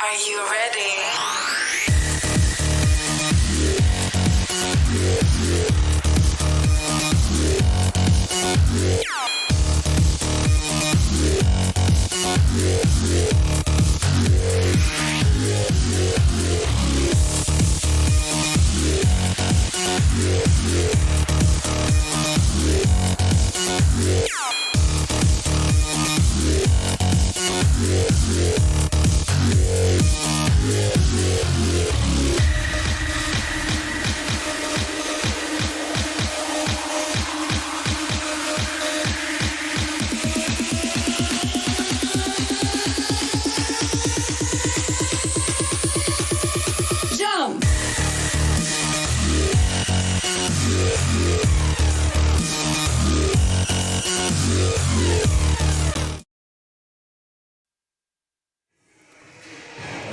Are you ready?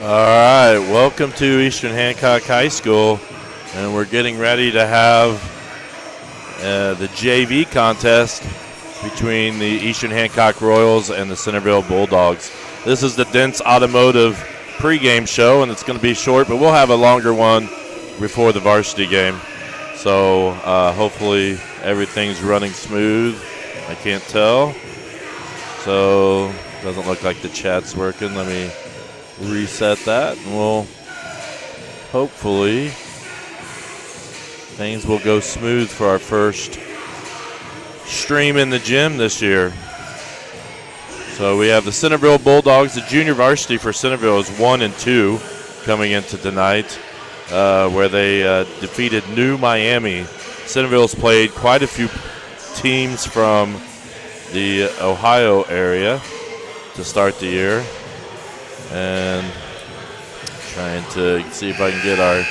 All right, welcome to Eastern Hancock High School, and we're getting ready to have the JV contest between the Eastern Hancock Royals and the Centerville Bulldogs. This is the Dents Automotive pregame show, and it's going to be short, but we'll have a longer one before the varsity game. So hopefully everything's running smooth. I can't tell. So doesn't look like the chat's working. Let me reset that, and we'll hopefully things will go smooth for our first stream in the gym this year. So we have the Centerville Bulldogs. The junior varsity for Centerville is 1-2 coming into tonight, where they defeated New Miami. Centerville's played quite a few teams from the Ohio area to start the year. And trying to see if I can get our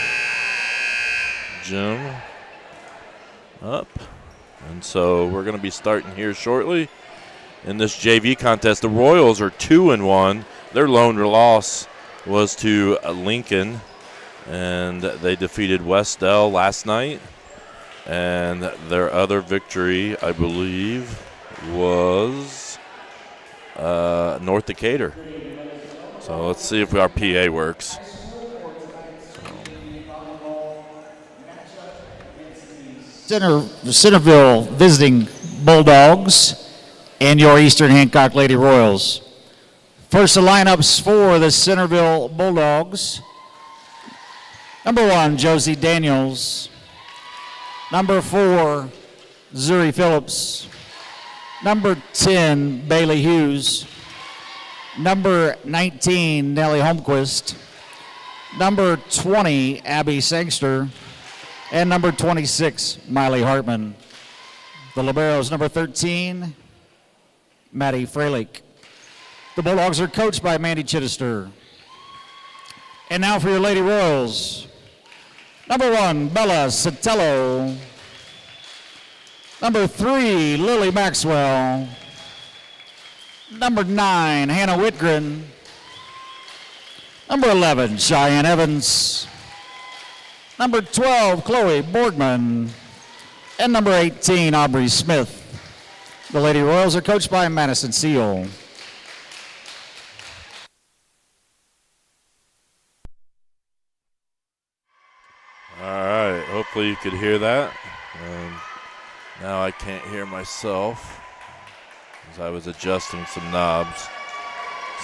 gym up. And so we're going to be starting here shortly in this JV contest. The Royals are 2-1. Their lone loss was to Lincoln, and they defeated Westdell last night. And their other victory, I believe, was North Decatur. So let's see if our PA works. Centerville visiting Bulldogs and your Eastern Hancock Lady Royals. First, the lineups for the Centerville Bulldogs. Number 1, Josie Daniels. Number 4, Zuri Phillips. Number 10, Bailey Hughes. Number 19, Nellie Holmquist. Number 20, Abby Sangster. And number 26, Miley Hartman. The Liberos, number 13, Maddie Freilich. The Bulldogs are coached by Mandy Chittister. And now for your Lady Royals. Number 1, Bella Sotelo. Number 3, Lily Maxwell. Number 9, Hannah Whitgren. Number 11, Cheyenne Evans. Number 12, Chloe Borgman. And number 18, Aubrey Smith. The Lady Royals are coached by Madison Seal. All right, hopefully you could hear that. Now I can't hear myself, as I was adjusting some knobs.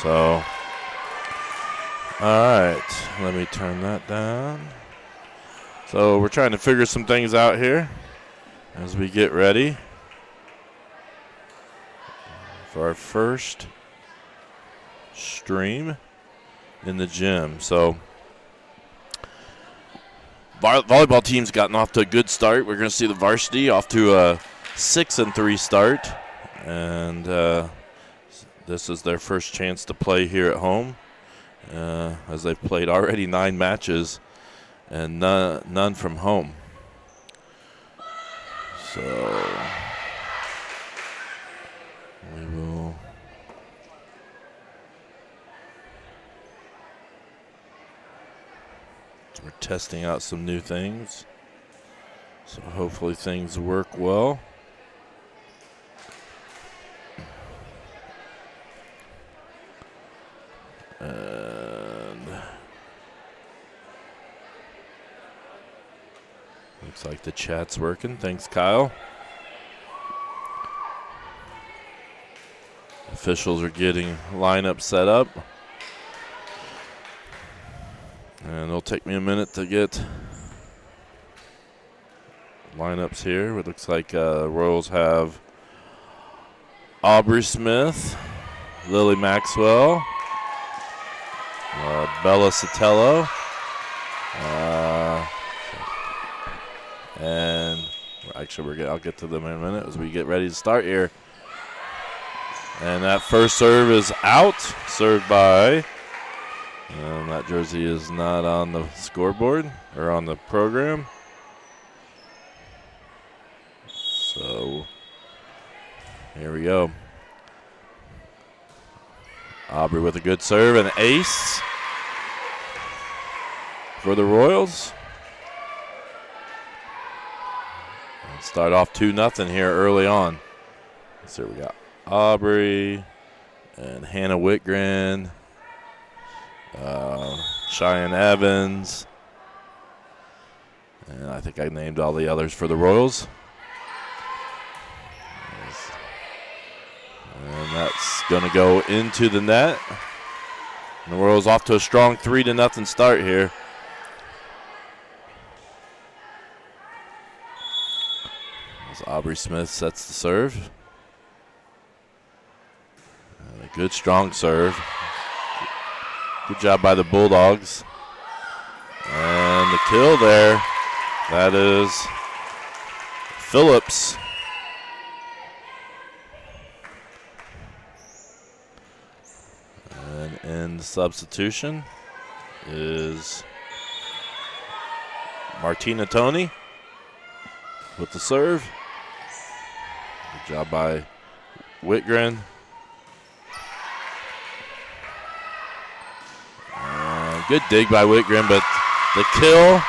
So, all right, let me turn that down. So we're trying to figure some things out here as we get ready for our first stream in the gym. So volleyball team's gotten off to a good start. We're going to see the varsity off to a 6-3 start. And this is their first chance to play here at home, as they've played already 9 matches and none from home. So we're testing out some new things, so hopefully things work well. And Looks like the chat's working. Thanks, Kyle. Officials are getting lineup set up. And it'll take me a minute to get lineups here. It looks like Royals have Aubrey Smith, Lily Maxwell, Bella Sotelo, and actually I'll get to them in a minute as we get ready to start here. And that first serve is out, served by, that jersey is not on the scoreboard or on the program. So here we go. Aubrey with a good serve, an ace for the Royals. And start off 2-0 here early on. So we got Aubrey and Hannah Whitgren, Cheyenne Evans, and I think I named all the others for the Royals. And that's going to go into the net. And the Royals off to a strong 3-0 start here. As Aubrey Smith sets the serve. And a good strong serve. Good job by the Bulldogs. And the kill there, that is Phillips. And in the substitution is Martina Tony with the serve. Good job by Whitgren. And good dig by Whitgren, but the kill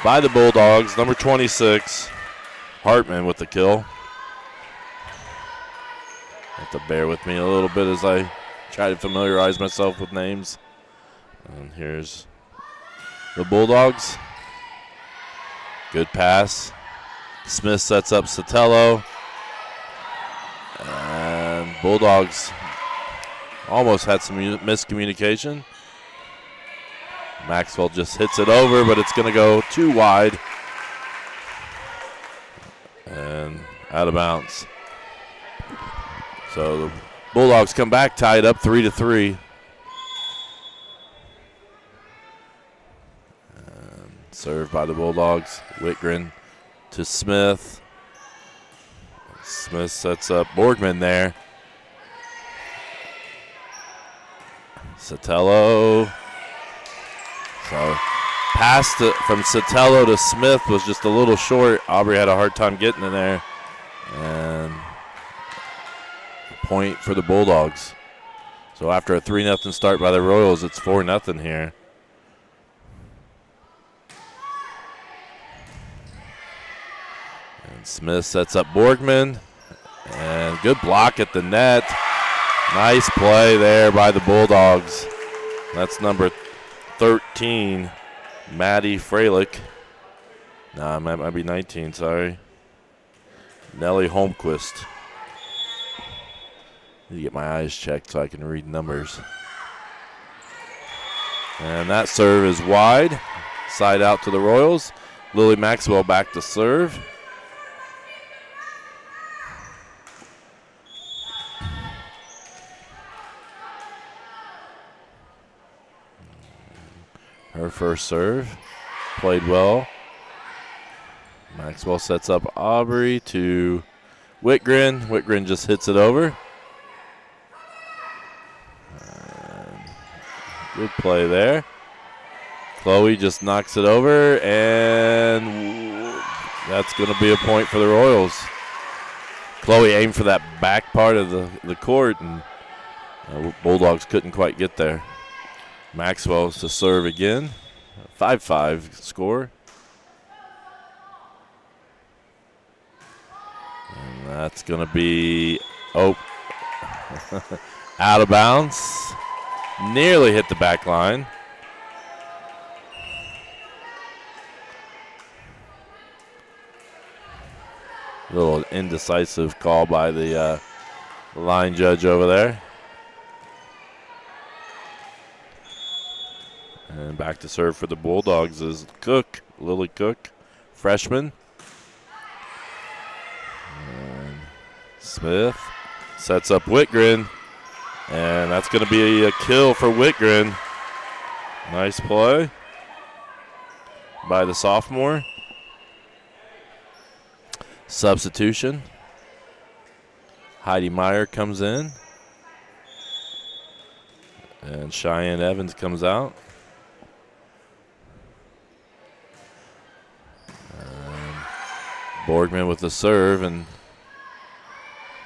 by the Bulldogs, number 26, Hartman with the kill. Have to bear with me a little bit as I try to familiarize myself with names. And here's the Bulldogs. Good pass. Smith sets up Sotelo. And Bulldogs almost had some miscommunication. Maxwell just hits it over, but it's going to go too wide. And out of bounds. So the Bulldogs come back tied up 3-3. And served by the Bulldogs. Whitgren to Smith. Smith sets up Borgman there. Sotelo. So pass from Sotelo to Smith was just a little short. Aubrey had a hard time getting in there. And point for the Bulldogs. So after a 3-0 start by the Royals, it's 4-0 here. And Smith sets up Borgman. And good block at the net. Nice play there by the Bulldogs. That's number 13, Maddie Freilich. Nah, that might be 19, sorry. Nellie Holmquist. Need to get my eyes checked so I can read numbers. And that serve is wide. Side out to the Royals. Lily Maxwell back to serve. Her first serve. Played well. Maxwell sets up Aubrey to Whitgren. Whitgren just hits it over. Good play there. Chloe just knocks it over, and that's going to be a point for the Royals. Chloe aimed for that back part of the court, and Bulldogs couldn't quite get there. Maxwell to serve again. 5-5 score. And that's going to be, out of bounds. Nearly hit the back line. little indecisive call by the line judge over there. And back to serve for the Bulldogs is Cook, Lily Cook, freshman. And Smith sets up Whitgren, and that's going to be a kill for Whitgren. Nice play by the sophomore. Substitution. Heidi Meyer comes in, and Cheyenne Evans comes out. Borgman with the serve, and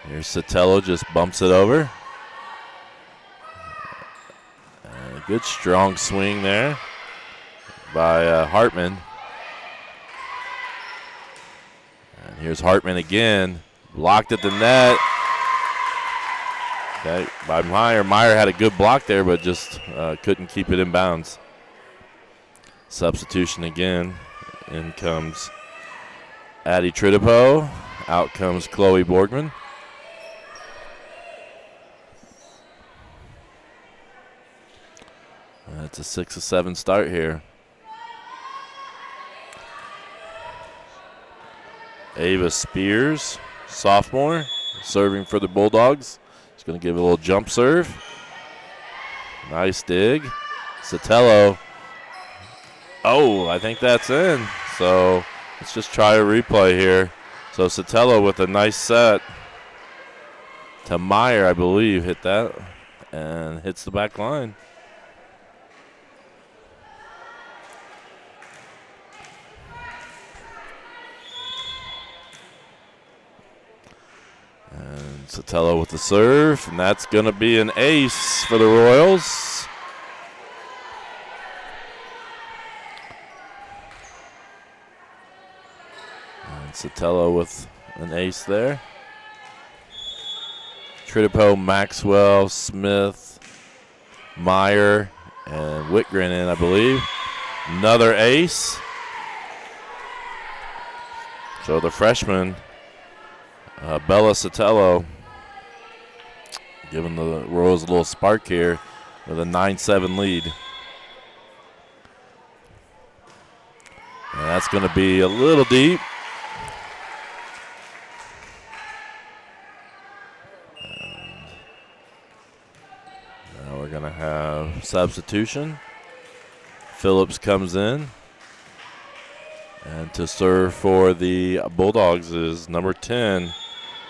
here's Sotelo, just bumps it over. A good strong swing there by Hartman. And here's Hartman again, blocked at the net. Okay, by Meyer. Meyer had a good block there, but just couldn't keep it in bounds. Substitution again. In comes Addie Tridipo. Out comes Chloe Borgman. It's a 6-7 start here. Ava Spears, sophomore, serving for the Bulldogs. She's going to give it a little jump serve. Nice dig. Sotelo. Oh, I think that's in. So let's just try a replay here. So Sotelo with a nice set to Meyer, I believe, hit that and hits the back line. And Sotelo with the serve, and that's going to be an ace for the Royals. And Sotelo with an ace there. Tridipo, Maxwell, Smith, Meyer, and Whitgren in, I believe. Another ace. So the freshman, Bella Sotelo, giving the Royals a little spark here with a 9-7 lead. And that's going to be a little deep. And now we're going to have substitution. Phillips comes in. And to serve for the Bulldogs is number 10,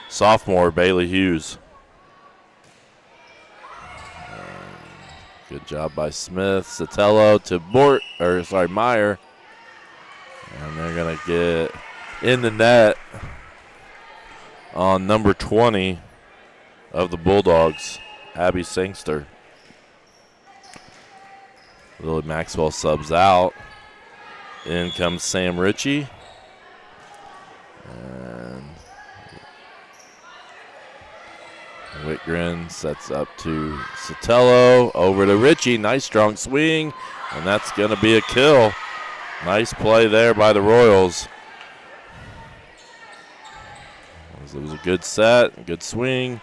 sophomore Bailey Hughes. Good job by Smith. Sotelo to Meyer. And they're going to get in the net on number 20 of the Bulldogs, Abby Sangster. Lily Maxwell subs out. In comes Sam Ritchie. And Whitgren sets up to Sotelo. Over to Ritchie. Nice strong swing. And that's going to be a kill. Nice play there by the Royals. It was a good set, a good swing.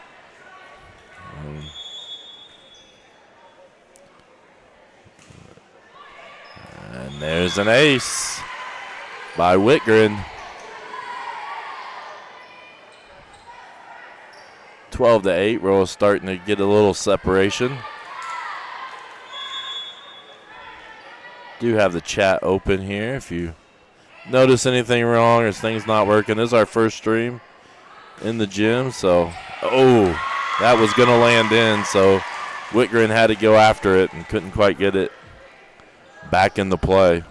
And there's an ace by Whitgren. 12-8. Royals starting to get a little separation. Do have the chat open here if you notice anything wrong or things not working. This is our first stream in the gym, so that was going to land in, so Whitgren had to go after it and couldn't quite get it back into play.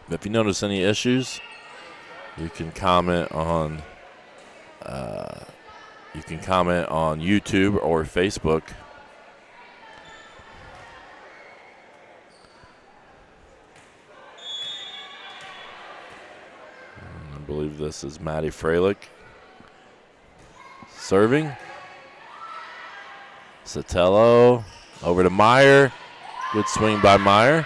If you notice any issues, you can comment on YouTube or Facebook. I believe this is Maddie Freilich serving. Sotelo over to Meyer. Good swing by Meyer.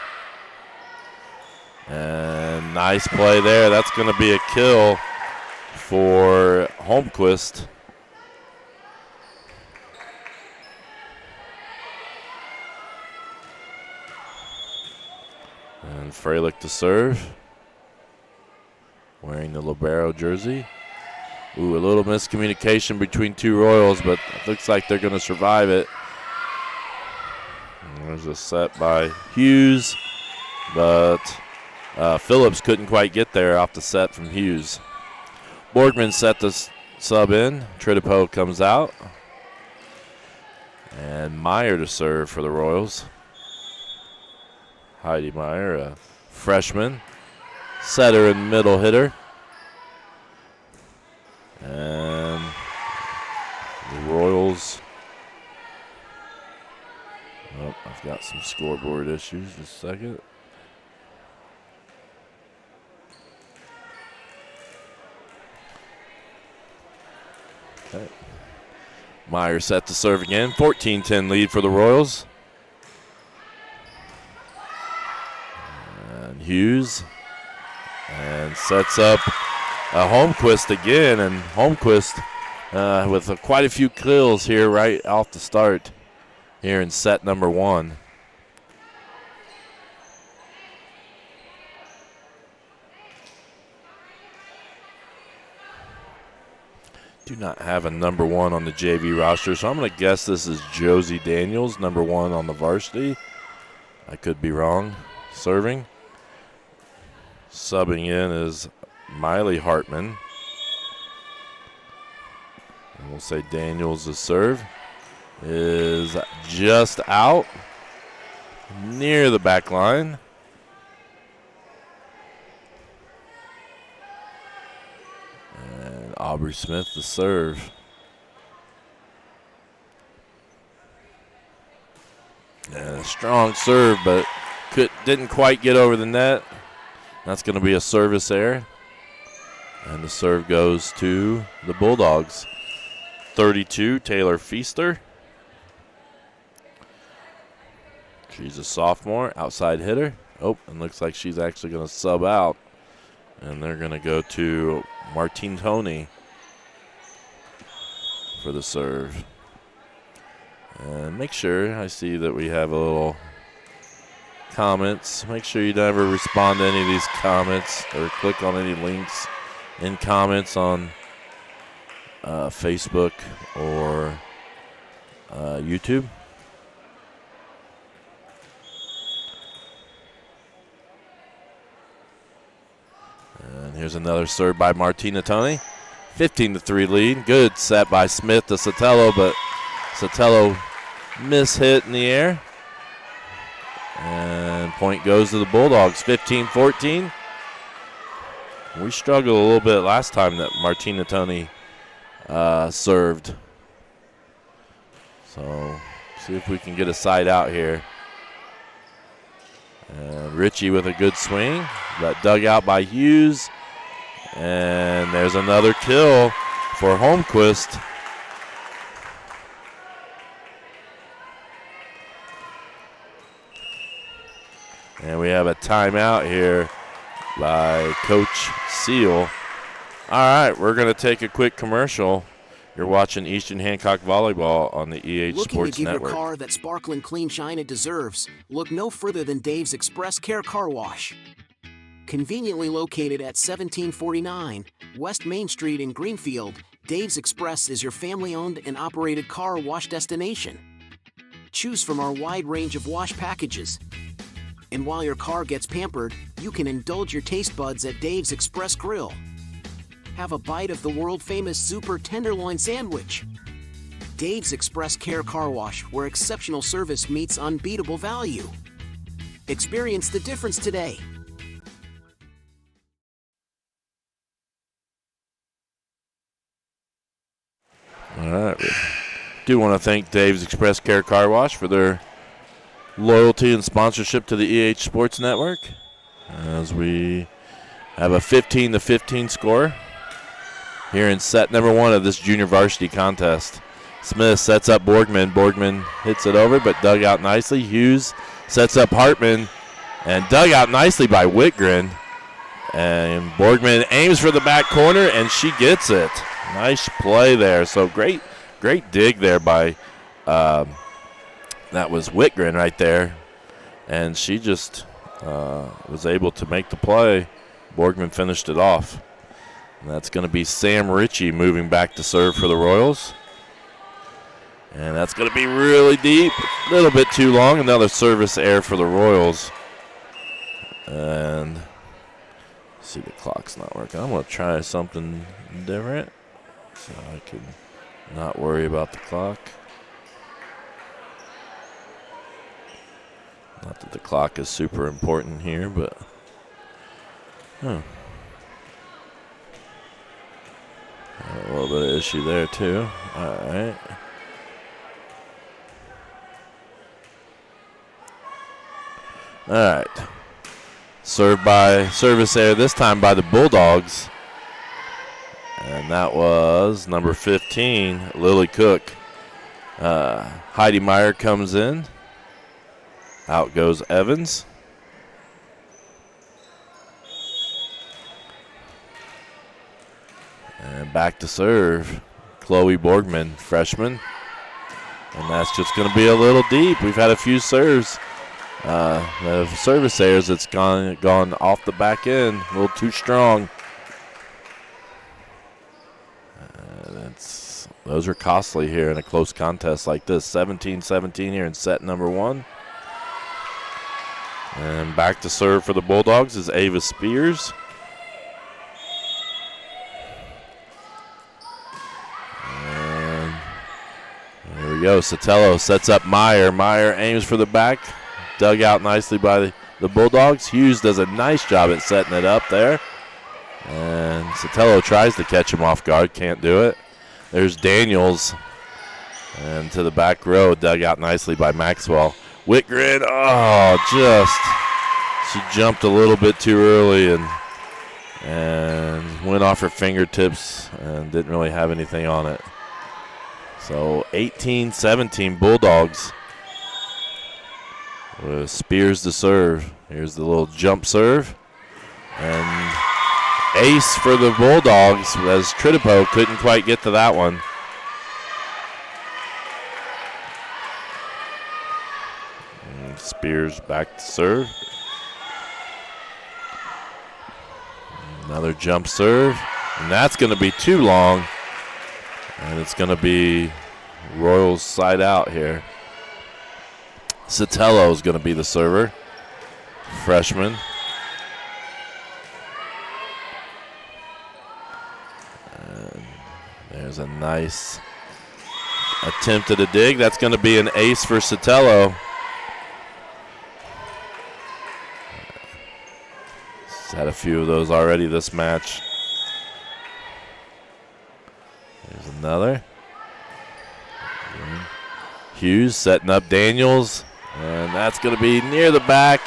And nice play there. That's going to be a kill for Holmquist. And Freilich to serve, wearing the libero jersey. Ooh, a little miscommunication between two Royals, but it looks like they're going to survive it. And there's a set by Hughes, but Phillips couldn't quite get there off the set from Hughes. Borgman set the sub in. Tritipo comes out. And Meyer to serve for the Royals. Heidi Meyer, a freshman. Setter and middle hitter. And the Royals. Oh, I've got some scoreboard issues. Just a second. Okay. Meyer set to serve again. 14-10 lead for the Royals. And Hughes. And sets up Holmquist again. And Holmquist with quite a few kills here right off the start here in set number 1. Do not have a number 1 on the JV roster, so I'm going to guess this is Josie Daniels, number 1 on the varsity. I could be wrong. Serving. Subbing in is Miley Hartman. And we'll say Daniels' serve is just out near the back line. And Aubrey Smith the serve. And a strong serve, but didn't quite get over the net. That's going to be a service error. And the serve goes to the Bulldogs. 32, Taylor Feaster. She's a sophomore, outside hitter. Oh, and looks like she's actually going to sub out. And they're going to go to Martine Toney for the serve. And make sure, I see that we have a little comments. Make sure you never respond to any of these comments or click on any links in comments on Facebook or YouTube. And here's another serve by Martina Toney. 15-3 lead. Good set by Smith to Sotelo, but Sotelo mishit in the air. And point goes to the Bulldogs, 15-14. We struggled a little bit last time that Martina Toney served. So see if we can get a side out here. And Ritchie with a good swing, but dug out by Hughes. And there's another kill for Holmquist. And we have a timeout here by Coach Seal. All right, we're going to take a quick commercial. You're watching Eastern Hancock Volleyball on the EH Sports Network. Looking to give your car that sparkling clean shine it deserves? Look no further than Dave's Express Care Car Wash. Conveniently located at 1749 West Main Street in Greenfield, Dave's Express is your family-owned and operated car wash destination. Choose from our wide range of wash packages. And while your car gets pampered, you can indulge your taste buds at Dave's Express Grill. Have a bite of the world-famous Super Tenderloin Sandwich. Dave's Express Care Car Wash, where exceptional service meets unbeatable value. Experience the difference today. All right. We do want to thank Dave's Express Care Car Wash for their loyalty and sponsorship to the EH Sports Network, as we have a 15-15 score here in set number 1 of this junior varsity contest. Smith sets up Borgman. Borgman hits it over, but dug out nicely. Hughes sets up Hartman, and dug out nicely by Whitgren. And Borgman aims for the back corner, and she gets it. Nice play there. So great dig there by, that was Whitgren right there. And she just was able to make the play. Borgman finished it off. And that's going to be Sam Ritchie moving back to serve for the Royals. And that's going to be really deep, a little bit too long. Another service error for the Royals. And see, the clock's not working. I'm going to try something different so I can not worry about the clock. Not that the clock is super important here, but a little bit of issue there too. All right. All right. Service error this time by the Bulldogs. And that was number 15, Lily Cook. Heidi Meyer comes in. Out goes Evans. And back to serve, Chloe Borgman, freshman. And that's just going to be a little deep. We've had a few serves. The service errors, it's gone off the back end, a little too strong. Those are costly here in a close contest like this. 17-17 here in set number 1. And back to serve for the Bulldogs is Ava Spears. And there we go. Sotelo sets up Meyer. Meyer aims for the back. Dug out nicely by the Bulldogs. Hughes does a nice job at setting it up there. And Sotelo tries to catch him off guard. Can't do it. There's Daniels. And to the back row, dug out nicely by Maxwell. Whitgren, she jumped a little bit too early and went off her fingertips and didn't really have anything on it. So 18-17 Bulldogs. With Spears to serve. Here's the little jump serve. And ace for the Bulldogs as Tritipo couldn't quite get to that one. And Spears back to serve. Another jump serve. And that's going to be too long. And it's going to be Royals side out here. Sotelo is going to be the server. Freshman. And there's a nice attempt at a dig. That's going to be an ace for Sotelo. He's had a few of those already this match. There's another. Hughes setting up Daniels. And that's going to be near the back.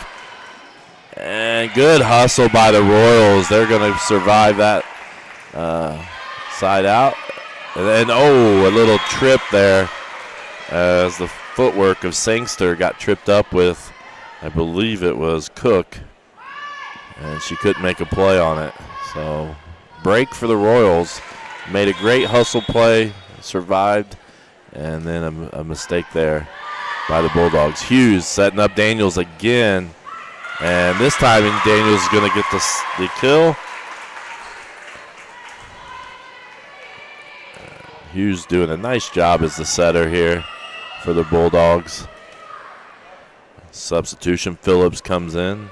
And good hustle by the Royals. They're going to survive that side out. And then, a little trip there as the footwork of Sangster got tripped up with, I believe it was Cook. And she couldn't make a play on it. So, break for the Royals. Made a great hustle play, survived, and then a mistake there by the Bulldogs. Hughes setting up Daniels again. And this time Daniels is going to get the kill. Hughes doing a nice job as the setter here for the Bulldogs. Substitution, Phillips comes in.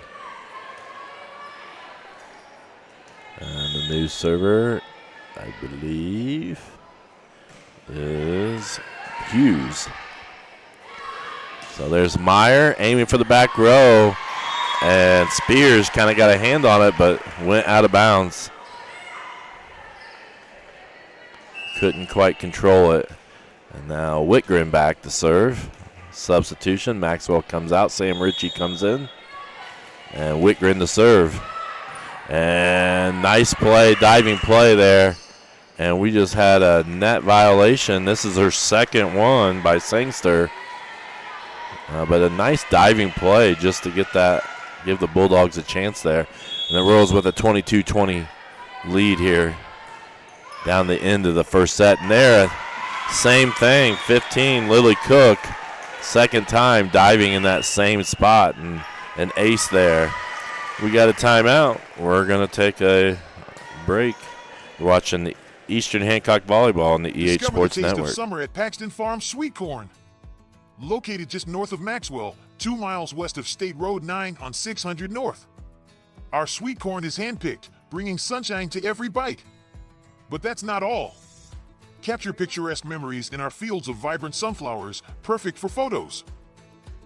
And the new server, I believe, is Hughes. So there's Meyer aiming for the back row. And Spears kind of got a hand on it, but went out of bounds. Couldn't quite control it. And now Whitgren back to serve. Substitution. Maxwell comes out. Sam Ritchie comes in. And Whitgren to serve. And nice play, diving play there. And we just had a net violation. This is her second one by Sangster. But a nice diving play just to get that give the Bulldogs a chance there. And the Royals with a 22-20 lead here down the end of the first set. And there, same thing, 15, Lily Cook, second time diving in that same spot, and an ace there. We got a timeout. We're going to take a break. We're watching the Eastern Hancock Volleyball on the EH Sports Network. Discover the taste of summer at Paxton Farms Sweet Corn. Located just north of Maxwell, 2 miles west of State Road 9 on 600 North. Our sweet corn is handpicked, bringing sunshine to every bite. But that's not all. Capture picturesque memories in our fields of vibrant sunflowers, perfect for photos.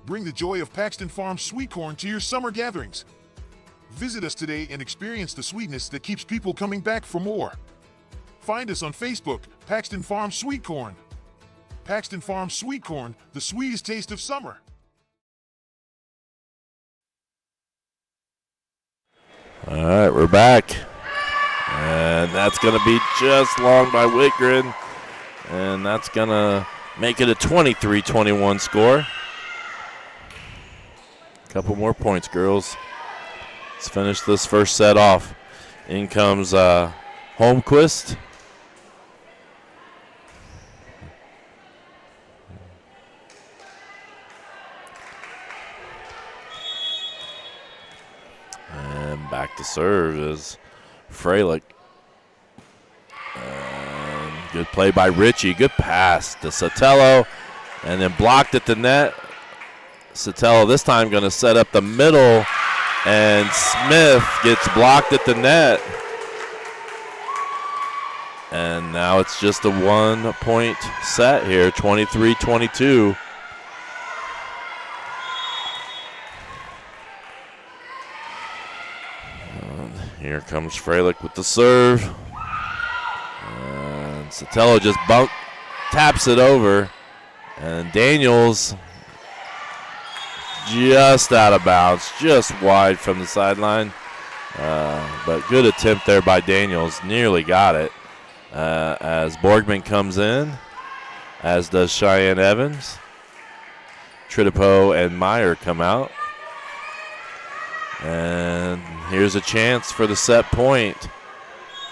Bring the joy of Paxton Farms sweet corn to your summer gatherings. Visit us today and experience the sweetness that keeps people coming back for more. Find us on Facebook, Paxton Farms Sweet Corn. Paxton Farms Sweet Corn, the sweetest taste of summer. All right, we're back. And that's going to be just long by Whitgren. And that's going to make it a 23-21 score. Couple more points, girls. Let's finish this first set off. In comes Holmquist. And back to serve is Freilich. And good play by Ritchie. Good pass to Sotelo. And then blocked at the net. Sotelo this time going to set up the middle. And Smith gets blocked at the net. And now it's just a 1-point set here, 23-22. Here comes Freilich with the serve. And Sotelo just taps it over. And Daniels just out of bounds, just wide from the sideline. But good attempt there by Daniels. Nearly got it. As Borgman comes in, as does Cheyenne Evans. Tritipo and Meyer come out. And here's a chance for the set point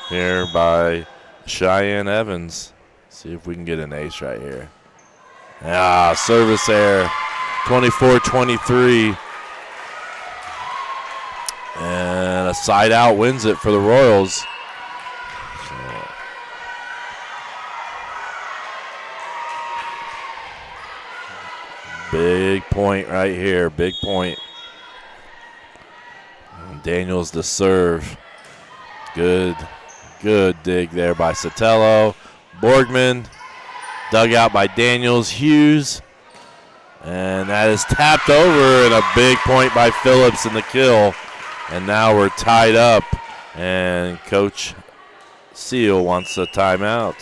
here by Cheyenne Evans. See if we can get an ace right here. Service error, 24-23. And a side out wins it for the Royals. Big point right here, big point. And Daniels to serve. Good dig there by Sotelo. Borgman, dug out by Daniels. Hughes, and that is tapped over, and a big point by Phillips in the kill. And now we're tied up, and Coach Seal wants a timeout.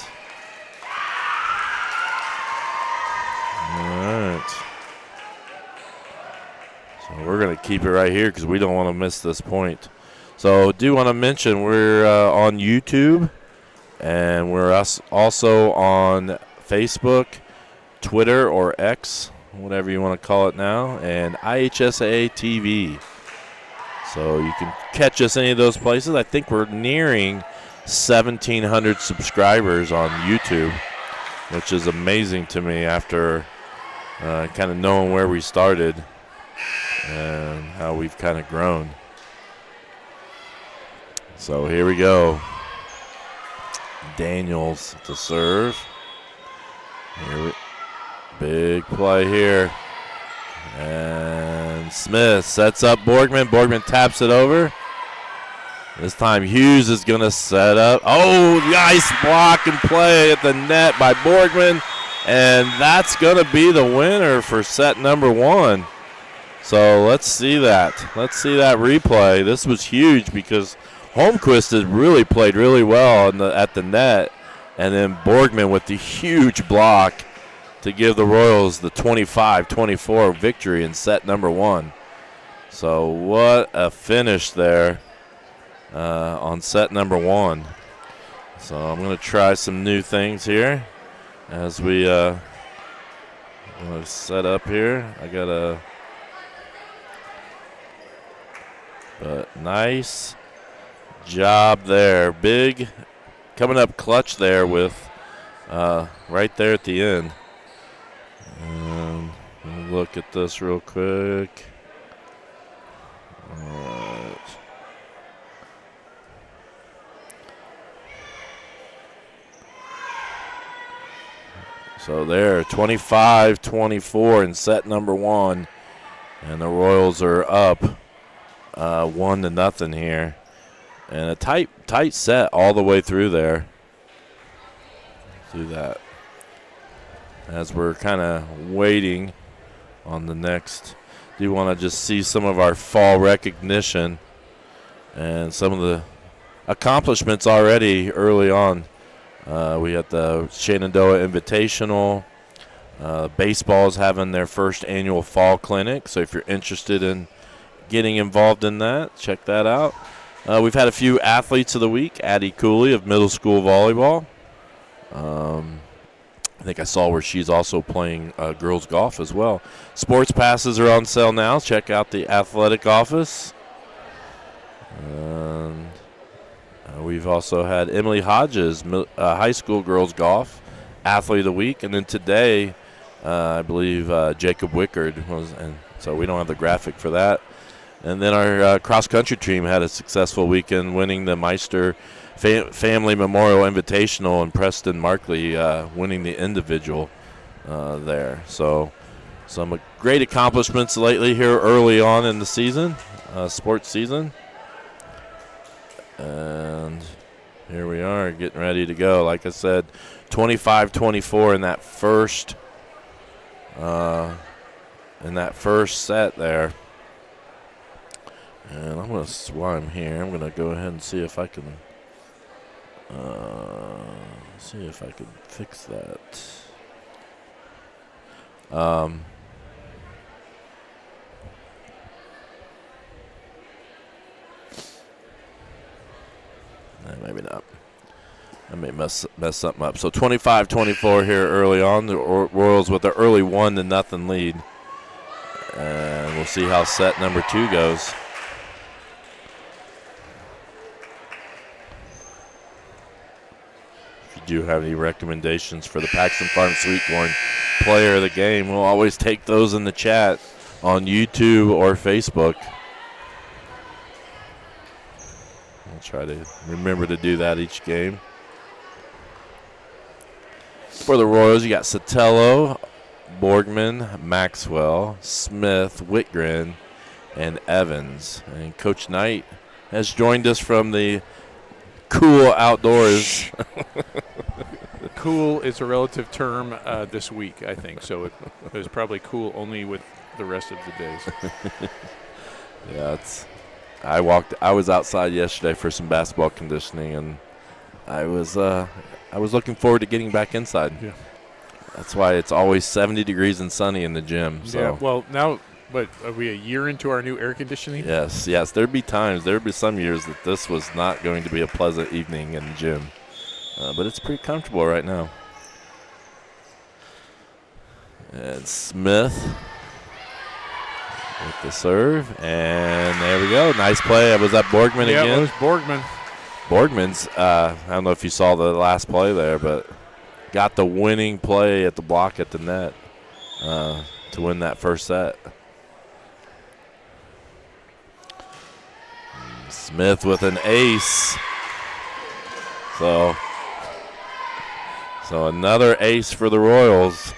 All right. So we're going to keep it right here because we don't want to miss this point. So do want to mention we're on YouTube, and we're also on Facebook, Twitter, or X, whatever you want to call it now, and IHSA TV. So you can catch us any of those places. I think we're nearing 1,700 subscribers on YouTube, which is amazing to me after kind of knowing where we started and how we've kind of grown. So here we go. Daniels to serve. Big play here. And Smith sets up Borgman. Borgman taps it over. This time Hughes is going to set up. Oh, nice block and play at the net by Borgman. And that's going to be the winner for set number one. So let's see that. Let's see that replay. This was huge because Holmquist has really played really well at the net. And then Borgman with the huge block to give the Royals the 25-24 victory in set number one. So what a finish there on set number one. So I'm going to try some new things here as we set up here. I got to But nice job there. Big coming up clutch there with right there at the end. Look at this real quick. All right. So there, 25-24 in set number 1. And the Royals are up 1-0 here. And a tight set all the way through there. Do that. As we're kind of waiting on the next. Do want to just see some of our fall recognition and some of the accomplishments already early on. We had the Shenandoah Invitational. Baseball is having their first annual fall clinic, so if you're interested in getting involved in that, check that out. We've had a few athletes of the week. Addie Cooley of middle school volleyball. I think I saw where she's also playing girls golf as well. Sports passes are on sale now. Check out the athletic office. We've also had Emily Hodges, high school girls golf, athlete of the week. And then today, I believe Jacob Wickard was, and so we don't have the graphic for that. And then our cross-country team had a successful weekend, winning the Meister Family Memorial Invitational, and Preston Markley winning the individual there. So some great accomplishments lately here early on in the season, sports season. And here we are getting ready to go. Like I said, 25-24 in that first set there. And I'm going to, while I'm here, I'm going to go ahead and see if I can fix that. Maybe not. I may mess something up. So 25-24 here early on. The Royals with the early 1-0 lead. And we'll see how set number 2 goes. If you do have any recommendations for the Paxton Farm Sweet Corn player of the game, we'll always take those in the chat on YouTube or Facebook. I'll try to remember to do that each game. For the Royals, you got Sotelo, Borgman, Maxwell, Smith, Whitgren, and Evans. And Coach Knight has joined us from the cool outdoors. Cool is a relative term this week, I think. So it was probably cool only with the rest of the days. Yeah, I was outside yesterday for some basketball conditioning, and I was looking forward to getting back inside. Yeah. That's why it's always 70 degrees and sunny in the gym. So. Yeah, well, now, but are we a year into our new air conditioning? Yes. There'd be some years that this was not going to be a pleasant evening in the gym. But it's pretty comfortable right now. And Smith with the serve, and there we go. Nice play. Was that Borgman again? Yeah, it was Borgman. Borgman's, I don't know if you saw the last play there, but got the winning play at the block at the net to win that first set. Smith with an ace. So another ace for the Royals.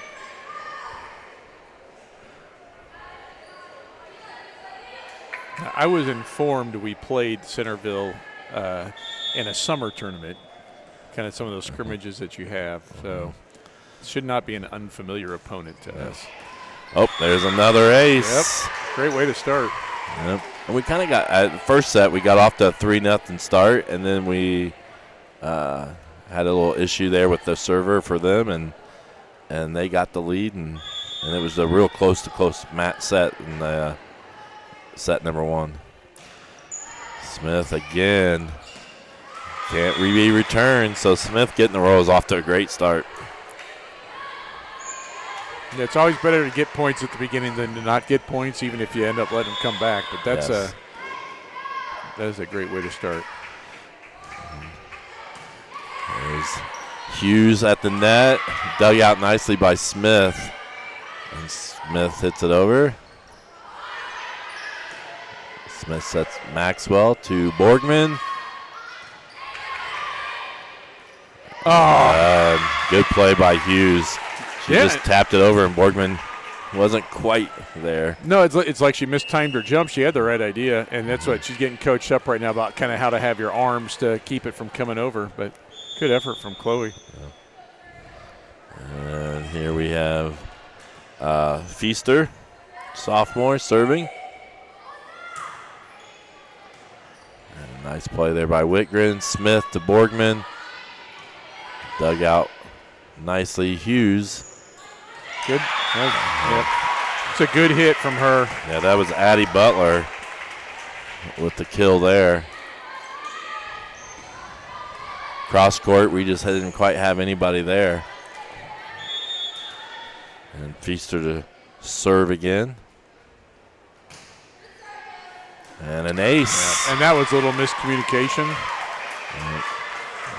I was informed we played Centerville in a summer tournament, kind of some of those scrimmages that you have. So it should not be an unfamiliar opponent to us. Oh, there's another ace. Yep, great way to start. Yep. And we kind of got at the first set, we got off to a 3-0 start, and then we had a little issue there with the server for them, and they got the lead, and it was a real close match set in the set number 1. Smith again. Can't be returned, so Smith getting the Royals off to a great start. Yeah, it's always better to get points at the beginning than to not get points, even if you end up letting them come back. But that's yes. That is a great way to start. There's Hughes at the net, dug out nicely by Smith. And Smith hits it over. Smith sets Maxwell to Borgman. Good play by Hughes. She just tapped it over, and Borgman wasn't quite there. No, it's like she mistimed her jump. She had the right idea, and that's what she's getting coached up right now about, kind of how to have your arms to keep it from coming over. But good effort from Chloe. Yeah. And here we have Feaster, sophomore, serving. And a nice play there by Whitgren. Smith to Borgman. Dug out nicely. Hughes. Good. It's a good hit from her. Yeah, that was Addie Butler with the kill there. Cross court, we just didn't quite have anybody there. And Feaster to serve again. And an ace. Yeah. And that was a little miscommunication.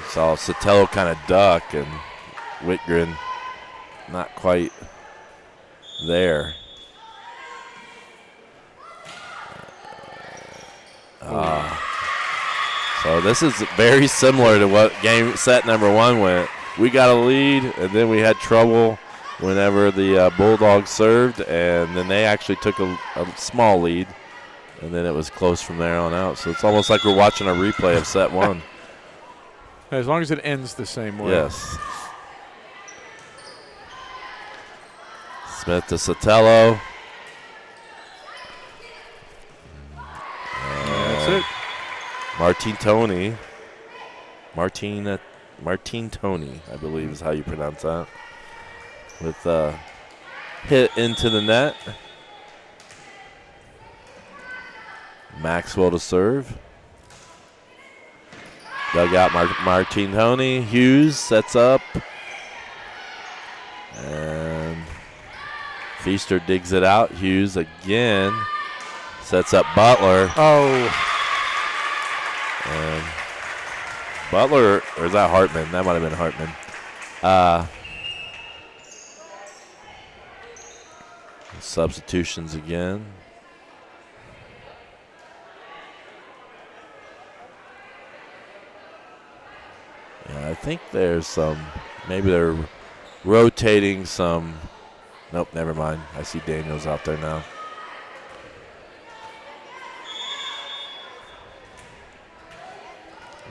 Saw Sotelo kind of duck, and Whitgren not quite there. So this is very similar to what game set number 1 went. We got a lead, and then we had trouble whenever the Bulldogs served, and then they actually took a small lead, and then it was close from there on out. So it's almost like we're watching a replay of set 1. As long as it ends the same way. Yes. Smith to Sotelo. That's it. Martin Tony, I believe is how you pronounce that. With hit into the net. Maxwell to serve. Dug out Martin Tony. Hughes sets up. And Feaster digs it out. Hughes again sets up Butler. Oh. And Butler, or is that Hartman? That might have been Hartman. Substitutions again. Yeah, I think there's some, maybe they're rotating some. Nope, never mind. I see Daniels out there now.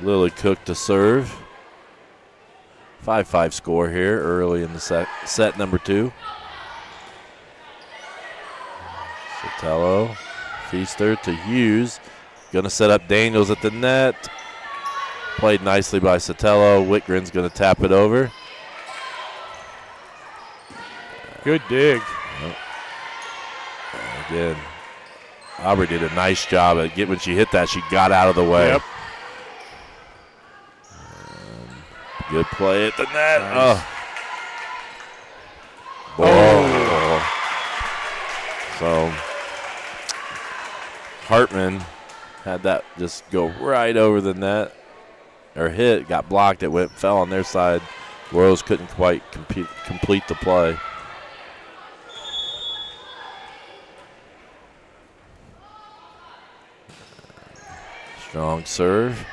Lily Cook to serve. 5-5 score here early in the set number 2. Sotelo, Feaster to Hughes. Going to set up Daniels at the net. Played nicely by Sotelo. Whitgren's going to tap it over. Good dig. Again, Aubrey did a nice job when she hit that, she got out of the way. Yep. Good play at the net. Nice. Oh. So Hartman had that just go right over the net. Or hit, got blocked, it fell on their side. Royals couldn't quite complete the play. Strong serve.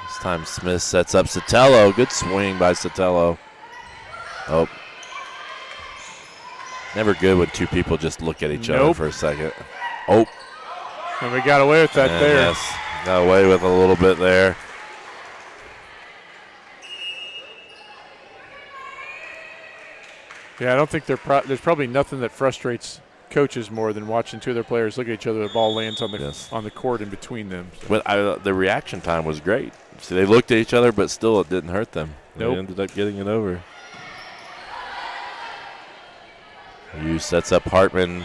This time Smith sets up Sotelo. Good swing by Sotelo. Oh. Never good when two people just look at each other for a second. Oh. And we got away with that there. Yes, got away with a little bit there. Yeah, I don't think there's probably nothing that frustrates coaches more than watching two of their players look at each other. The ball lands on the court in between them. So. But the reaction time was great. So they looked at each other, but still it didn't hurt them. Nope. They ended up getting it over. Hughes sets up Hartman.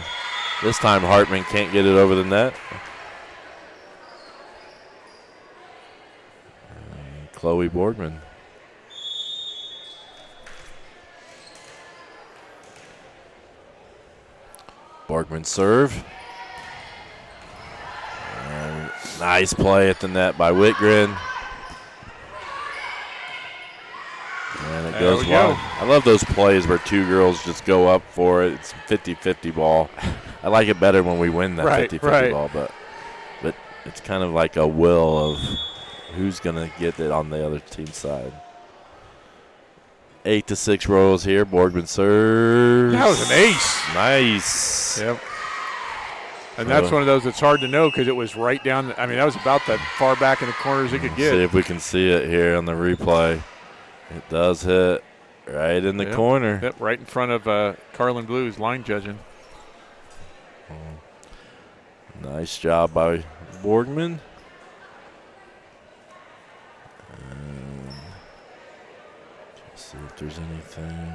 This time Hartman can't get it over the net. And Chloe Borgman. Borgman serve. And Nice play at the net by Whitgren. And it goes well. I love those plays where two girls just go up for it. It's 50-50 ball. I like it better when we win that 50-50 ball, but it's kind of like a will of who's going to get it on the other team's side. 8-6 Royals here. Borgman serves. That was an ace. Nice. Yep. And that's one of those that's hard to know because it was right down. That was about that far back in the corner as it could get. See if we can see it here on the replay. It does hit right in the corner. Yep, right in front of Carlin Blues line judging. Nice job by Borgman. Let's see if there's anything.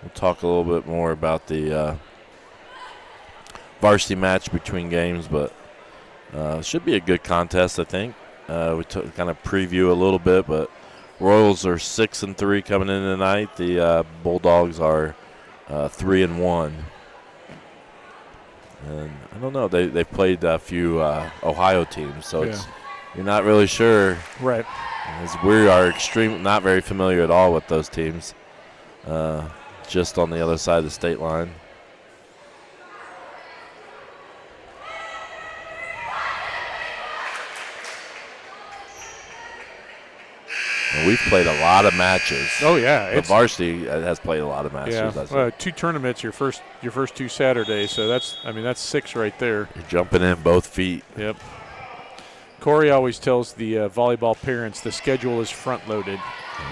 We'll talk a little bit more about the varsity match between games, but it should be a good contest, I think. We kind of preview a little bit, but Royals are 6-3 coming in tonight. The Bulldogs are 3-1. And I don't know. They played a few Ohio teams, so you're not really sure. Right. As we are not very familiar at all with those teams. Just on the other side of the state line. And we've played a lot of matches. Oh yeah, the varsity has played a lot of matches. Yeah, 2 tournaments your first 2 Saturdays. So that's 6 right there. You're jumping in both feet. Yep. Corey always tells the volleyball parents the schedule is front loaded.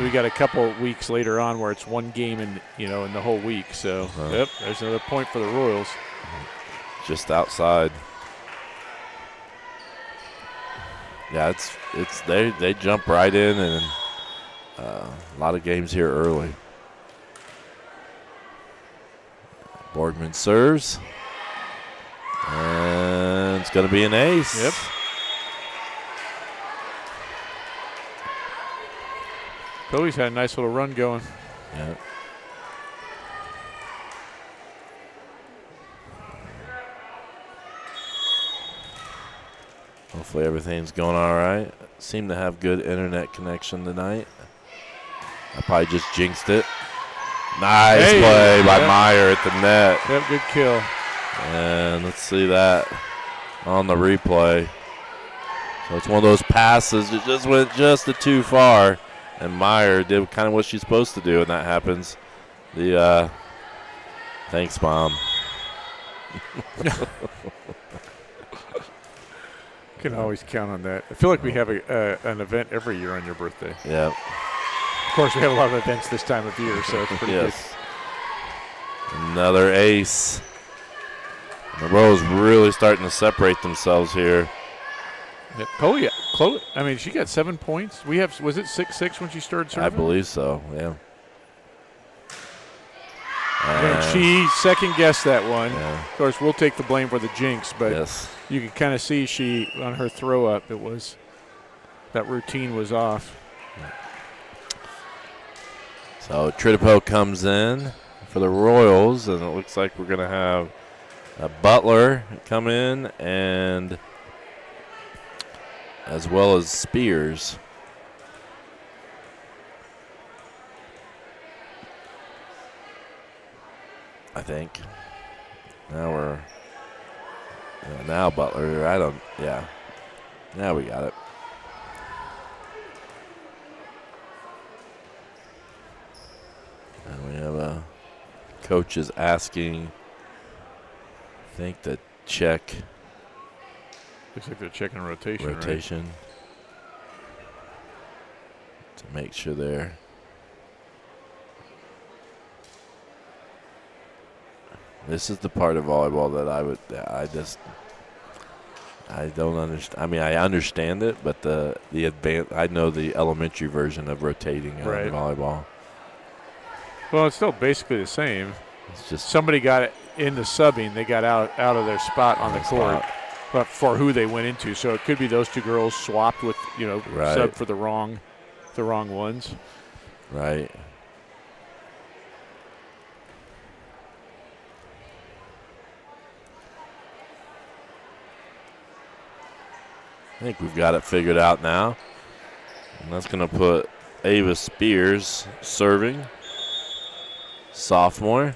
We got a couple weeks later on where it's one game in the whole week. So yep, there's another point for the Royals. Just outside. Yeah, it's they jump right in and. A lot of games here early. Borgman serves. And it's going to be an ace. Yep. Chloe's had a nice little run going. Yep. Hopefully everything's going all right. Seem to have good internet connection tonight. I probably just jinxed it. Nice play by Meyer at the net. Yep, good kill. And let's see that on the replay. So it's one of those passes that just went just too far. And Meyer did kind of what she's supposed to do, and that happens. The thanks, Mom. Can always count on that. I feel like we have an event every year on your birthday. Yep. Of course, we have a lot of events this time of year, so it's pretty good. Another ace. The Royals really starting to separate themselves here. Yeah. Chloe, I mean, she got 7 points. Was it 6-6 when she started serving? I believe so, yeah. And she second-guessed that one. Yeah. Of course, we'll take the blame for the jinx, but you can kind of see she, on her throw-up, that routine was off. So Tritipo comes in for the Royals, and it looks like we're going to have a Butler come in, and as well as Spears. I think. Now now Butler. Now we got it. And we have a coach is asking, I think, the check. Looks like they're checking rotation. Right? To make sure they're. This is the part of volleyball that I don't understand. I mean, I understand it, but the I know the elementary version of rotating in volleyball. Well, it's still basically the same. It's just somebody got it in the subbing. They got out of their spot on the court, but for who they went into. So it could be those two girls swapped with sub for the wrong ones. Right. I think we've got it figured out now. And that's going to put Ava Spears serving. Sophomore.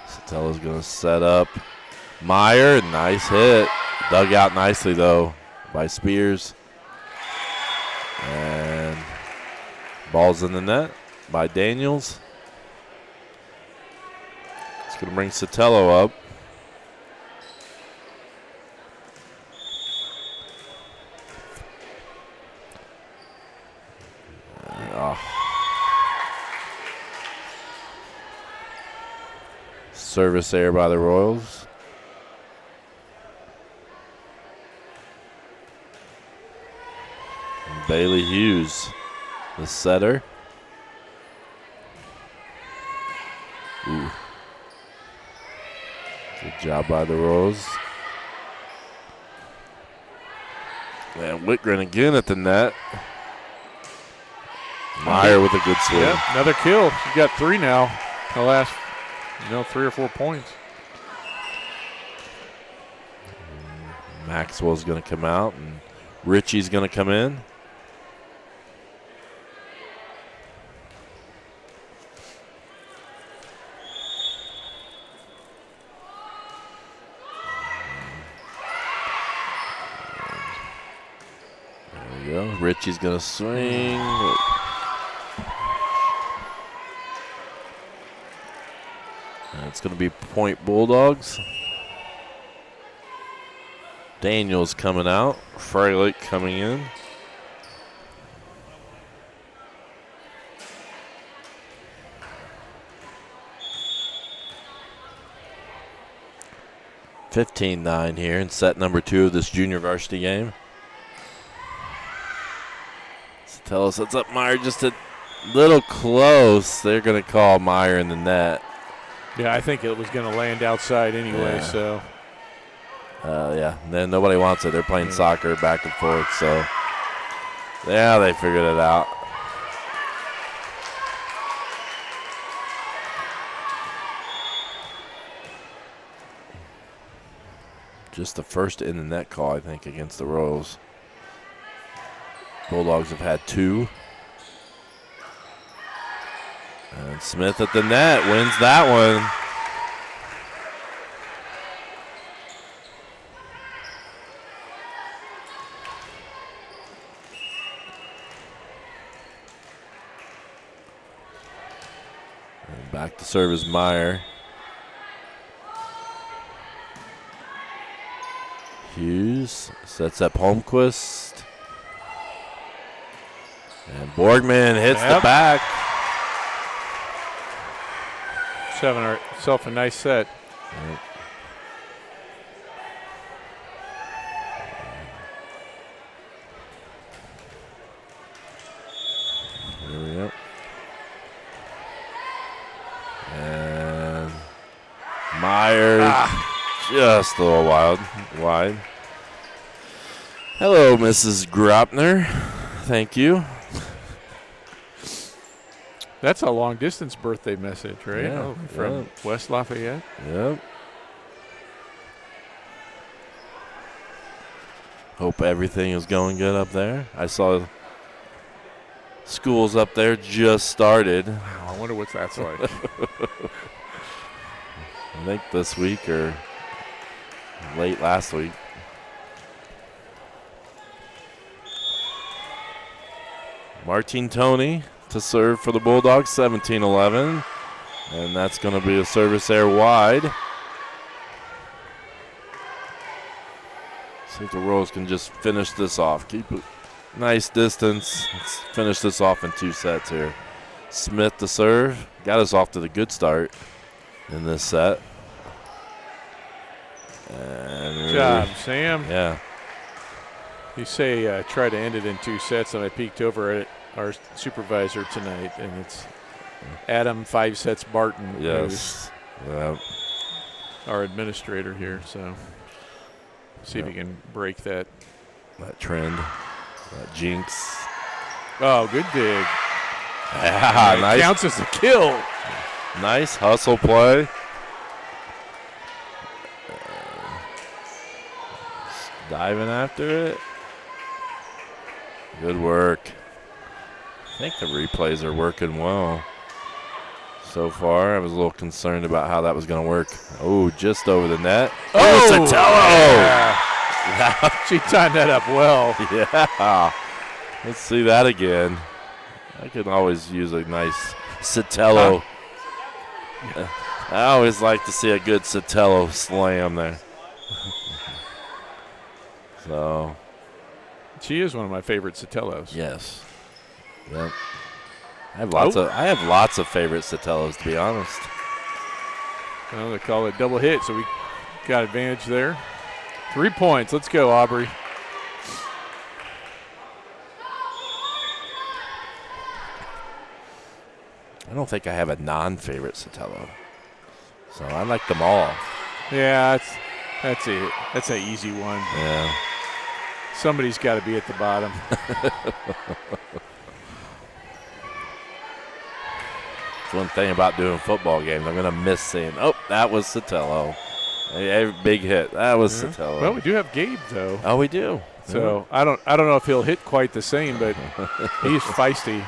Satella's going to set up Meyer. Nice hit. Dug out nicely, though, by Spears. And ball's in the net by Daniels. It's going to bring Sotelo up. Service error by the Royals. And Bailey Hughes, the setter. Ooh. Good job by the Royals. And Whitgren again at the net. Meyer with a good swing. Yep, another kill. She's got 3 now. The last 3 or 4 points. Maxwell's going to come out, and Richie's going to come in. There we go. Richie's going to swing. It's going to be point Bulldogs. Daniels coming out. Freilich coming in. (15-9) here in set number 2 of this junior varsity game. Sotelo sets up Meyer just a little close. They're going to call Meyer in the net. Yeah, I think it was going to land outside anyway, Yeah. so. Yeah, then nobody wants it. They're playing soccer back and forth, so. Yeah, they figured it out. Just the first in the net call, I think, against the Royals. Bulldogs have had 2. And Smith at the net wins that one. And back to serve is Meyer. Hughes sets up Holmquist. And Borgman hits the back. Having herself a nice set. Right. There we go. And Meyer just a little wide. Hello, Mrs. Gropner. Thank you. That's a long-distance birthday message, right? Yeah, From West Lafayette? Yep. Hope everything is going good up there. I saw schools up there just started. I wonder what that's like. I think this week or late last week. Martin Toney to serve for the Bulldogs, 17-11. And that's going to be a service error wide. See if the Royals can just finish this off. Keep it nice distance. Let's finish this off in 2 sets here. Smith to serve. Got us off to the good start in this set. And Good job, Sam. Yeah. You say try to end it in 2 sets, and I peeked over at our supervisor tonight, and it's Adam 5 Sets Barton. Yes. Yeah. Our administrator here, so see if he can break that. That trend, that jinx. Oh, good dig. Yeah, nice. Counts as a kill. Nice hustle play. Diving after it. Good work. I think the replays are working well so far. I was a little concerned about how that was going to work. Oh, just over the net. Oh, Sotelo! Yeah. She timed that up well. Yeah. Let's see that again. I could always use a nice Sotelo. I always like to see a good Sotelo slam there. So. She is one of my favorite Sotelos. Yes. Yep. I have lots of favorite Sotelos, to be honest. Well, they call it double hit, so we got advantage there. 3 points. Let's go, Aubrey. I don't think I have a non-favorite Sotelo. So I like them all. Yeah, that's an easy one. Yeah. Somebody's got to be at the bottom. That's one thing about doing football games. I'm going to miss saying, oh, that was Sotelo. A big hit. That was Sotelo. Well, we do have Gabe, though. Oh, we do. So I don't know if he'll hit quite the same, but he's feisty.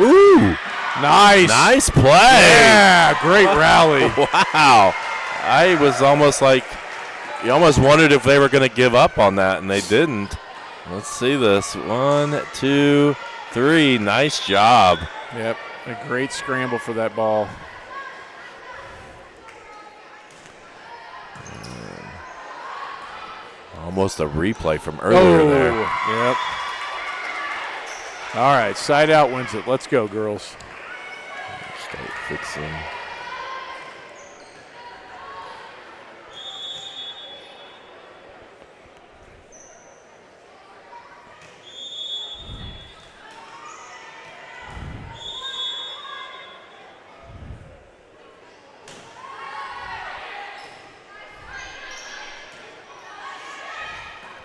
Ooh. Nice play. Yeah, great rally. Wow. I was almost like, you almost wondered if they were going to give up on that, and they didn't. Let's see this. 1, 2, 3. Nice job. Yep, a great scramble for that ball. Almost a replay from earlier there. Yep. All right, side out wins it. Let's go, girls. Start fixing.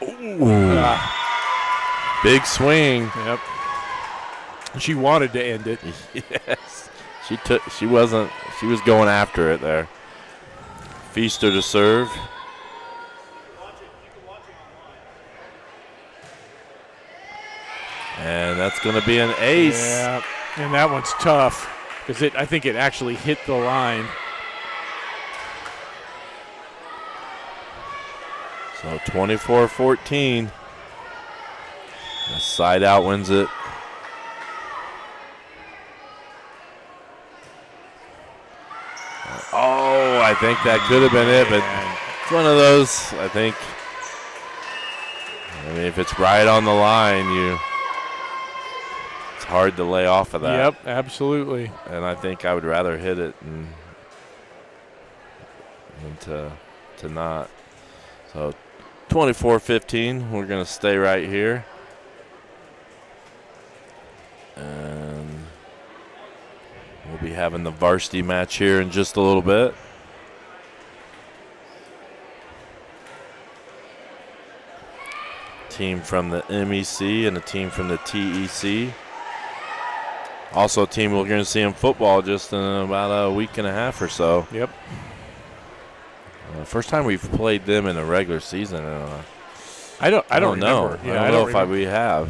Ooh. Big swing. Yep. She wanted to end it. Yes. She was going after it there. Feaster to serve. And that's going to be an ace. Yeah. And that one's tough because I think it actually hit the line. So 24-14. The side out wins it. Oh, I think that could have been it, but it's one of those, I think. I mean, if it's right on the line, it's hard to lay off of that. Yep, absolutely. And I think I would rather hit it than to not. So 24-15, we're going to stay right here. And we'll be having the varsity match here in just a little bit. Team from the MEC and a team from the TEC. Also a team we're going to see in football just in about a week and a half or so. Yep. First time we've played them in the regular season. I don't know. remember. Yeah, I don't know if we have.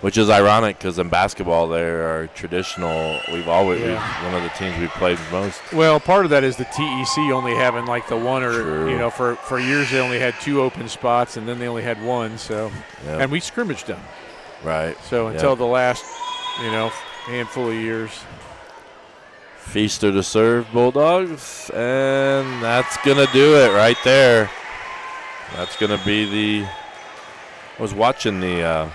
Which is ironic because in basketball they are traditional. We've always one of the teams we've played most. Well, part of that is the TEC only having like the one or True. For years they only had 2 open spots and then they only had 1. So and we scrimmaged them. Right. So until the last handful of years. Feaster to serve, Bulldogs, and that's gonna do it right there. That's gonna be I was watching the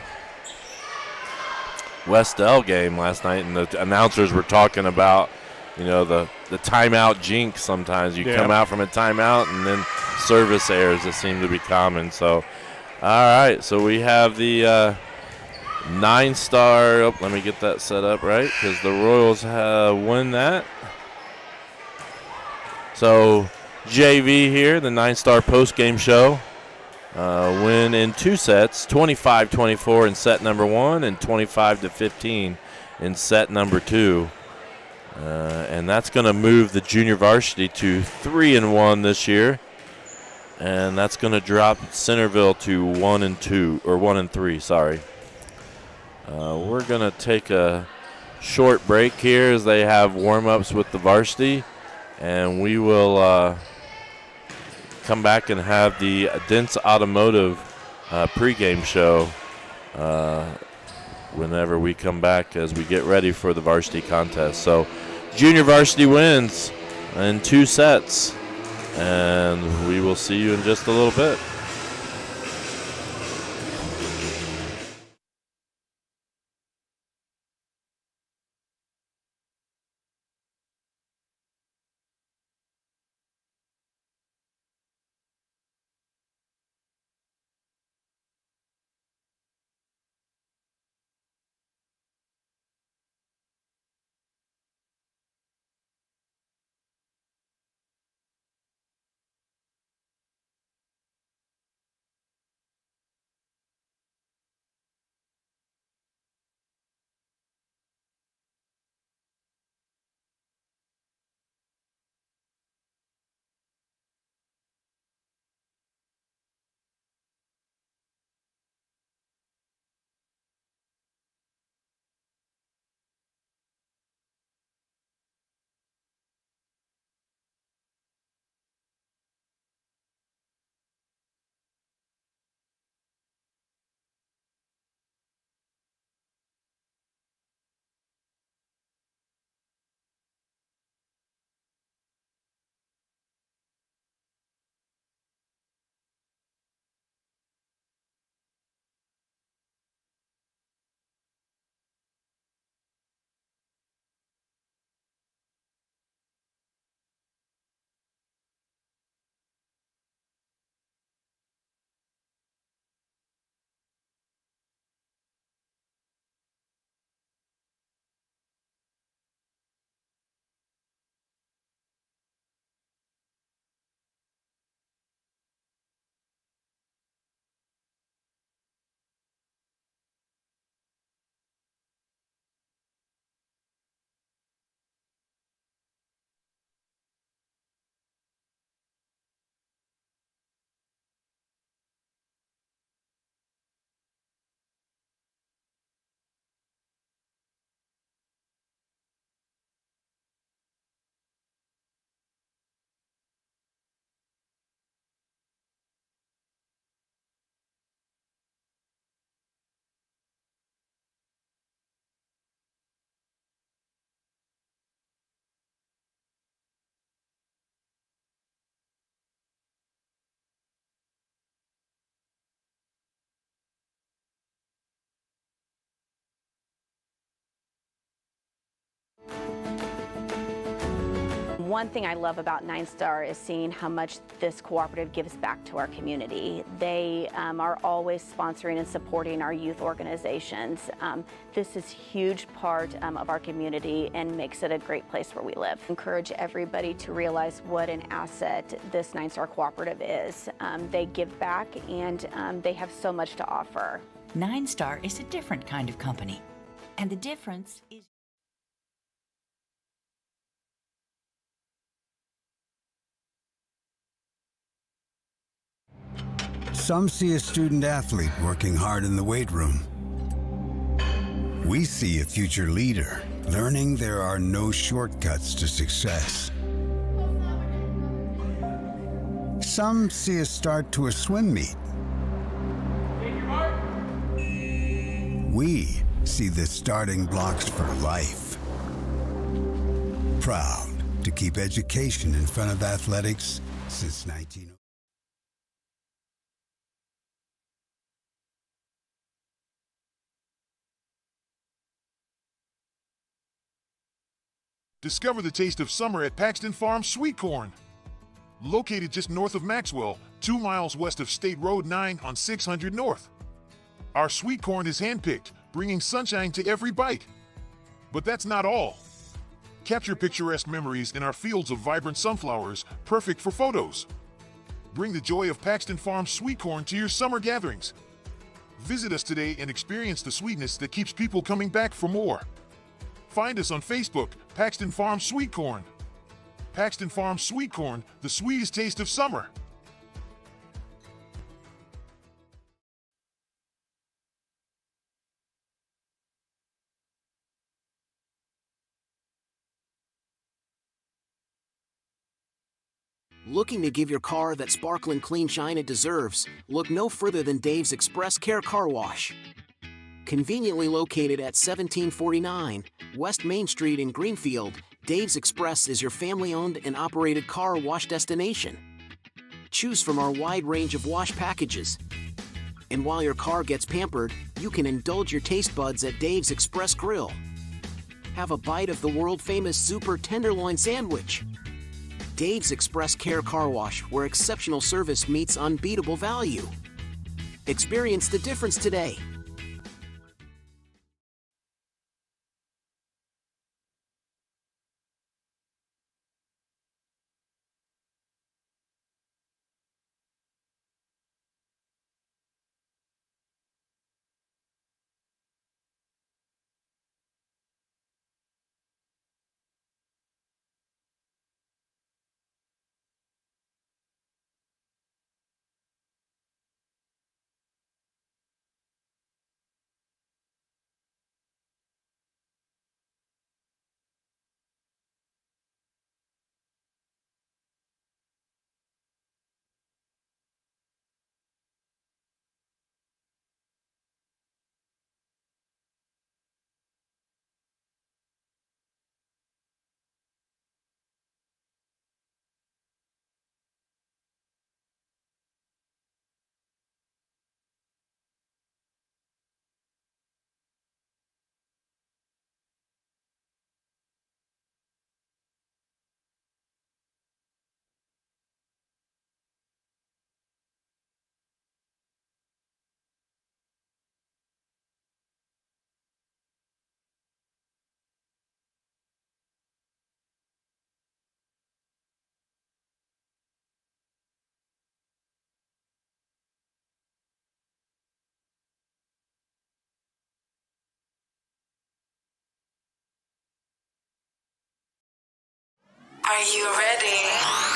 West-L game last night, and the announcers were talking about, the timeout jinx sometimes. You come out from a timeout, and then service errors that seem to be common. So, all right, so we have the 9-star. Let me get that set up right because the Royals won that. So, JV here, the 9-star post-game show. Win in 2 sets, 25-24 in set number 1 and 25-15 in set number 2. And that's going to move the junior varsity to 3-1 this year. and that's going to drop Centerville to 1-3. Sorry. We're going to take a short break here as they have warm-ups with the varsity, and we will come back and have the Dents Automotive pregame show whenever we come back as we get ready for the varsity contest. So junior varsity wins in 2 sets, and we will see you in just a little bit. One thing I love about 9-Star is seeing how much this cooperative gives back to our community. They are always sponsoring and supporting our youth organizations. This is a huge part of our community and makes it a great place where we live. I encourage everybody to realize what an asset this 9-Star cooperative is. They give back and they have so much to offer. 9-Star is a different kind of company, and the difference is some see a student athlete working hard in the weight room. We see a future leader learning there are no shortcuts to success. Some see a start to a swim meet. We see the starting blocks for life. Proud to keep education in front of athletics since 1900. Discover the taste of summer at Paxton Farm Sweet Corn. Located just north of Maxwell, 2 miles west of State Road 9 on 600 North. Our sweet corn is handpicked, bringing sunshine to every bite. But that's not all. Capture picturesque memories in our fields of vibrant sunflowers, perfect for photos. Bring the joy of Paxton Farm Sweet Corn to your summer gatherings. Visit us today and experience the sweetness that keeps people coming back for more. Find us on Facebook, Paxton Farm Sweet Corn. Paxton Farm Sweet Corn, the sweetest taste of summer. Looking to give your car that sparkling clean shine it deserves? Look no further than Dave's Express Care Car Wash. Conveniently located at 1749 West Main Street in Greenfield, Dave's Express is your family-owned and operated car wash destination. Choose from our wide range of wash packages. And while your car gets pampered, you can indulge your taste buds at Dave's Express Grill. Have a bite of the world-famous Super Tenderloin Sandwich. Dave's Express Care Car Wash, where exceptional service meets unbeatable value. Experience the difference today. Are you ready?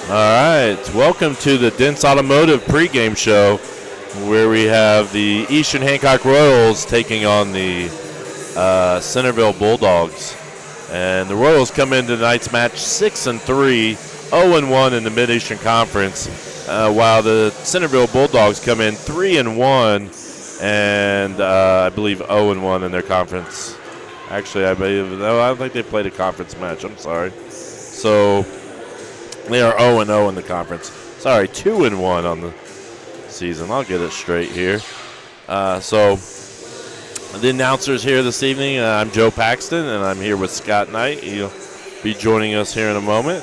All right, welcome to the Dents Automotive pregame show, where we have the Eastern Hancock Royals taking on the Centerville Bulldogs. And the Royals come into tonight's match 6-3, 0-1 in the Mid-Eastern Conference, while the Centerville Bulldogs come in 3-1 and I believe 0-1 in their conference. Actually, I don't think they played a conference match. I'm sorry. So they are 0-0 in the conference. Sorry, 2-1 on the season. I'll get it straight here. So the announcers here this evening, I'm Joe Paxton, and I'm here with Scott Knight. He'll be joining us here in a moment.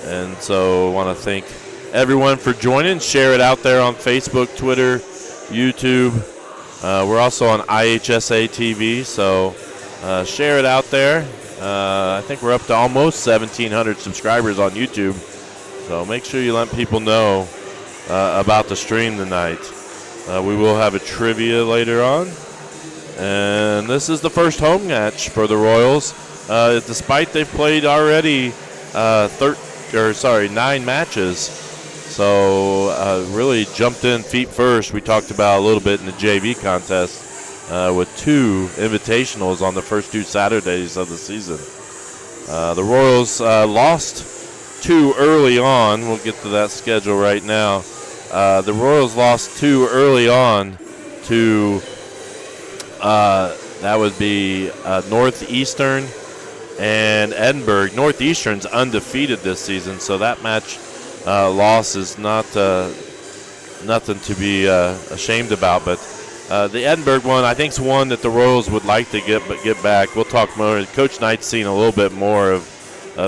And so I want to thank everyone for joining. Share it out there on Facebook, Twitter, YouTube. We're also on IHSA TV, so share it out there. I think we're up to almost 1,700 subscribers on YouTube, so make sure you let people know about the stream tonight. We will have a trivia later on, and this is the first home match for the Royals. Despite they've played already 9 matches, so really jumped in feet first. We talked about a little bit in the JV contest. With 2 invitationals on the first 2 Saturdays of the season. The Royals lost 2 early on. We'll get to that schedule right now. The Royals lost 2 early on to, that would be Northeastern and Edinburgh. Northeastern's undefeated this season, so that match loss is not nothing to be ashamed about, but the Edinburgh one, I think, is one that the Royals would like to get back. We'll talk more. Coach Knight's seen a little bit more of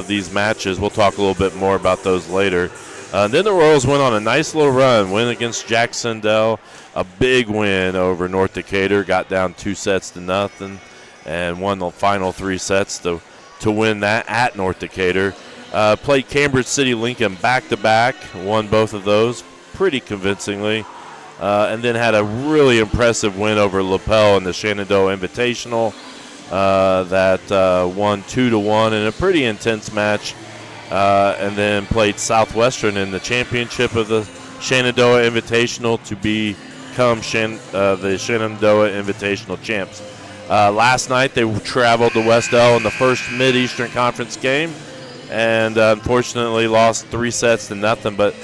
these matches. We'll talk a little bit more about those later. Then the Royals went on a nice little run, win against Jacksonville, a big win over North Decatur, got down 2-0, and won the final 3 sets to win that at North Decatur. Played Cambridge City Lincoln back-to-back, won both of those pretty convincingly. And then had a really impressive win over LaPel in the Shenandoah Invitational that won 2-1 in a pretty intense match. And then played Southwestern in the championship of the Shenandoah Invitational to become the Shenandoah Invitational champs. Last night they traveled to West L in the first Mid-Eastern Conference game and unfortunately lost 3-0, but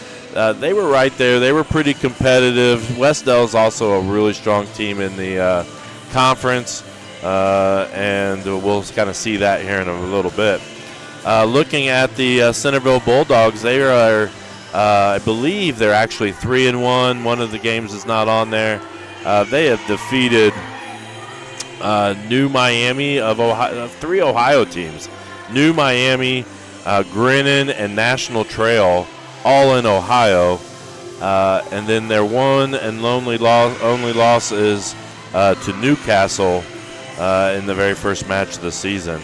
they were right there. They were pretty competitive. West L is also a really strong team in the conference, and we'll kind of see that here in a little bit. Looking at the Centerville Bulldogs, they are, I believe they're actually 3-1. One of the games is not on there. They have defeated New Miami of Ohio, 3 Ohio teams. New Miami, Grinnon, and National Trail, all in Ohio, and then their one and only loss is to Newcastle in the very first match of the season.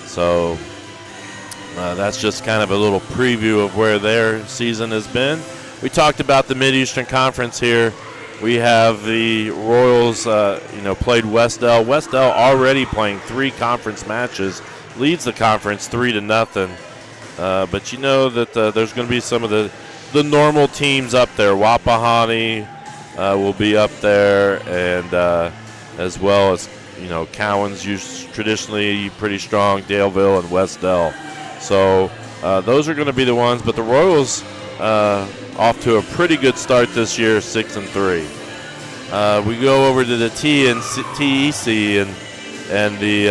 So that's just kind of a little preview of where their season has been. We talked about the Mid-Eastern Conference here. We have the Royals, played West L. West L already playing 3 conference matches, leads the conference 3-0. But you know that there's going to be some of the normal teams up there. Wapahani will be up there, and as well as, Cowan's traditionally pretty strong, Daleville and West L. So those are going to be the ones. But the Royals off to a pretty good start this year, 6-3. We go over to the TEC and the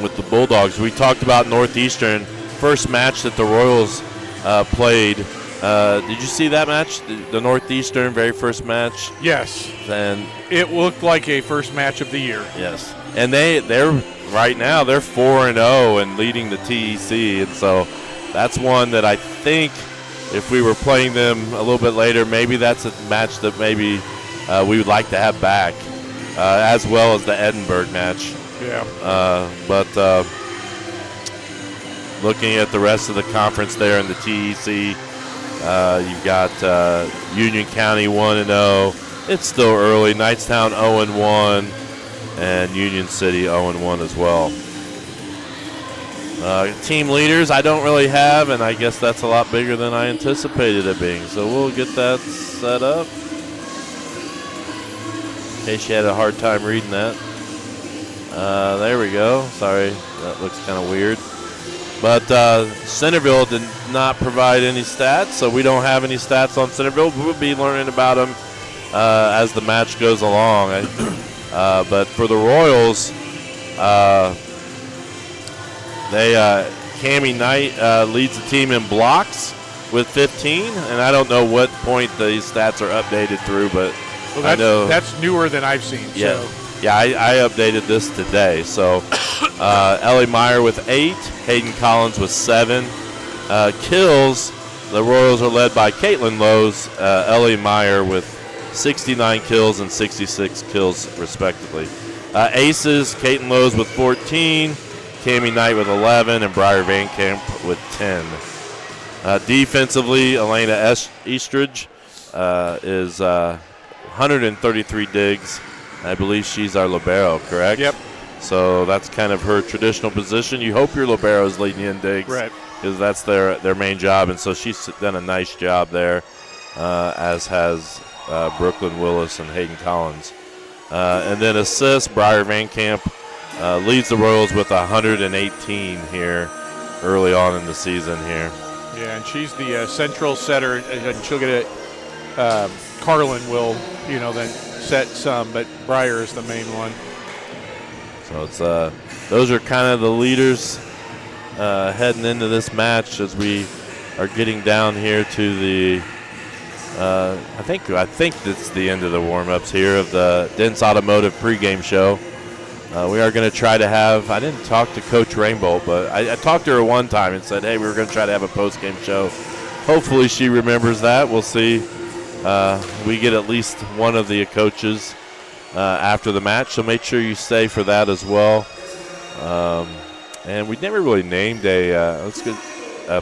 with the Bulldogs. We talked about Northeastern. First match that the Royals played. Did you see that match? The Northeastern very first match? Yes. And it looked like a first match of the year. Yes. And they're right now they're 4-0 and leading the TEC, and so that's one that I think if we were playing them a little bit later, maybe that's a match that maybe we would like to have back, as well as the Edinburgh match. Yeah. But looking at the rest of the conference there in the TEC, you've got Union County 1-0. It's still early. Knightstown 0-1, and Union City 0-1 as well. Team leaders I don't really have, and I guess that's a lot bigger than I anticipated it being. So we'll get that set up. In case you had a hard time reading that. There we go. Sorry, that looks kind of weird. But Centerville did not provide any stats, so we don't have any stats on Centerville. We'll be learning about them as the match goes along. But for the Royals, Cammie Knight leads the team in blocks with 15, and I don't know what point these stats are updated through, but I know that's newer than I've seen. Yeah, So. yeah, I updated this today. So Ellie Meyer with 8, Hayden Collins with 7. Kills, the Royals are led by Caitlin Lowe's, Ellie Meyer with 69 kills and 66 kills respectively. Aces, Caitlin Lowe's with 14, Cammie Knight with 11, and Briar Van Camp with 10. Defensively, Elena Eastridge is 133 digs. I believe she's our libero, correct? Yep. So that's kind of her traditional position. You hope your libero is leading you in digs, right? Because that's their main job, and so she's done a nice job there, as has Brooklyn Willis and Hayden Collins. And then assists, Briar Van Camp leads the Royals with 118 here early on in the season here. Yeah, and she's the central setter, and she'll get it. Carlin will, then set some, but Briar is the main one. So it's those are kind of the leaders heading into this match as we are getting down here to the. I think it's the end of the warm-ups here of the Dents Automotive pregame show. We are going to try to have. I didn't talk to Coach Rainbow, but I talked to her one time and said, "Hey, we were going to try to have a post-game show." Hopefully, she remembers that. We'll see. We get at least one of the coaches after the match, so make sure you stay for that as well. And we never really named a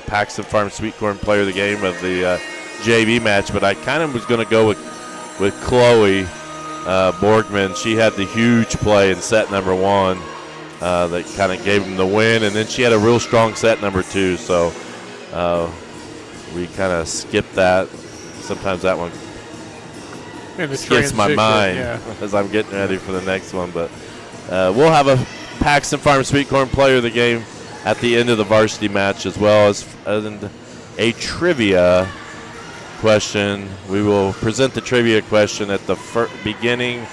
Paxton Farm Sweet Corn Player of the Game of the JV match, but I kind of was going to go with Chloe Borgman. She had the huge play in set number 1 that kind of gave them the win, and then she had a real strong set number 2, so we kind of skipped that. Sometimes that one skips my mind as I'm getting ready for the next one, but we'll have a Paxton Farm Sweet Corn Player of the Game at the end of the varsity match, as well as a trivia question. We will present the trivia question at the beginning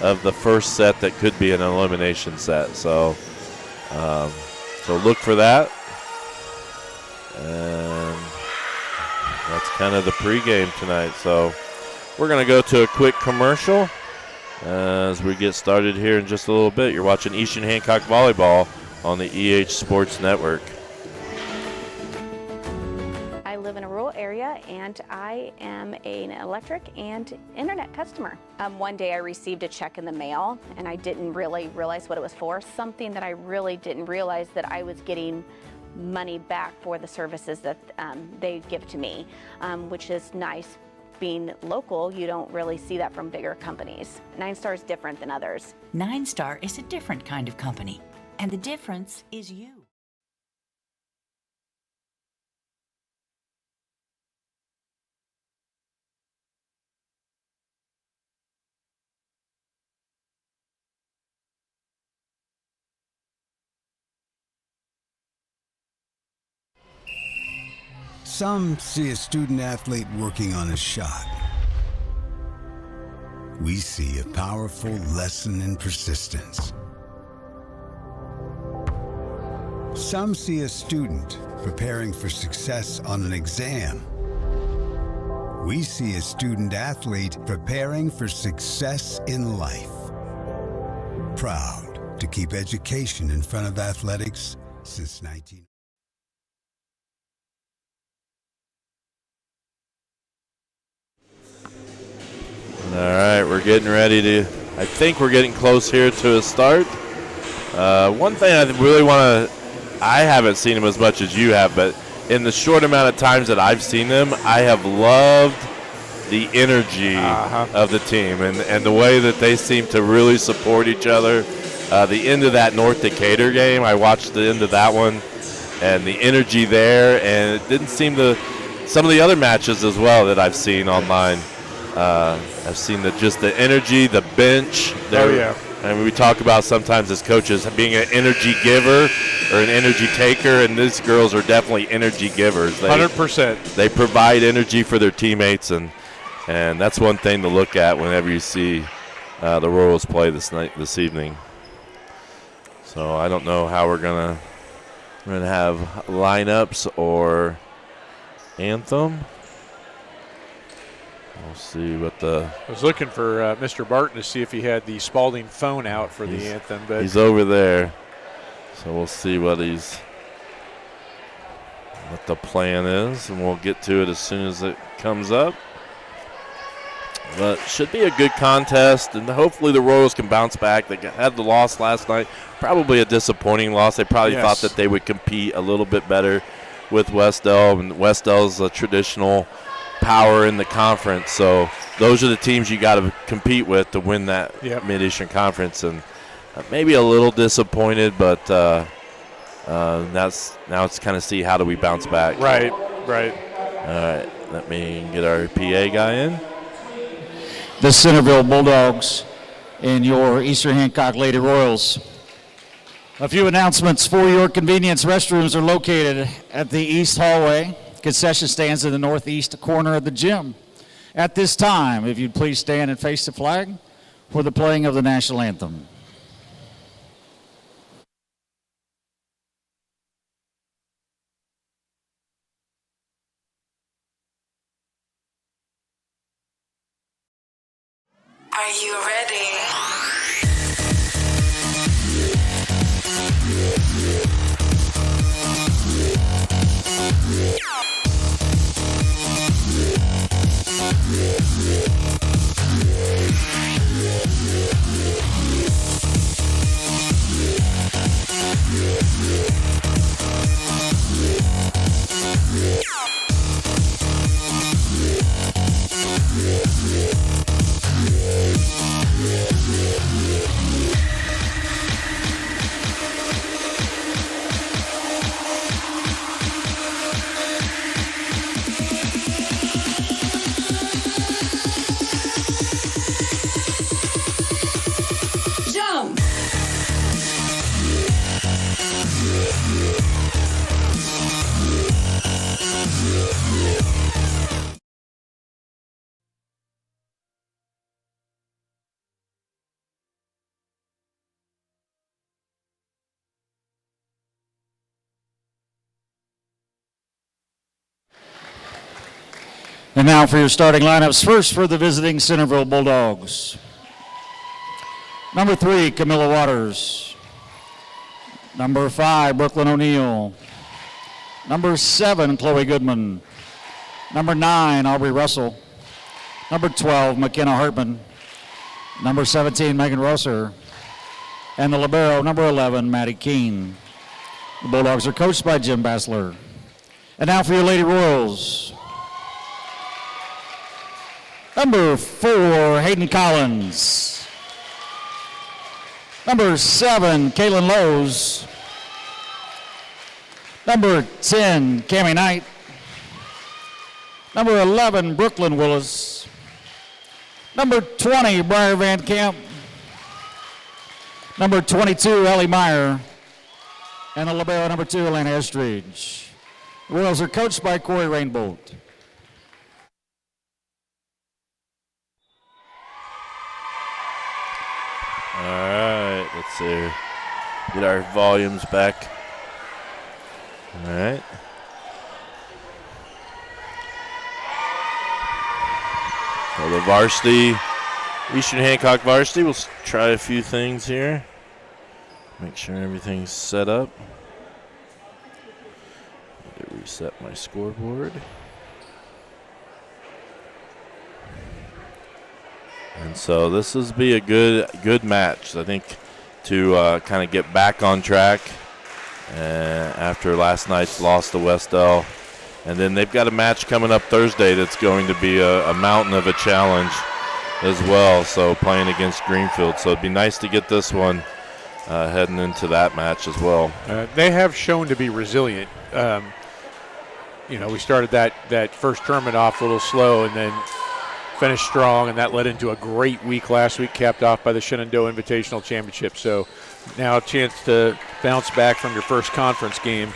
of the first set that could be an elimination set. So look for that. And that's kind of the pregame tonight. So we're going to go to a quick commercial as we get started here in just a little bit. You're watching Eastern Hancock Volleyball on the EH Sports Network. I live in a rural area, and I am an electric and internet customer. One day I received a check in the mail, and I didn't really realize what it was for. Something that I really didn't realize, that I was getting money back for the services that they give to me, which is nice. Being local, you don't really see that from bigger companies. 9-Star is different than others. 9-Star is a different kind of company, and the difference is you. Some see a student athlete working on a shot. We see a powerful lesson in persistence. Some see a student preparing for success on an exam. We see a student athlete preparing for success in life. Proud to keep education in front of athletics since 19. All right, we're getting ready to, I think we're getting close here to a start. One thing I really want to, I haven't seen them as much as you have, but in the short amount of times that I've seen them, I have loved the energy of the team and the way that they seem to really support each other. the end of that North Decatur game. I watched the end of that one, and the energy there, and it didn't seem to some of the other matches as well that I've seen online. I've seen just the energy, the bench. I mean, we talk about sometimes as coaches being an energy giver or an energy taker, and these girls are definitely energy givers. 100%. They provide energy for their teammates, and that's one thing to look at whenever you see the Royals play this evening. So I don't know how we're gonna have lineups or anthem. We'll see what the. I was looking for Mr. Barton to see if he had the Spalding phone out for the anthem, but he's over there. So we'll see what the plan is, and we'll get to it as soon as it comes up. But should be a good contest, and hopefully the Royals can bounce back. They had the loss last night, probably a disappointing loss. They probably thought that they would compete a little bit better with West-El, and West-El's a traditional power in the conference. So those are the teams you got to compete with to win that Mid-Eastern Conference. And maybe a little disappointed, but now it's kind of see how do we bounce back. Right. All right, let me get our PA guy in. The Centerville Bulldogs and your Eastern Hancock Lady Royals. A few announcements for your convenience. Restrooms are located at the East Hallway. Concession stands in the northeast corner of the gym. At this time, if you'd please stand and face the flag for the playing of the national anthem. Are you ready? And now for your starting lineups. First for the visiting Centerville Bulldogs. Number 3, Camilla Waters. Number 5, Brooklyn O'Neill. Number 7, Chloe Goodman. Number 9, Aubrey Russell. Number 12, McKenna Hartman. Number 17, Megan Rosser. And the libero, number 11, Maddie Keene. The Bulldogs are coached by Jim Bassler. And now for your Lady Royals. Number 4, Hayden Collins. Number 7, Kaylin Lowe's. Number 10, Cammie Knight. Number 11, Brooklyn Willis. Number 20, Briar Van Camp. Number 22, Ellie Meyer. And the libero, number 2, Elena Estridge. The Royals are coached by Corey Rainbolt. All right, let's see. Get our volumes back. All right. So the varsity, Eastern Hancock varsity, we'll try a few things here. Make sure everything's set up. Need to reset my scoreboard. And so this will be a good match, I think, to kind of get back on track after last night's loss to West-El. And then they've got a match coming up Thursday that's going to be a mountain of a challenge as well, so playing against Greenfield. So it'd be nice to get this one heading into that match as well. They have shown to be resilient. We started that first tournament off a little slow and then finished strong, and that led into a great week last week, capped off by the Shenandoah Invitational Championship. So now a chance to bounce back from your first conference game.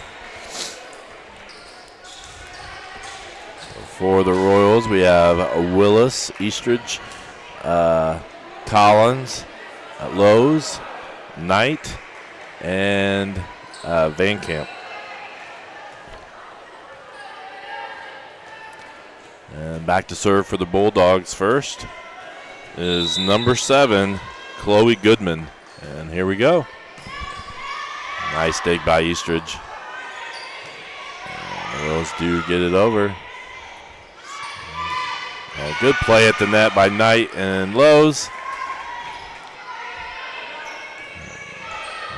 For the Royals, we have Willis, Eastridge, Collins, Lowe's, Knight, and Van Camp. And back to serve for the Bulldogs first is number 7, Chloe Goodman. And here we go. Nice dig by Eastridge. And the Royals do get it over. A good play at the net by Knight and Lowe's.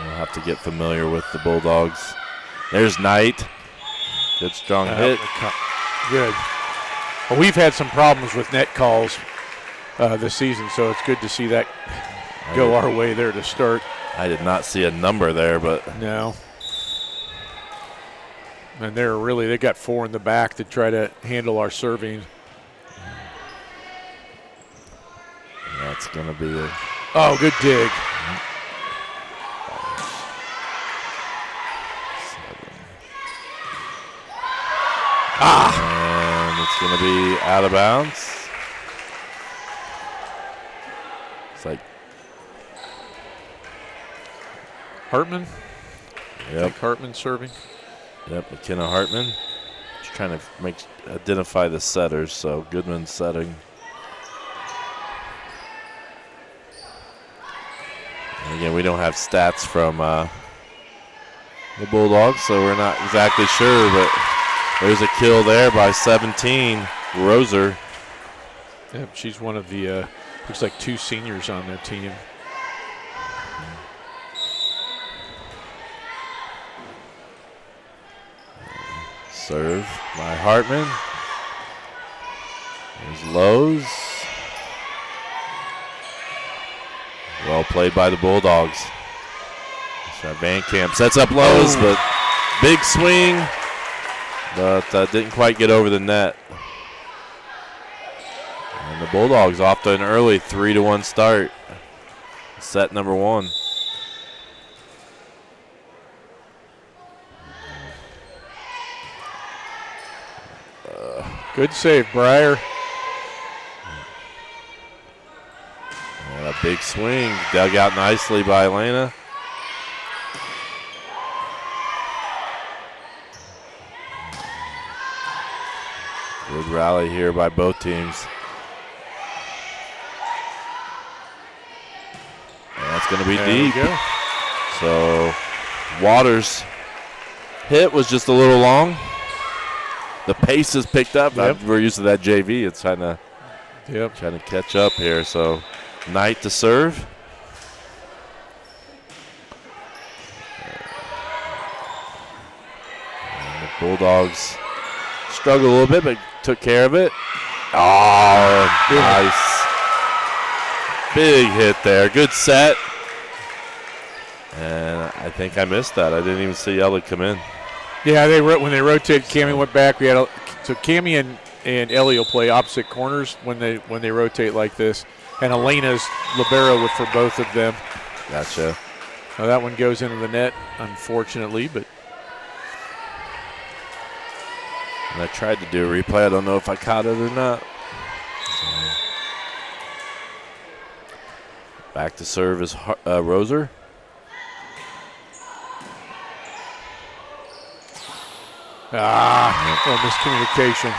We'll have to get familiar with the Bulldogs. There's Knight. Good strong hit. Good. Well, we've had some problems with net calls this season, so it's good to see that go our way there to start. I did not see a number there, but. No. And they got 4 in the back to try to handle our serving. That's going to be a. Oh, good dig. And it's going to be out of bounds. It's like Hartman? Yep. I think Hartman serving. Yep, McKenna Hartman. Just trying to identify the setters, so Goodman's setting. And again, we don't have stats from the Bulldogs, so we're not exactly sure, but there's a kill there by 17, Roser. Yep, she's one of the, looks like 2 seniors on their team. Serve by Hartman. There's Lowe's. Well played by the Bulldogs. Van Camp sets up Lowe's, but big swing, but didn't quite get over the net. And the Bulldogs off to an early 3-1 start. Set number 1. Good save, Breyer. And a big swing, dug out nicely by Elena. Good rally here by both teams. And that's going to be deep. So Waters' hit was just a little long. The pace is picked up. Yep. We're used to that JV. It's trying to catch up here. So Knight to serve. And the Bulldogs struggled a little bit, but took care of it. Oh, nice. Big hit there. Good set. And I think I missed that. I didn't even see Ellie come in. Yeah, when they rotated, Cammie went back. So Cammie and Ellie will play opposite corners when they rotate like this. And Elena's libero for both of them. Gotcha. Now that one goes into the net, unfortunately, but. And I tried to do a replay. I don't know if I caught it or not. Back to serve is Roser. Miscommunication.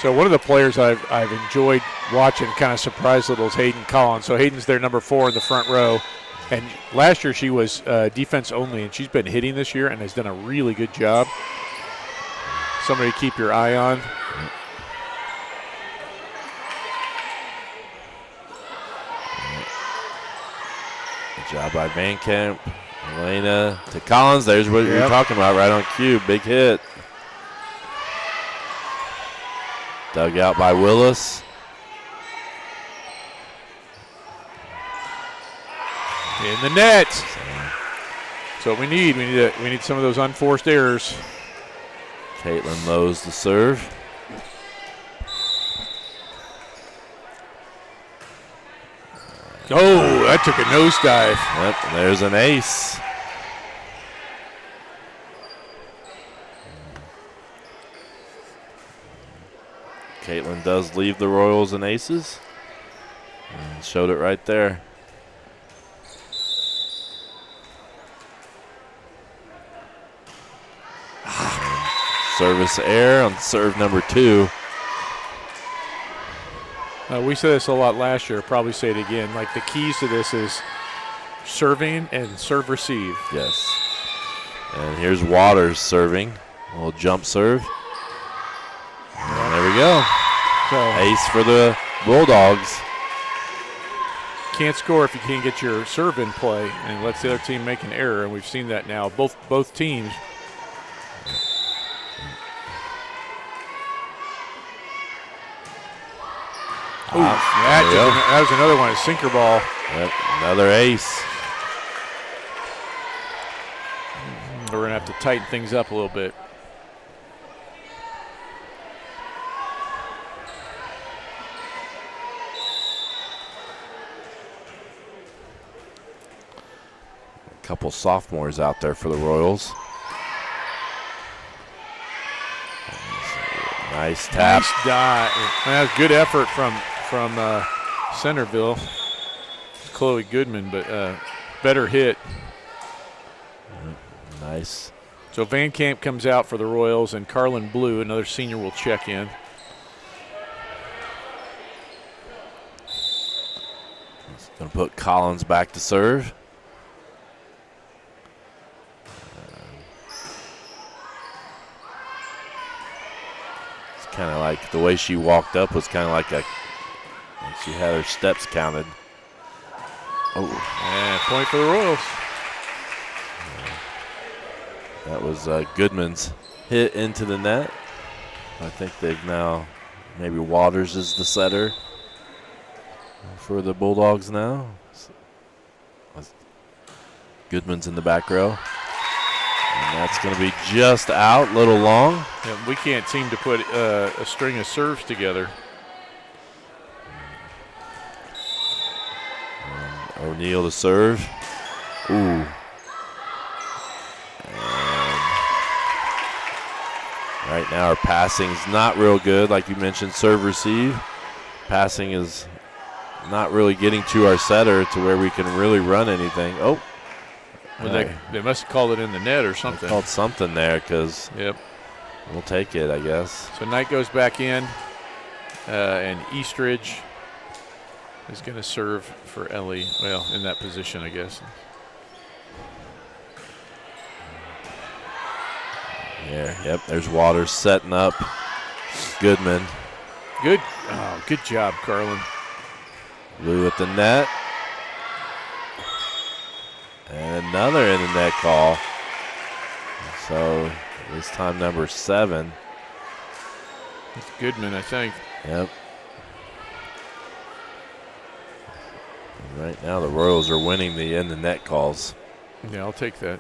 So one of the players I've enjoyed watching, kind of surprised little, is Hayden Collins. So Hayden's their number 4 in the front row. And last year she was defense only, and she's been hitting this year and has done a really good job. Somebody to keep your eye on. Good job by Van Camp. Elena to Collins. There's what you're talking about, right on cue. Big hit. Dug out by Willis. In the net. So what we need. We need some of those unforced errors. Caitlin Lowe's the serve. Oh, that took a nosedive. Yep, there's an ace. Caitlin does leave the Royals and aces. And showed it right there. Service error on serve number 2. We said this a lot last year, probably say it again. Like the keys to this is serving and serve receive. Yes. And here's Waters serving. A little jump serve. And there we go. So Ace for the Bulldogs. can't score if you can't get your serve in play and lets the other team make an error, and we've seen that now. Both teams. Ooh, that was another one, a sinker ball. Yep, another ace. We're going to have to tighten things up a little bit. A couple sophomores out there for the Royals. Nice tap. Nice dive. That was good effort from Centerville. Chloe Goodman, but better hit. Nice. So Van Camp comes out for the Royals, and Carlin Blue, another senior, will check in. Going to put Collins back to serve. It's kind of like the way she walked up was kind of like she had her steps counted. Oh, and point for the Royals. That was Goodman's hit into the net. I think they've now, maybe Waters is the setter for the Bulldogs now. Goodman's in the back row. And that's going to be just out, little long. Yeah, we can't seem to put a string of serves together. And O'Neal to serve. Ooh. Right now our passing's not real good. Like you mentioned, serve receive. Passing is not really getting to our setter to where we can really run anything. Oh. Well, they must have called it in the net or something. They called something there because yep. We'll take it, I guess. So Knight goes back in, and Eastridge is going to serve for Ellie. Well, in that position, I guess. Yeah, yep, there's Waters setting up Goodman. Good job, Carlin. Blue at the net. And another in the net call. So this time number 7. It's Goodman, I think. Yep. And right now the Royals are winning the in the net calls. Yeah, I'll take that.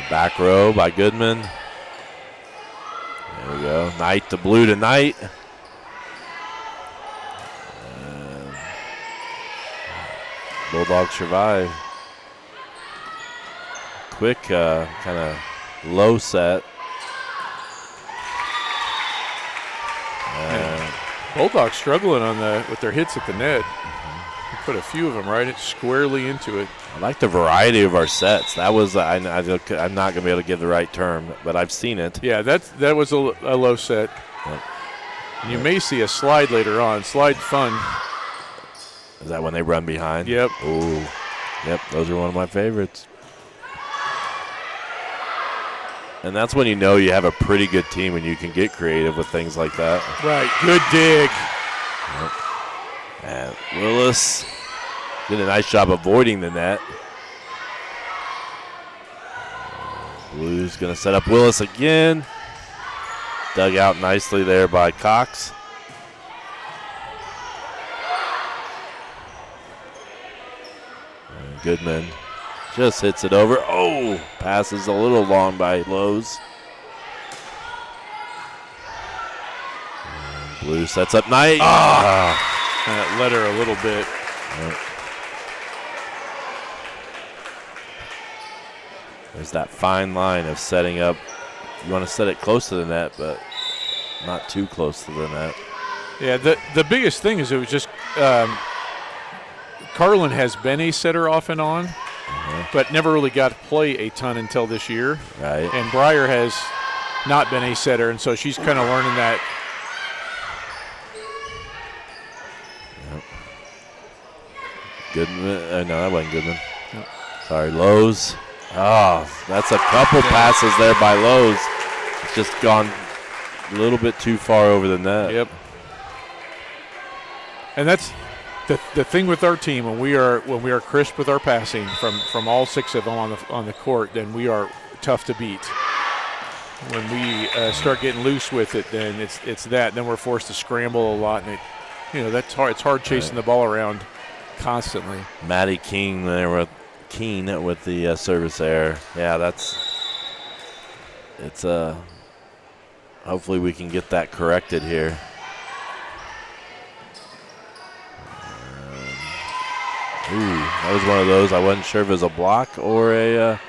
Back row by Goodman. There we go. Knight to Blue to Knight. Bulldogs survive. Quick kind of low set. Bulldogs struggling with their hits at the net. Put a few of them right squarely into it. I like the variety of our sets. That was I'm not going to be able to give the right term, but I've seen it. Yeah, that was a low set. Yep. And you may see a slide later on. Slide fun. Is that when they run behind? Yep. Ooh. Yep, those are one of my favorites. And that's when you know you have a pretty good team when you can get creative with things like that. Right, good dig. Yep. And Willis did a nice job avoiding the net. Blue's going to set up Willis again. Dug out nicely there by Cox. Goodman just hits it over. Oh, passes a little long by Lowe's. And Blue sets up Knight. That led her a little bit. Yep. There's that fine line of setting up. You want to set it close to the net, but not too close to the net. Yeah, the biggest thing is it was just Carlin has been a setter off and on, but never really got to play a ton until this year. Right. And Breyer has not been a setter, and so she's kind of learning that. Yep. Goodman. No, that wasn't Goodman. Yep. Sorry, Lowe's. Oh, that's a couple passes there by Lowe's. It's just gone a little bit too far over the net. Yep. And that's the thing with our team. When we are crisp with our passing from all 6 of them on the court, then we are tough to beat. When we start getting loose with it, then it's that. Then we're forced to scramble a lot, and that's hard. It's hard chasing the ball around constantly. Maddie King there with the service error. Yeah, it's hopefully we can get that corrected here. That was one of those. I wasn't sure if it was a block or a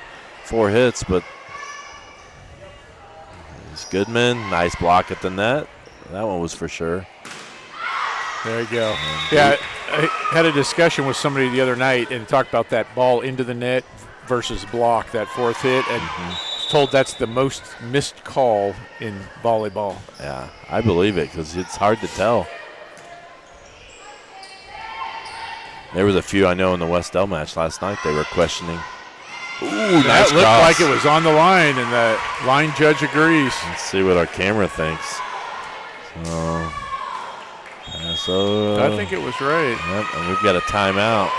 4 hits, but it's Goodman. Nice block at the net. That one was for sure. There you go. Yeah, I had a discussion with somebody the other night and talked about that ball into the net versus block, that 4th hit, and was told that's the most missed call in volleyball. Yeah, I believe it because it's hard to tell. There was a few I know in the Westell match last night they were questioning. Ooh, nice that looked cross. like it was on the line, and the line judge agrees. Let's see what our camera thinks. So I think it was right. Yep, and we've got a timeout.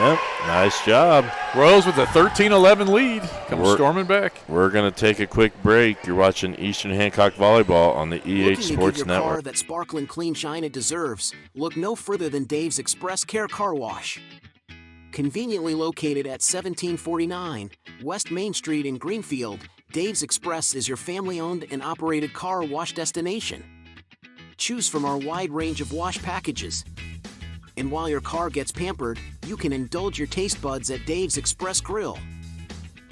Yep. Nice job. Royals with a 13-11 lead. Come storming back. We're going to take a quick break. You're watching Eastern Hancock Volleyball on the EH Sports Looking to give your Network. car that sparkling clean shine it deserves? Look no further than Dave's Express Care Car Wash. Conveniently located at 1749 West Main Street in Greenfield, Dave's Express is your family-owned and operated car wash destination. Choose from our wide range of wash packages. And while your car gets pampered, you can indulge your taste buds at Dave's Express Grill.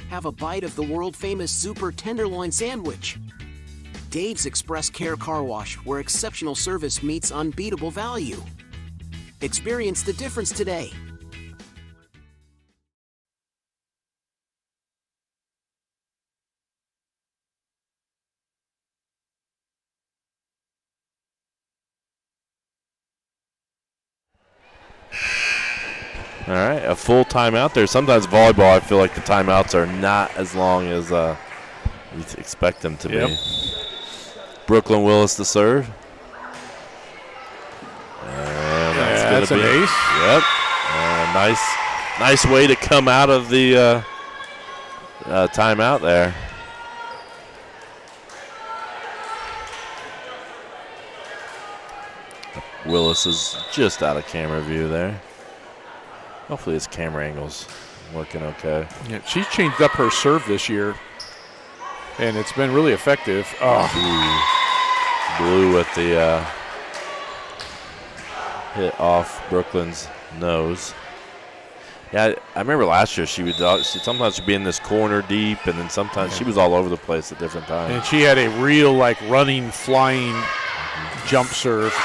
Have a bite of the world-famous Super Tenderloin Sandwich. Dave's Express Care Car Wash, where exceptional service meets unbeatable value. Experience the difference today. All right, a full timeout there. Sometimes volleyball, I feel like the timeouts are not as long as you expect them to be. Brooklyn Willis to serve. And that's an ace. Yep. Nice way to come out of the timeout there. Willis is just out of camera view there. Hopefully his camera angle's working okay. Yeah, she's changed up her serve this year, and it's been really effective. Blue with the hit off Brooklyn's nose. Yeah, I remember last year she sometimes she'd be in this corner deep, and then sometimes she was all over the place at different times. And she had a real running, flying jump serve.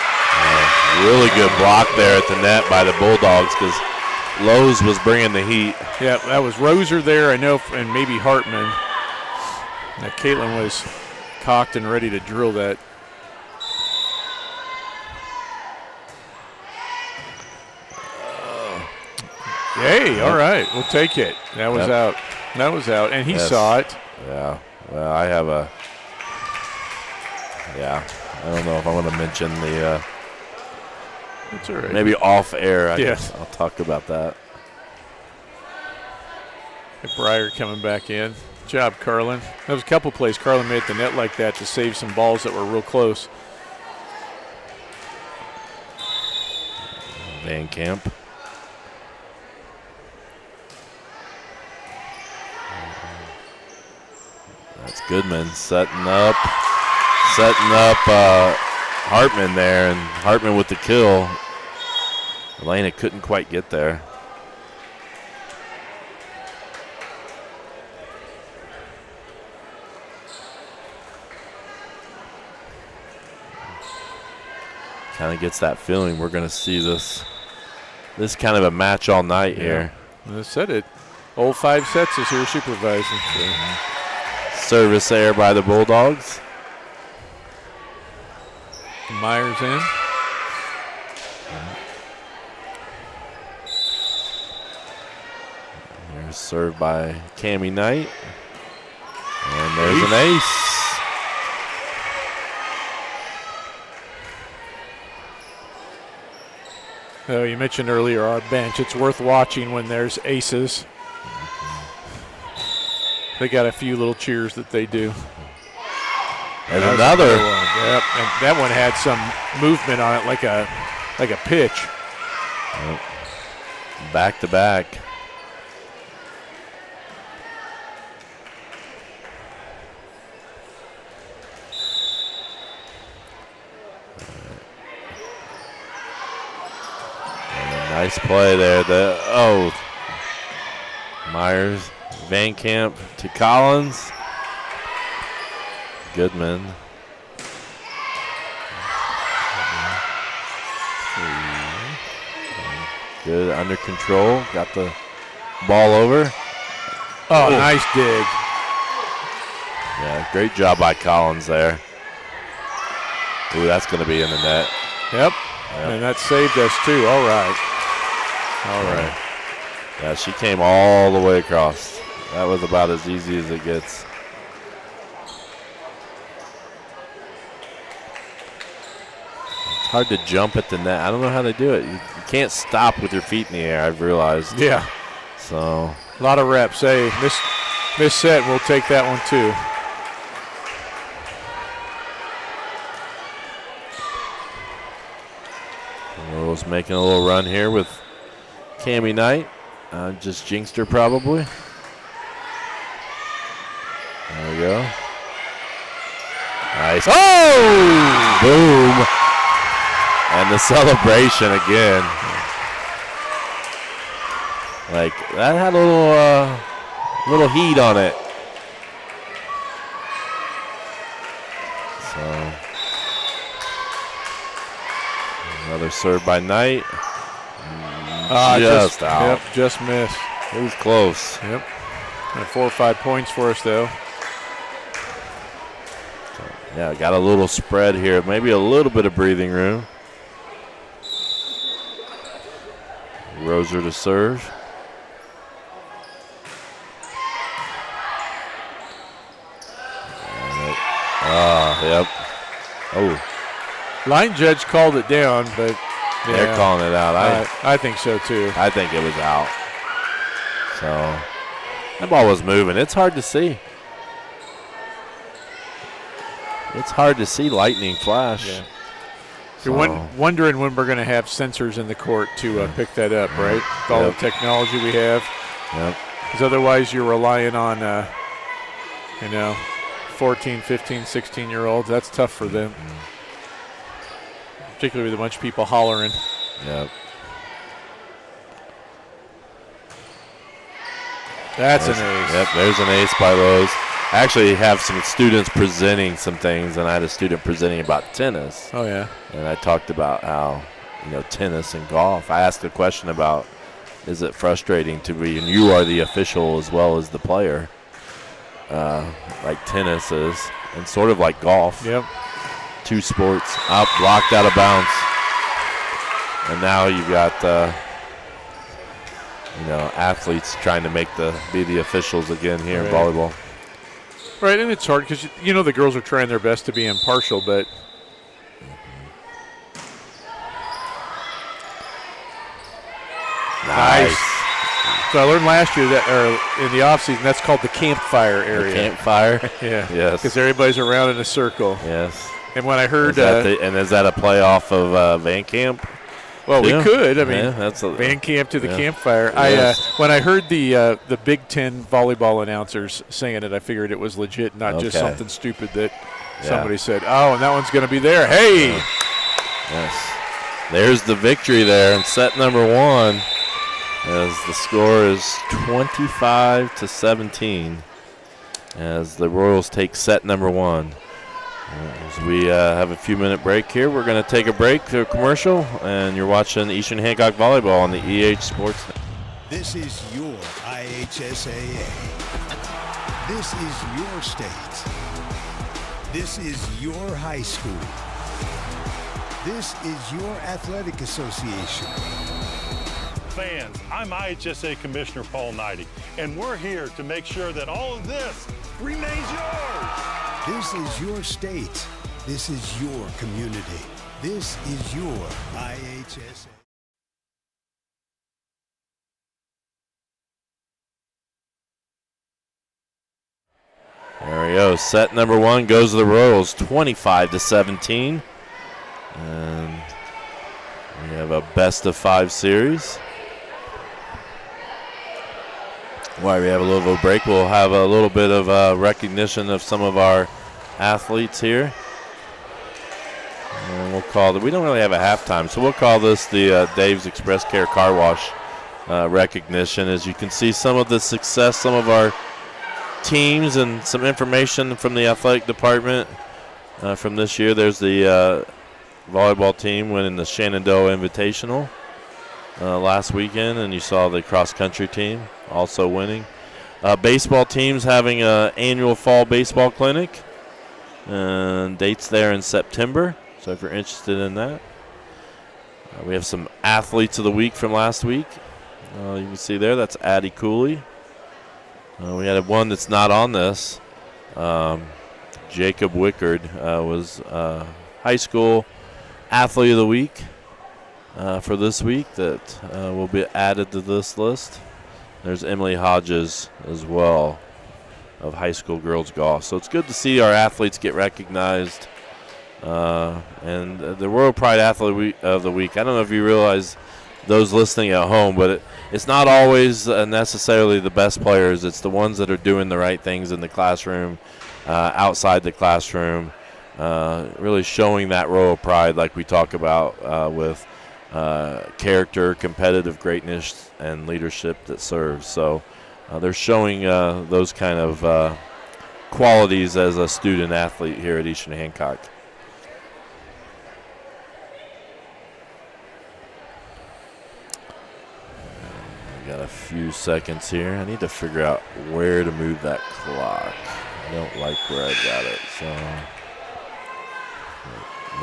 Really good block there at the net by the Bulldogs because Lowe's was bringing the heat. Yeah, that was Roser there, I know, and maybe Hartman. Now, Caitlin was cocked and ready to drill that. Hey, all right, we'll take it. That was out. That was out, and he saw it. Yeah, well, I have a I don't know if I want to mention the That's all right. maybe off air. I'll talk about that. Breyer coming back in. Good job, Carlin. There was a couple plays Carlin made at the net like that to save some balls that were real close. Van Camp. Goodman setting up Hartman there, and Hartman with the kill. Elena couldn't quite get there. Kind of gets that feeling we're going to see this kind of a match all night here. I said it. Old 5 sets is here supervising. So. Service there by the Bulldogs. Myers in. Here's served by Cammie Knight. And there's an ace. Oh, you mentioned earlier our bench. It's worth watching when there's aces. They got a few little cheers that they do. And another one. Yep, and that one had some movement on it, like a pitch. Back to back. Nice play there. Myers, Van Camp to Collins. Goodman. Good under control. Got the ball over. Oh, nice dig. Yeah, great job by Collins there. Ooh, that's going to be in the net. Yep. And that saved us too. All right. Yeah, she came all the way across. That was about as easy as it gets. It's hard to jump at the net. I don't know how to do it. You can't stop with your feet in the air, I've realized. Yeah. So. A lot of reps. Hey, miss set, we'll take that one too. Rose making a little run here with Cammie Knight. Just jinxed her probably. There we go. Nice. Oh! Boom. And the celebration again. Like, that had a little heat on it. So, another serve by Knight. Just out. Yep, just missed. It was close. Yep. And 4 or 5 points for us, though. Yeah, got a little spread here. Maybe a little bit of breathing room. Roser to serve. Yep. Oh. Line judge called it down, but they're calling it out. I think so, too. I think it was out. So, that ball was moving. It's hard to see. It's hard to see lightning flash. Yeah. You're wondering when we're going to have sensors in the court to pick that up, right? With all the technology we have. Yep. Because otherwise you're relying on, 14, 15, 16-year-olds. That's tough for them. Particularly with a bunch of people hollering. Yep. That's an ace. Yep, there's an ace by Rose. I actually have some students presenting some things, and I had a student presenting about tennis. Oh, yeah. And I talked about how, tennis and golf. I asked a question about, is it frustrating to be, and you are the official as well as the player, like tennis is, and sort of like golf. Yep. 2 sports, up, blocked out of bounds. And now you've got, athletes trying to be the officials again here in volleyball. Right, and it's hard because, the girls are trying their best to be impartial, but. Nice. So I learned last year that, or in the offseason, that's called the campfire area. The campfire? Yeah. Yes. Because everybody's around in a circle. Yes. And when I heard. Is that a playoff of Van Camp? Well, we could. I mean, yeah, that's band camp to the yeah. campfire. Yes. When I heard the Big Ten volleyball announcers singing it, I figured it was legit, not just something stupid that somebody said, oh, and that one's going to be there. Hey! Yes. There's the victory there in set number 1 as the score is 25-17 as the Royals take set number 1. As we have a few-minute break here, we're going to take a break to a commercial, and you're watching Eastern Hancock Volleyball on the EH Sports Network. This is your IHSAA. This is your state. This is your high school. This is your athletic association. Fans, I'm IHSA Commissioner Paul Knighty, and we're here to make sure that all of this remains yours. This is your state. This is your community. This is your IHSA. There we go. Set number 1 goes to the Royals, 25-17. And we have a best-of-5 series. While we have a little bit of a break, we'll have a little bit of recognition of some of our athletes here. And we'll call it, we don't really have a halftime, so we'll call this the Dave's Express Care Car Wash recognition. As you can see some of the success, some of our teams, and some information from the athletic department from this year. There's the volleyball team winning the Shenandoah Invitational last weekend, and you saw the cross-country team also winning. Baseball teams having an annual fall baseball clinic, and dates there in September, so if you're interested in that. We have some athletes of the week from last week. You can see there, that's Addie Cooley. We had one that's not on this. Jacob Wickard was high school athlete of the week for this week that will be added to this list. There's Emily Hodges as well of high school girls golf. So it's good to see our athletes get recognized. And the World Pride Athlete of the Week, I don't know if you realize, those listening at home, but it's not always necessarily the best players. It's the ones that are doing the right things in the classroom, outside the classroom, really showing that royal pride like we talk about with character, competitive greatness, and leadership that serves. So they're showing those kind of qualities as a student athlete here at Eastern Hancock. Got a few seconds here. I need to figure out where to move that clock. I don't like where I got it, so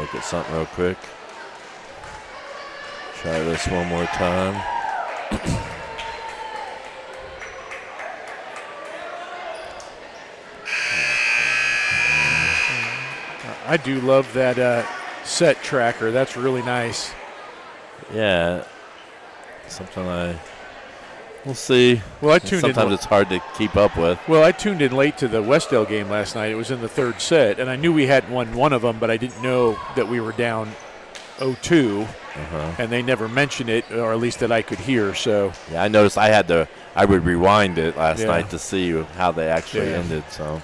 look at something real quick. Try this one more time. I do love that set tracker. That's really nice. Yeah, something we'll see. Well, I tuned Sometimes in. it's hard to keep up with. Well, I tuned in late to the Westdale game last night. It was in the third set, and I knew we hadn't won one of them, but I didn't know that we were down 0-2, and they never mentioned it, or at least that I could hear. So yeah, I noticed I would rewind it last night to see how they actually ended. So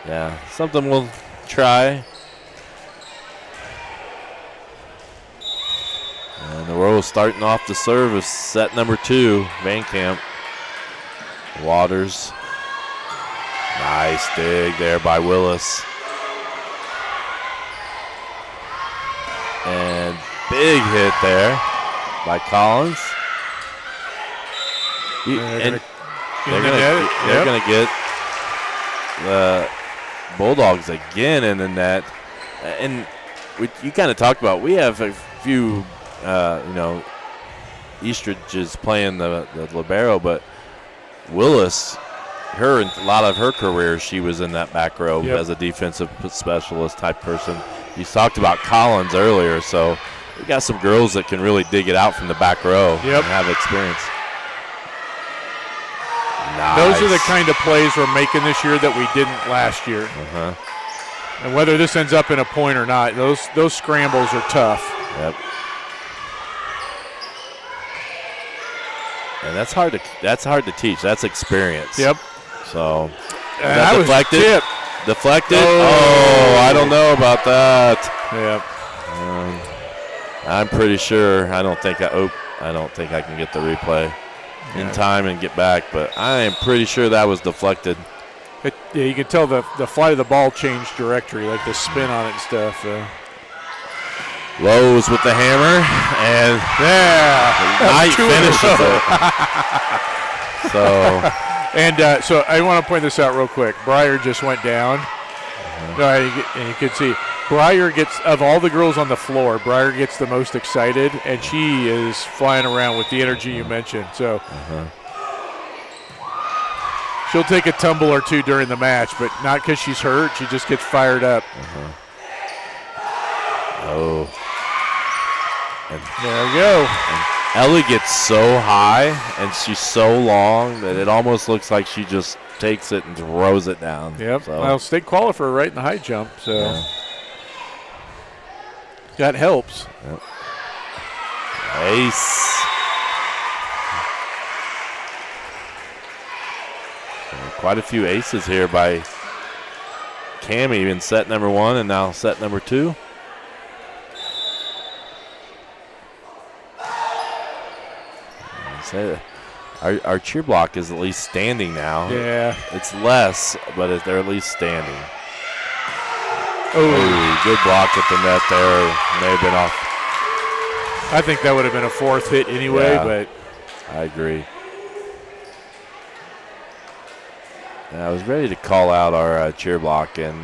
yeah, something we'll try. And the Royals starting off the serve is set number 2, Van Camp. Waters. Nice dig there by Willis. And big hit there by Collins. They're going to get the Bulldogs again in the net. And you kind of talked about, we have a few Eastridge is playing the libero, but Willis, a lot of her career, she was in that back row as a defensive specialist type person. You talked about Collins earlier, so we got some girls that can really dig it out from the back row and have experience. Nice. Those are the kind of plays we're making this year that we didn't last year. And whether this ends up in a point or not, those scrambles are tough. Yep. And that's hard to teach. That's experience. Yep. So that deflected. Was tipped. Deflected. Oh, I don't know about that. Yep. I'm pretty sure. I don't think I can get the replay in time and get back, but I am pretty sure that was deflected. Yeah, you can tell the flight of the ball changed trajectory, like the spin on it and stuff. Lowe's with the hammer, and Knight finishes it. So I want to point this out real quick. Breyer just went down. And you can see Breyer gets, of all the girls on the floor, Breyer gets the most excited, and she is flying around with the energy you mentioned. So she'll take a tumble or two during the match, but not because she's hurt. She just gets fired up. Oh. And there we go. And Ellie gets so high, and she's so long that it almost looks like she just takes it and throws it down. Yep. So. Well, state qualifier right in the high jump, so that helps. Yep. Ace. Quite a few aces here by Cammie in set number 1 and now set number 2. Our cheer block is at least standing now. Yeah. It's less, but they're at least standing. Oh, good block at the net there. May have been off. I think that would have been a 4th hit anyway, but. I agree. And I was ready to call out our cheer block and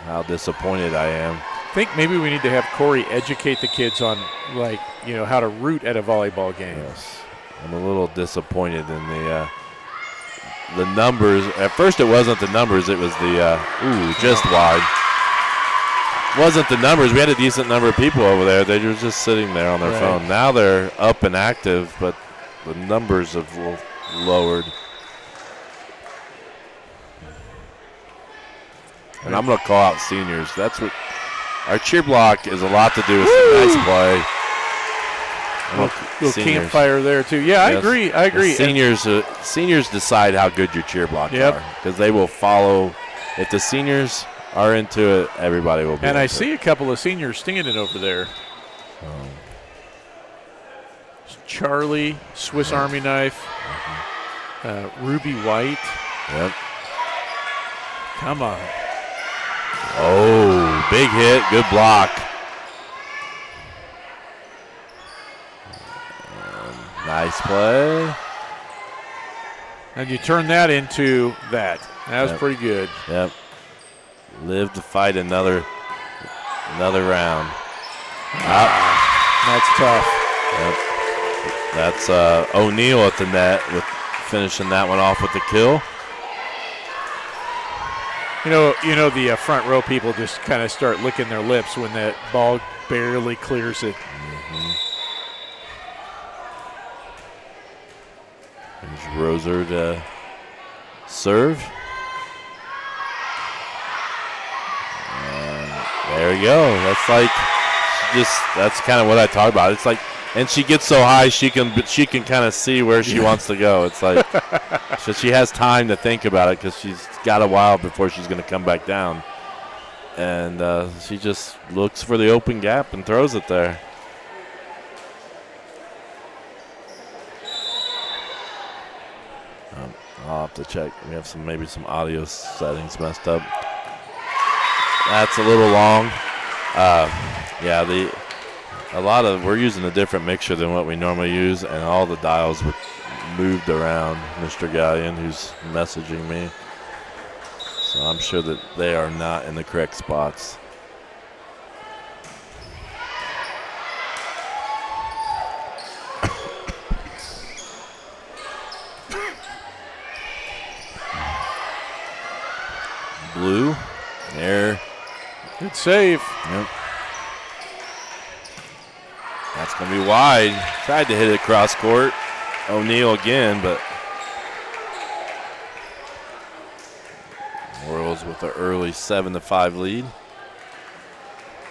how disappointed I am. I think maybe we need to have Corey educate the kids on, how to root at a volleyball game. Yes. I'm a little disappointed in the numbers. At first, it wasn't the numbers. It was the just wide. It wasn't the numbers. We had a decent number of people over there. They were just sitting there on their phone. Now they're up and active, but the numbers have lowered. And I'm going to call out seniors. That's what our cheer block is a lot to do with some nice play. Little campfire there too. Yeah, yes. I agree. Seniors decide how good your cheer blocks are because they will follow. If the seniors are into it, everybody will be. And I see a couple of seniors standing over there. Charlie, Swiss Army knife, Ruby White. Yep. Come on. Oh, big hit, good block. Nice play. And you turn that into that. That was pretty good. Yep. Live to fight another round. That's tough. Yep. That's O'Neal at the net with finishing that one off with the kill. You know the front row people just kind of start licking their lips when that ball barely clears it. There's Roser to serve. And there we go. That's kind of what I talk about. It's like, and she gets so high she can kind of see where she wants to go. It's like so she has time to think about it because she's got a while before she's going to come back down. And she just looks for the open gap and throws it there. I'll have to check. We have maybe some audio settings messed up. That's a little long. We're using a different mixer than what we normally use, and all the dials were moved around. Mr. Gallion, who's messaging me, so I'm sure that they are not in the correct spots. Blue, there. Good save. Yep. That's going to be wide. Tried to hit it cross court. O'Neal again, but Royals with an early 7-5 lead.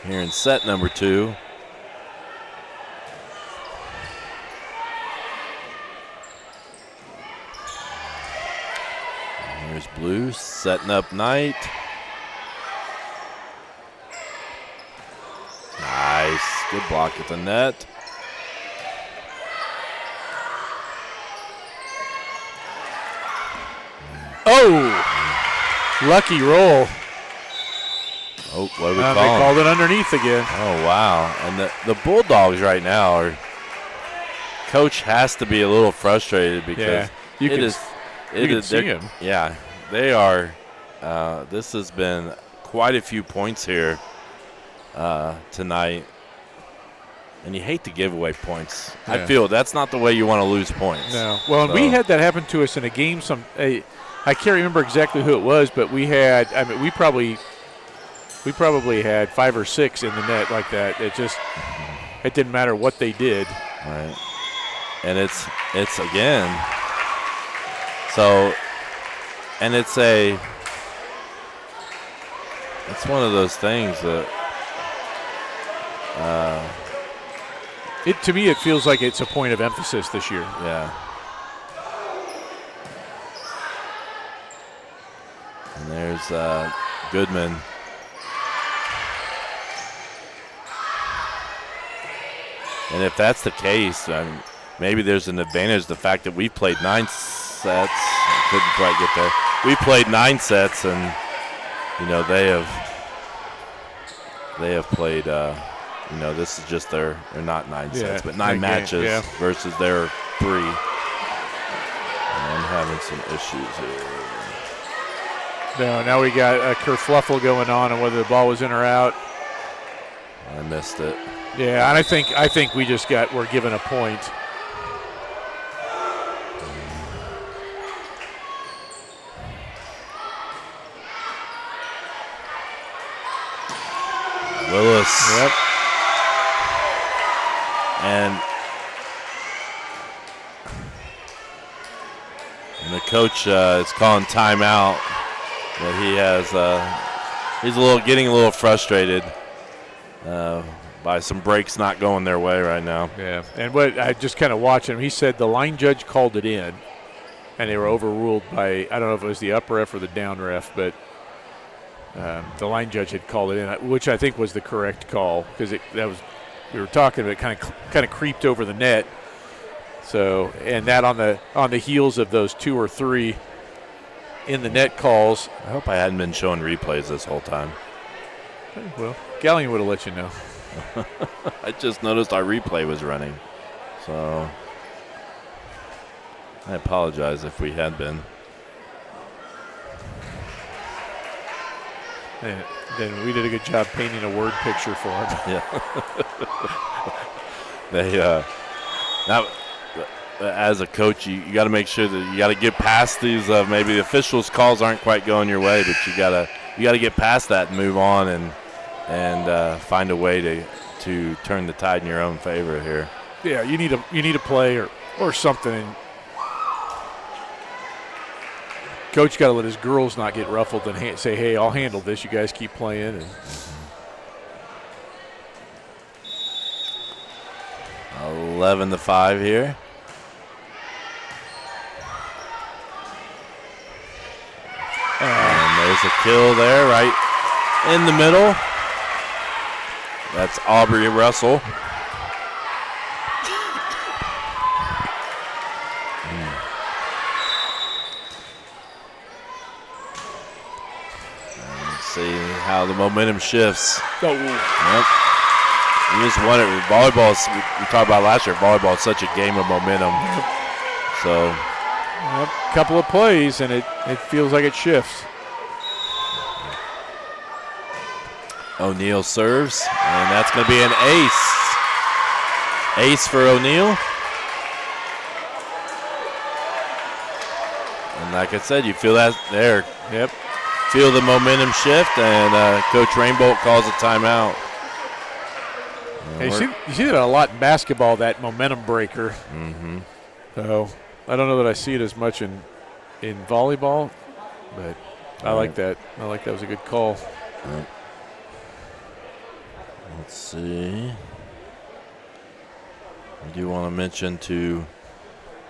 Here in set number 2. Blue setting up Knight. Nice. Good block at the net. Oh! Lucky roll. Oh, what are we They calling? called it underneath again. Oh, wow. And the Bulldogs right now are – Coach has to be a little frustrated because you can see him. Yeah, they are this has been quite a few points here tonight. And you hate to give away points. Yeah. I feel that's not the way you want to lose points. No. Well, and we had that happen to us in a game. I can't remember exactly who it was, but we probably had 5 or 6 in the net like that. It didn't matter what they did. Right. And it's again. So, and it's one of those things that to me it feels like it's a point of emphasis this year. Yeah. And there's Goodman. And if that's the case, maybe there's an advantage, the fact that we played 9 sets. I couldn't quite get there. We played 9 sets, and they have played. This is just they're not 9 sets, but 9 matches versus their 3. And I'm having some issues here. No, now we got a kerfluffle going on whether the ball was in or out. I missed it. Yeah, and I think we're given a point. Willis. Yep. And the coach is calling timeout. But he has he's getting a little frustrated by some breaks not going their way right now. Yeah, and what I just kind of watched him. He said the line judge called it in, and they were overruled by, I don't know if it was the up ref or the down ref, but the line judge had called it in, which I think was the correct call because we were talking about it kind of creeped over the net. So, and that on the heels of those 2 or 3 in the net calls. I hope I hadn't been showing replays this whole time. Well, Gallion would have let you know. I just noticed our replay was running. So I apologize if we had been. And then we did a good job painting a word picture for him. Yeah. As a coach, you got to make sure that you got to get past these. Maybe the officials' calls aren't quite going your way, but you got to get past that and move on and find a way to turn the tide in your own favor here. Yeah, you need a play or something. And coach got to let his girls not get ruffled and say, "Hey, I'll handle this. You guys keep playing." And 11-5 here. And there's a kill there right in the middle. That's Aubrey Russell. Let's see how the momentum shifts. Oh. Yep. You just want it. Volleyball, we talked about last year, volleyball is such a game of momentum. So, a couple of plays, and it feels like it shifts. O'Neal serves, and that's going to be an ace. Ace for O'Neal. And like I said, you feel that there. Yep. Feel the momentum shift, and Coach Rainbolt calls a timeout. Hey, you see that a lot in basketball, that momentum breaker. Mm-hmm. So I don't know that I see it as much in volleyball, but I like that. I like that was a good call. Let's see. I do want to mention to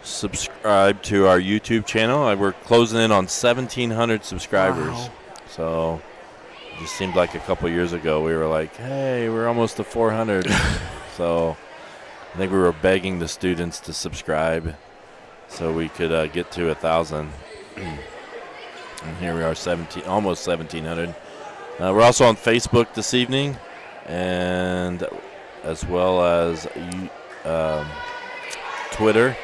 subscribe to our YouTube channel. We're closing in on 1,700 subscribers. Wow. So it just seemed like a couple years ago we were like, hey, we're almost to 400. So I think we were begging the students to subscribe so we could get to 1,000. And here we are, almost 1,700. We're also on Facebook this evening, and as well as Twitter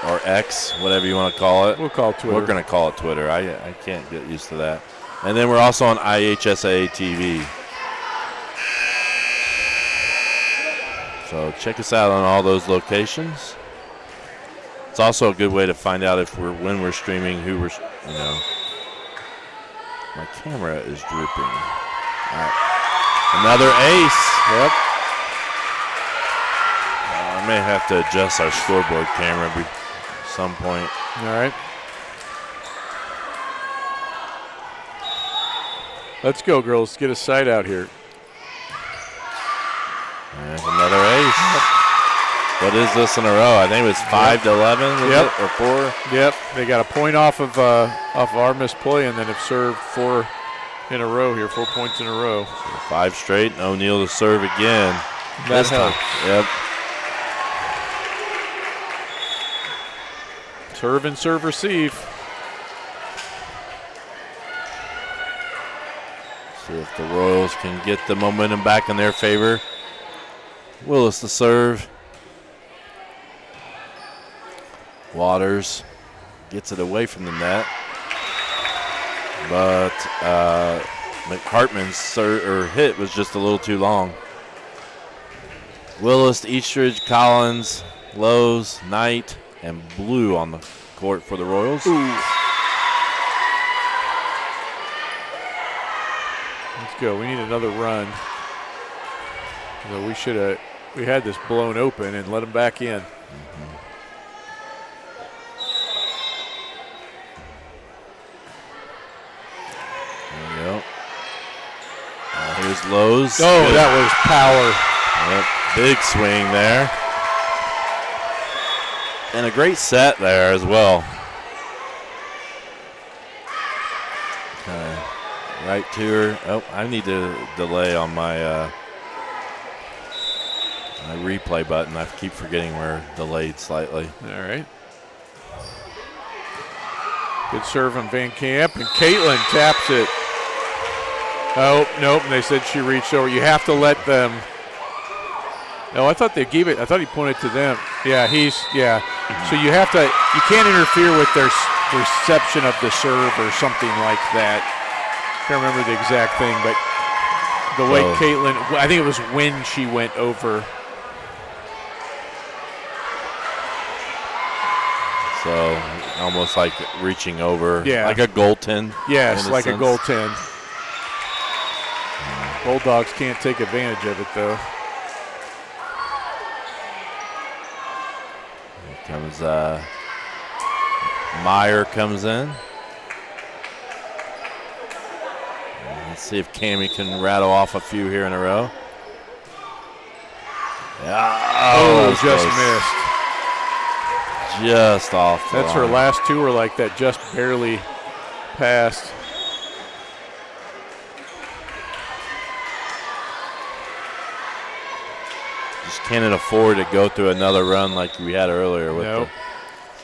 or X, whatever you want to call it. We'll call it Twitter. We're going to call it Twitter. I can't get used to that. And then we're also on IHSA TV. So check us out on all those locations. It's also a good way to find out when we're streaming, who we're, My camera is drooping. All right. Another ace. Yep. I may have to adjust our scoreboard camera at some point. All right. Let's go, girls. Get a sight out here. There's another ace. What is this in a row? I think it was 5 to 11, or 4? Yep. They got a point off of our misplay and then have served 4 in a row here, 4 points in a row. So 5 straight, and O'Neal to serve again. That helps. Yep. Serve and serve receive. See if the Royals can get the momentum back in their favor. Willis to serve. Waters gets it away from the net. But McCartman's hit was just a little too long. Willis, Eastridge, Collins, Lowe's, Knight, and Blue on the court for the Royals. Ooh. Let's go. We need another run. So we had this blown open and let them back in. There we go. Here's Lowe's. Oh, good. That was power. Yep, big swing there. And a great set there as well. Right to her. Oh, I need to delay on my my replay button. I keep forgetting we're delayed slightly. All right. Good serve on Van Camp, and Caitlin taps it. Oh, nope, and they said she reached over. You have to let them. No, I thought they gave it. I thought he pointed to them. Yeah, So you can't interfere with their reception of the serve or something like that. Can't remember the exact thing, but the way Caitlin, I think it was when she went over. So almost like reaching over, yeah, like a goaltend. Yes, like a goaltend. Bulldogs can't take advantage of it, though. Here comes Meyer comes in. Let's see if Cammie can rattle off a few here in a row. Oh, just missed. Just off the That's line. her last two were like that, just barely passed. Just can't afford to go through another run like we had earlier with nope.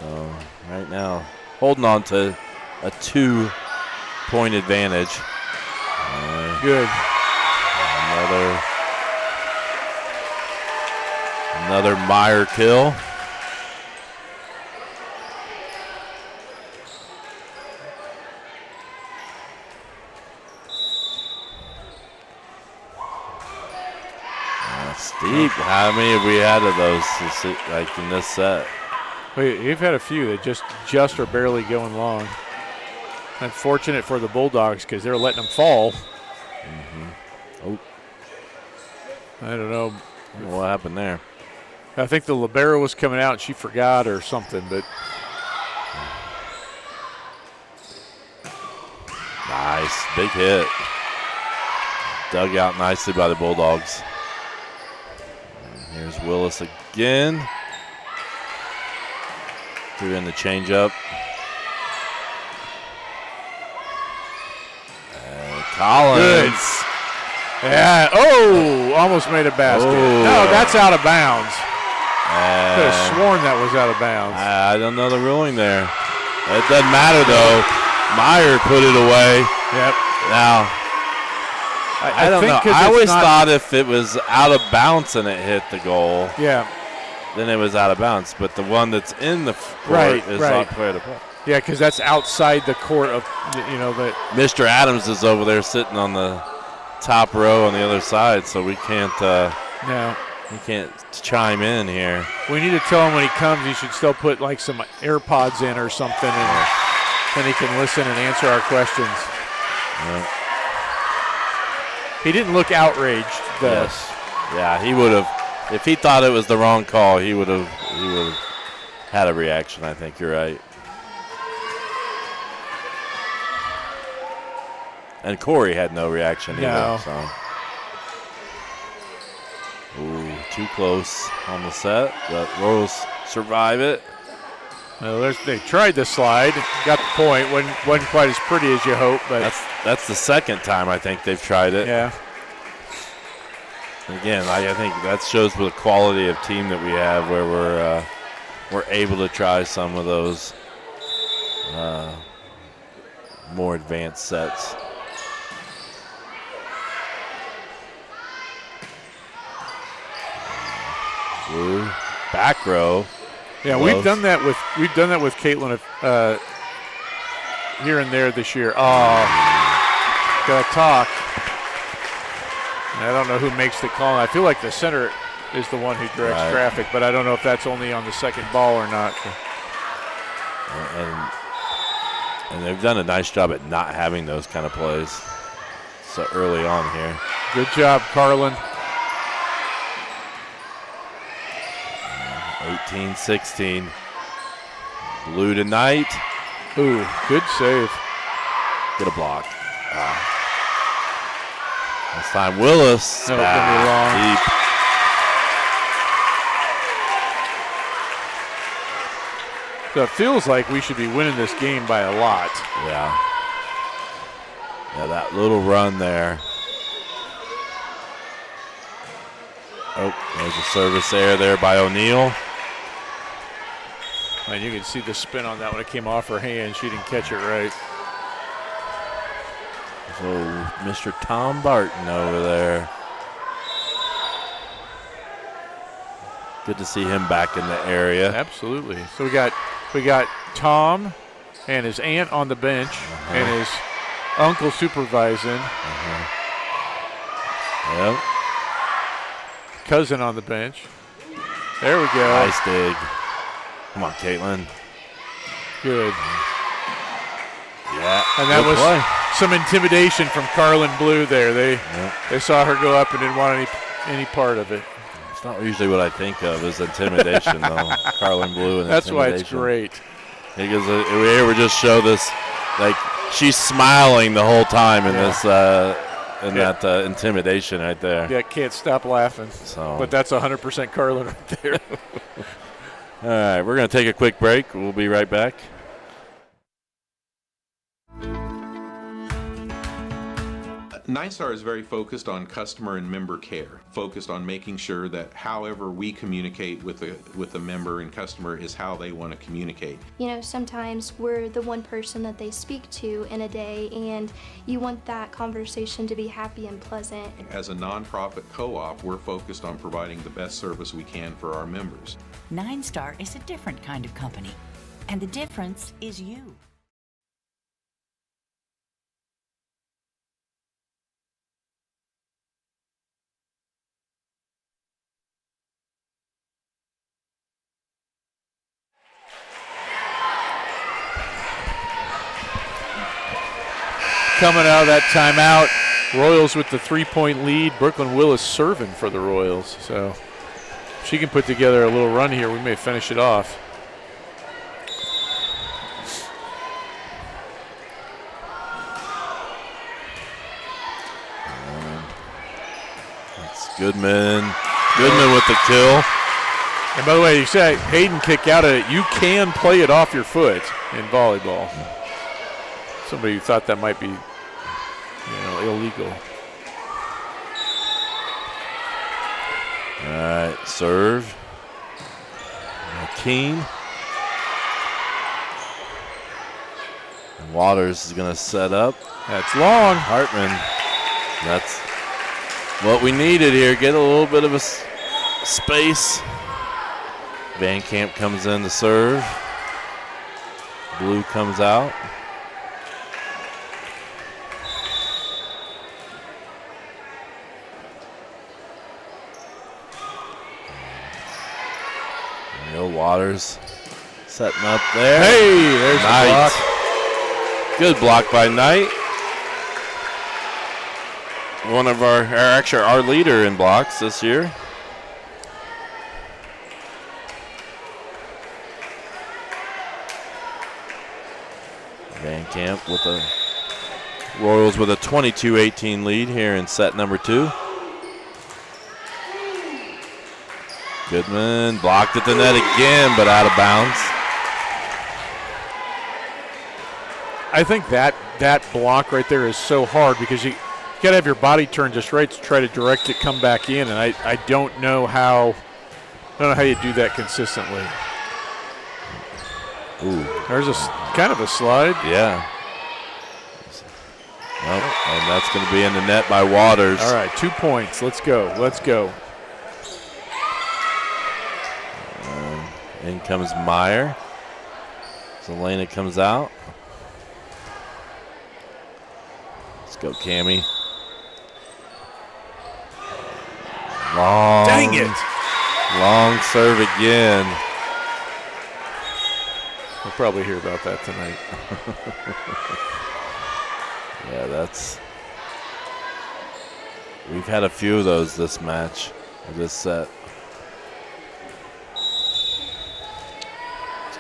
So right now, holding on to a 2-point advantage. Good. Another Meyer kill. Steep. How many have we had of those like in this set? We've had a few that just are barely going long. Unfortunate for the Bulldogs because they're letting them fall. Oh. I don't know. What happened there? I think the libero was coming out and she forgot or something, but. Nice. Big hit. Dug out nicely by the Bulldogs. And here's Willis again. Threw in the changeup. Collins. Good. Yeah. Oh, almost made a basket. Oh. No, that's out of bounds. Could have sworn that was out of bounds. I don't know the ruling there. It doesn't matter, though. Meyer put it away. Yep. Now, I don't know. I always thought if it was out of bounds and it hit the goal, then it was out of bounds. But the one that's in the court is not fair to play. Yeah, because that's outside the court of, the. Mr. Adams is over there sitting on the top row on the other side, so we can't. No. We can't chime in here. We need to tell him when he comes he should still put like some AirPods in or something, and then he can listen and answer our questions. Yeah. He didn't look outraged, though. Yes. Yeah, he would have. If he thought it was the wrong call, he would have had a reaction. I think you're right. And Corey had no reaction either. So. Ooh, too close on the set, but Royals survive it. Well, they tried the slide, got the point. Wasn't quite as pretty as you hope, but that's the second time I think they've tried it. Yeah. Again, I think that shows the quality of team that we have, where we're able to try some of those more advanced sets. Blue, back row. Yeah, Close. we've done that with Caitlin here and there this year. Oh, gotta talk. I don't know who makes the call. I feel like the center is the one who directs traffic, but I don't know if that's only on the second ball or not. And they've done a nice job at not having those kind of plays so early on here. Good job, Carlin. 18-16. Blue tonight. Ooh, good save. Get a block. This time Willis. No, long. Deep. So it feels like we should be winning this game by a lot. Yeah. Yeah, that little run there. Oh, there's a service error there by O'Neal. And you can see the spin on that when it came off her hand. She didn't catch it right. So Mr. Tom Barton over there. Good to see him back in the area. Absolutely. So we got Tom and his aunt on the bench and his uncle supervising. Yep. Cousin on the bench. There we go. Nice dig. Come on, Caitlin. Good. Yeah. And that was some intimidation from Carlin Blue there. They saw her go up and didn't want any part of it. It's not usually what I think of as intimidation, though. Carlin Blue and that's why it's great. Because we ever just show this, like, she's smiling the whole time in this that intimidation right there. Yeah, can't stop laughing. So. But that's 100% Carlin right there. All right, we're going to take a quick break. We'll be right back. Nine Star is very focused on customer and member care, focused on making sure that however we communicate with the member and customer is how they want to communicate. You know, sometimes we're the one person that they speak to in a day, and you want that conversation to be happy and pleasant. As a nonprofit co-op, we're focused on providing the best service we can for our members. Nine Star is a different kind of company, and the difference is you. Coming out of that timeout, Royals with the 3-point lead. Brooklyn Willis serving for the Royals. So if she can put together a little run here, we may finish it off. That's Goodman. Goodman with the kill. And by the way, you say Hayden kick out of it. You can play it off your foot in volleyball. Somebody who thought that might be, illegal. All right, serve. Keene. And Waters is going to set up. That's long. Hartman. That's what we needed here. Get a little bit of a space. Van Camp comes in to serve. Blue comes out. Waters setting up there. Hey, there's the block. Good block by Knight. One of our leader in blocks this year. Van Camp with the Royals with a 22-18 lead here in set number 2. Goodman blocked at the net again, but out of bounds. I think that block right there is so hard because you got to have your body turned just right to try to direct it come back in, and I don't know how you do that consistently. Ooh, there's a kind of a slide. Yeah. Nope, and that's going to be in the net by Waters. All right, 2 points. Let's go. Let's go. In comes Meyer. Zelena comes out. Let's go, Cammie. Long. Dang it. Long serve again. We'll probably hear about that tonight. Yeah, we've had a few of those this match, this set.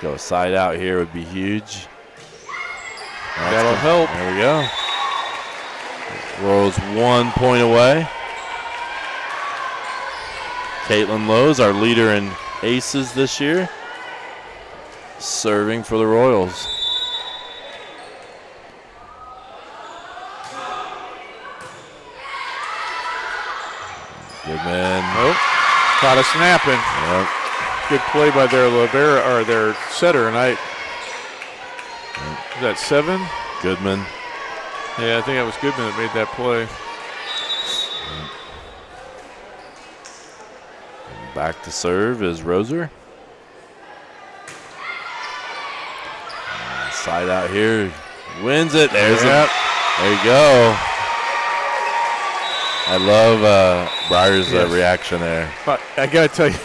Go side out here would be huge. That'll help. There we go. Royals 1 point away. Caitlin Lowe's our leader in aces this year, serving for the Royals. Goodman. Nope. Caught us snapping. Yep. Good play by their their setter, and is that 7? Goodman. Yeah, I think that was Goodman that made that play. And back to serve is Roser. And side out here, wins it. There's it. There you go. I love Breyer's reaction there. But I got to tell you,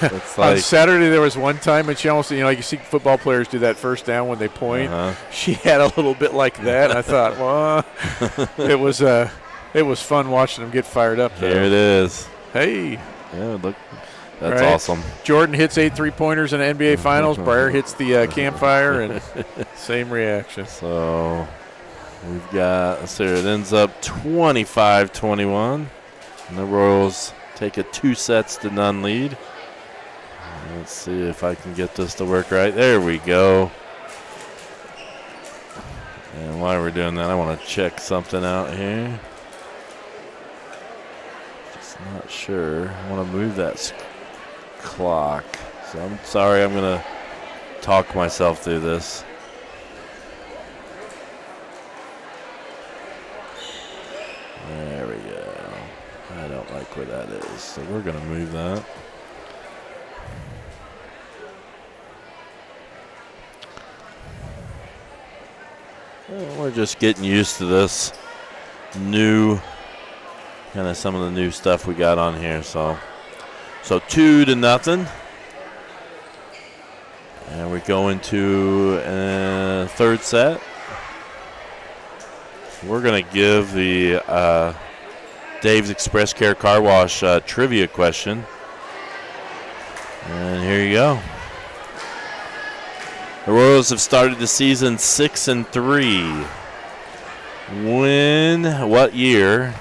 on Saturday there was one time, and she almost, like you see football players do that first down when they point. She had a little bit like that. And I thought, well, it was fun watching them get fired up. There it is. Hey. Yeah, look, that's awesome. Jordan hits 8 3-pointers in the NBA Finals. Breyer hits the campfire, and same reaction. So we've got, let's see, it ends up 25-21. And the Royals take a 2-0 lead. Let's see if I can get this to work right. There we go. And while we're doing that, I want to check something out here. Just not sure. I want to move that clock. So I'm sorry, I'm going to talk myself through this. There we go. I don't like where that is, so we're going to move that. Well, we're just getting used to this new, kind of some of the new stuff we got on here. So 2-0. And we go into third set. We're going to give the Dave's Express Care Car Wash trivia question. And here you go. The Royals have started the season 6-3. What year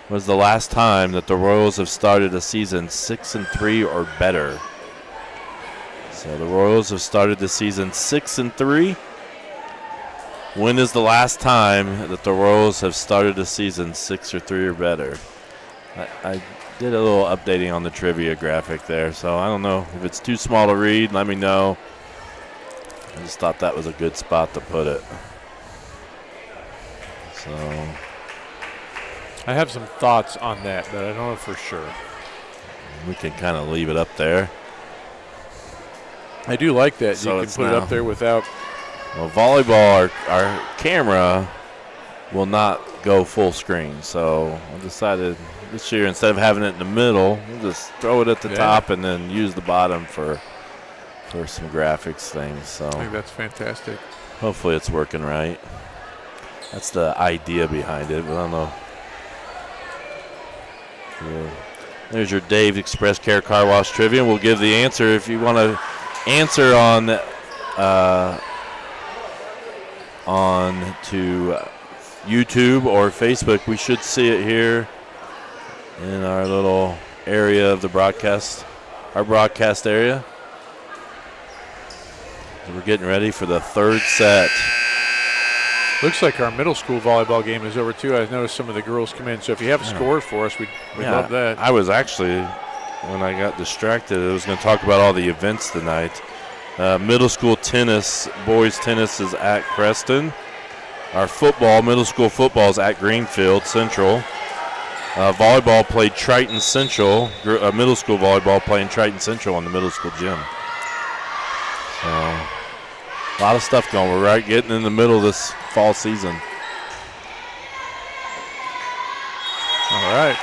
was the last time that the Royals have started a season 6-3 or better? So the Royals have started the season 6-3. When is the last time that the Royals have started a season 6-3 or better? I did a little updating on the trivia graphic there, so I don't know if it's too small to read. Let me know. I just thought that was a good spot to put it. So I have some thoughts on that, but I don't know for sure. We can kind of leave it up there. I do like that. So you can put it up there without. Well, volleyball, our camera will not go full screen. So I decided this year, instead of having it in the middle, we'll just throw it at the top and then use the bottom for some graphics things. So I think that's fantastic. Hopefully it's working right. That's the idea behind it, but I don't know. Yeah. There's your Dave Express Care Car Wash trivia. We'll give the answer if you want to answer on to YouTube or Facebook. We should see it here in our little area of the broadcast, our broadcast area. We're getting ready for the third set. Looks like our middle school volleyball game is over, too. I noticed some of the girls come in. So if you have scores for us, we'd love that. I was actually, when I got distracted, I was going to talk about all the events tonight. Middle school tennis, boys tennis is at Creston. Our football, middle school football is at Greenfield Central. Volleyball played Triton Central. Middle school volleyball playing Triton Central on the middle school gym. So, a lot of stuff going. We're right getting in the middle of this fall season. All right.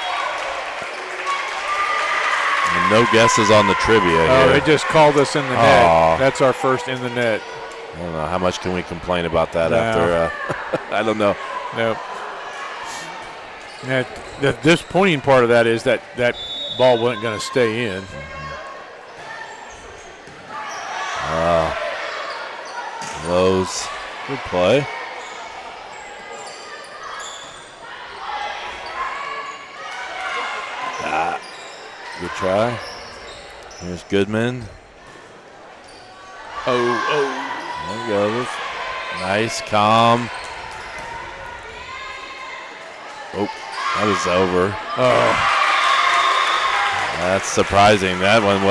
And no guesses on the trivia here. They just called us in the net. That's our first in the net. I don't know. How much can we complain about that after? I don't know. Nope. The disappointing part of that is that ball wasn't going to stay in. Lowe's, good play. Good try. Here's Goodman. There he goes. Nice, calm. Oh, that was over. That's surprising. That one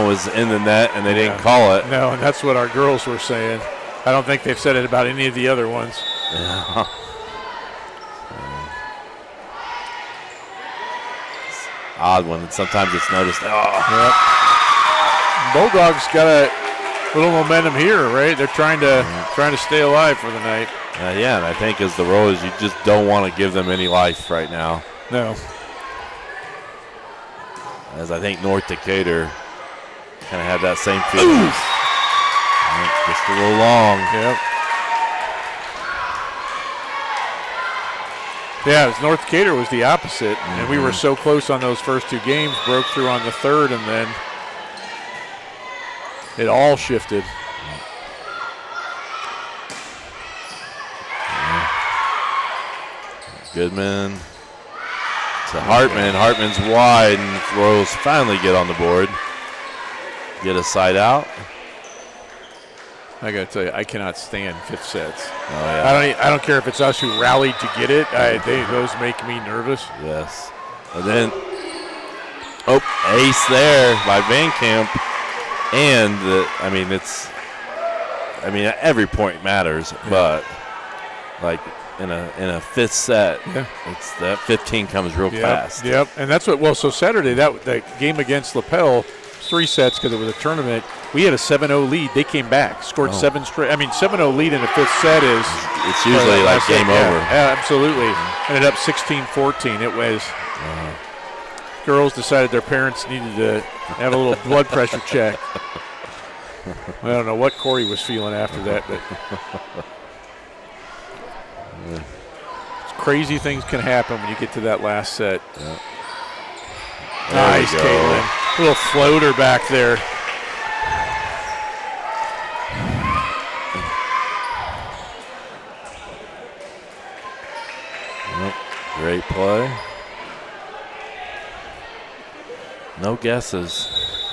was in the net, and they didn't call it. No, and that's what our girls were saying. I don't think they've said it about any of the other ones. Yeah. Odd one. Sometimes it's noticed. Yep. Bulldogs got a little momentum here, right? They're trying to stay alive for the night. Yeah, and I think as the Royals, you just don't want to give them any life right now. No. As I think North Decatur kind of had that same feeling. Just a little long. Yep. Yeah, North Decatur was the opposite, and we were so close on those first two games, broke through on the third, and then it all shifted. Goodman to Hartman. Hartman's wide, and Royals finally get on the board. Get a side out. I got to tell you, I cannot stand fifth sets. Oh, yeah. I don't care if it's us who rallied to get it. Those make me nervous. Yes. And then, ace there by Van Camp. And, every point matters, but, like, in a fifth set, it's that 15 comes real fast. Yep, and that's what, so Saturday, that game against LaPel, 3 sets because it was a tournament. We had a 7-0 lead. They came back, scored 7 straight. 7-0 lead in the fifth set is. It's usually like game over. Yeah, absolutely. Ended up 16-14. It was. Girls decided their parents needed to have a little blood pressure check. I don't know what Corey was feeling after that, but. Crazy things can happen when you get to that last set. Yeah. Nice, Caitlin. Little floater back there. Great play. No guesses.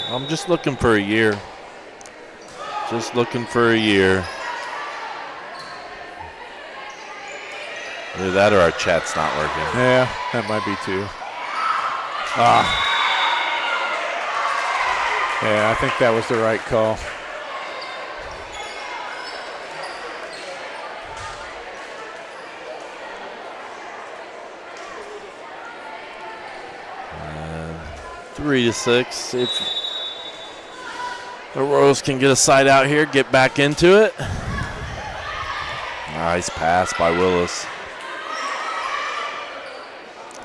I'm just looking for a year. Just looking for a year. Either that or our chat's not working. Yeah, that might be too. Yeah, I think that was the right call. And 3-6. If the Royals can get a side out here, get back into it. Nice pass by Willis.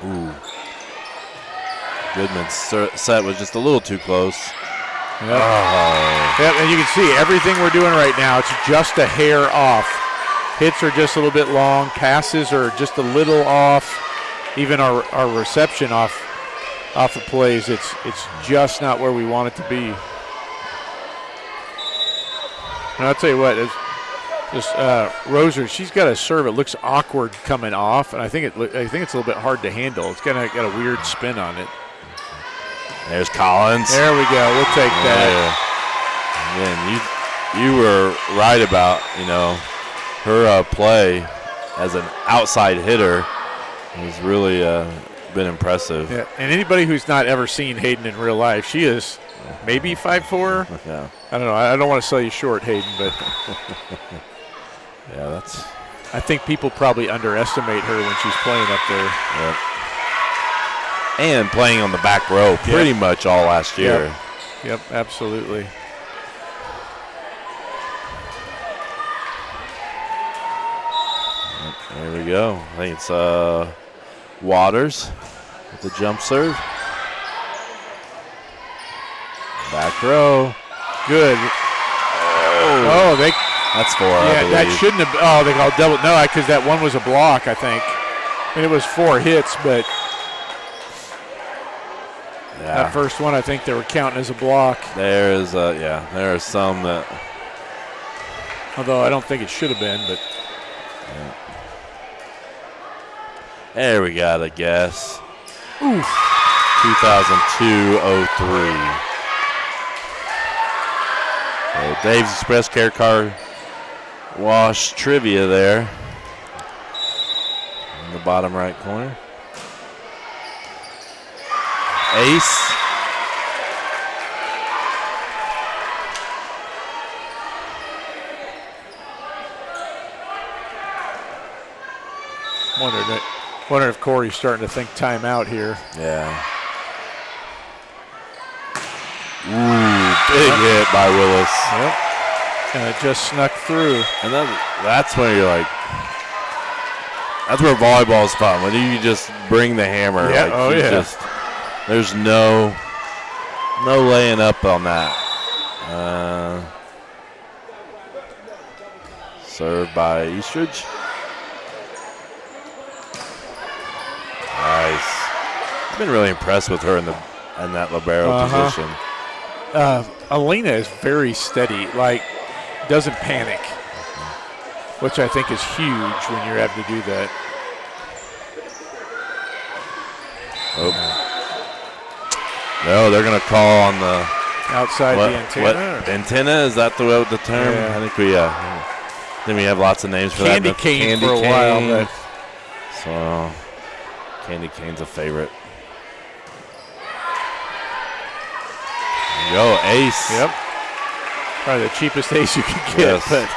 Ooh. Goodman's set was just a little too close. Yep. Yep, and you can see everything we're doing right now, it's just a hair off. Hits are just a little bit long. Passes are just a little off. Even our reception off of plays, it's just not where we want it to be. And I'll tell you what, this Roser, she's got a serve. It looks awkward coming off, and I think it's a little bit hard to handle. It's got a weird spin on it. There's Collins. There we go. We'll take that. Again, you were right about her play as an outside hitter has really been impressive. Yeah, and anybody who's not ever seen Hayden in real life, she is maybe 5'4". Yeah. I don't know. I don't want to sell you short, Hayden, but yeah, that's. I think people probably underestimate her when she's playing up there. Yep. And playing on the back row pretty much all last year. Yep, absolutely. There we go. I think it's Waters with the jump serve. Back row. Good. Oh, that's 4. Yeah, that shouldn't have. Oh, they called double. No, because that one was a block, I think. I mean, it was 4 hits, but that first one, I think they were counting as a block. There is, there are some that. Although I don't think it should have been, but. Yeah. There we got a guess. Oof. 2002-03. So Dave's Express Care Car Wash trivia there in the bottom right corner. Ace. Wonder if Corey's starting to think timeout here. Yeah. Ooh, big hit by Willis. Yep. And it just snuck through. And that's when you're like, that's where volleyball's fun. When you just bring the hammer. Yeah. There's no laying up on that. Served by Eastridge. Nice. I've been really impressed with her in that libero position. Alina is very steady, doesn't panic, which I think is huge when you're having to do that. Oh. No, they're going to call on the outside the antenna. What, antenna? Is that the term? Yeah. I think we then we have lots of names for Candy that. cane for a while. So Candy Cane's a favorite. There you go, ace. Yep. Probably the cheapest ace you can get, but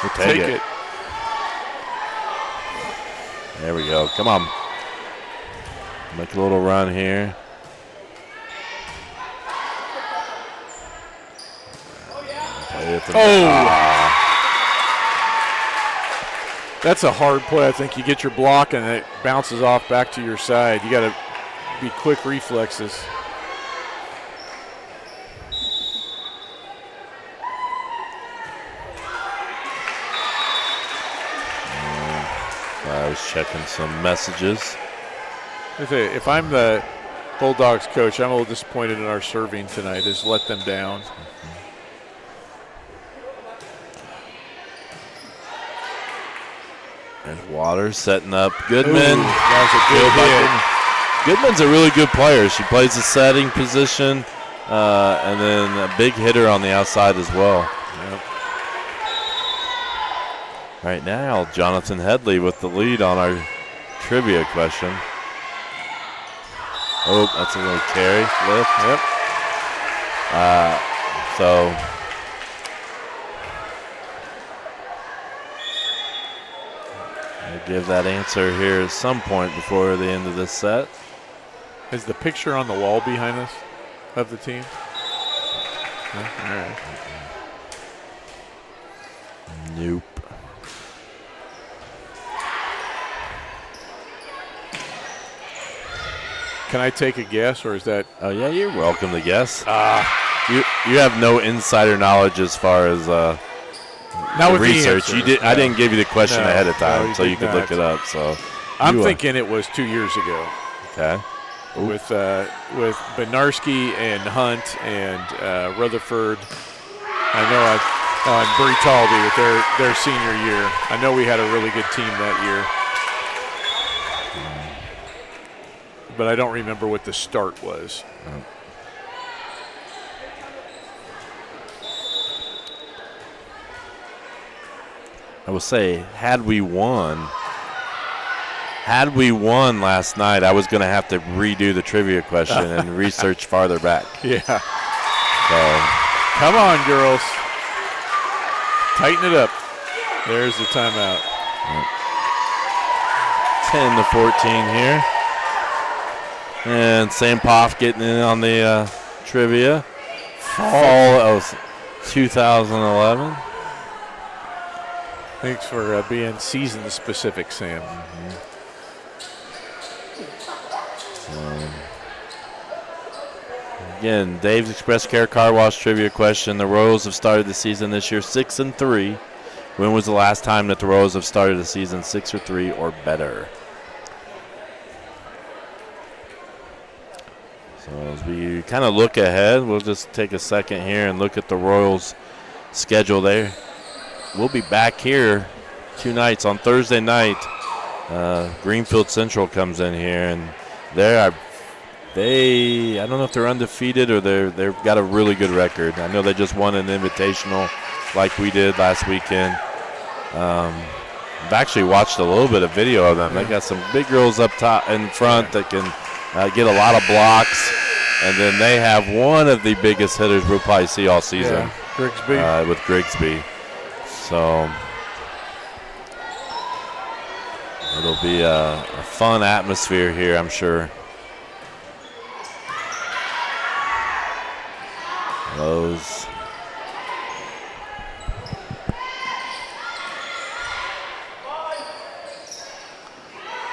we'll take it. There we go. Come on. Make a little run here. That's a hard play. I think you get your block and it bounces off back to your side. You got to be quick reflexes. I was checking some messages. If I'm the Bulldogs coach, I'm a little disappointed in our serving tonight. Just let them down. There's Waters setting up Goodman. That was a good hit. Goodman's a really good player. She plays the setting position, and then a big hitter on the outside as well. Yep. Right now, Jonathan Headley with the lead on our trivia question. Oh, that's a little carry lift. Yep. So I'll give that answer here at some point before the end of this set. Is the picture on the wall behind us of the team? No? All right. Nope. Can I take a guess, or is that? Oh yeah, you're welcome to guess. You have no insider knowledge as far as Not with research. The you did. no. I didn't give you the question ahead of time, no, so you could not. look it up. So I'm thinking it was 2 years ago. Okay. With Benarski and Hunt and Rutherford. I know and Britaldi with their senior year. I know we had a really good team that year. But I don't remember what the start was. I will say, had we won last night, I was going to have to redo the trivia question and research farther back. Yeah. So, come on, girls. Tighten it up. There's the timeout. 10-14 here. And Sam Poff getting in on the trivia. Fall of 2011. Thanks for being season specific, Sam. Again, Dave's Express Care Car Wash trivia question. The Royals have started the season this year 6-3. When was the last time that the Royals have started the season 6-3 or better? So as we kind of look ahead, we'll just take a second here and look at the Royals' schedule there. We'll be back here 2 nights. On Thursday night, Greenfield Central comes in here, and I don't know if they're undefeated or they've got a really good record. I know they just won an invitational like we did last weekend. I've actually watched a little bit of video of them. They got some big girls up top in front that can get a lot of blocks, and then they have one of the biggest hitters we'll probably see all season. Grigsby. With Grigsby. So it'll be a fun atmosphere here, I'm sure. Lowe's.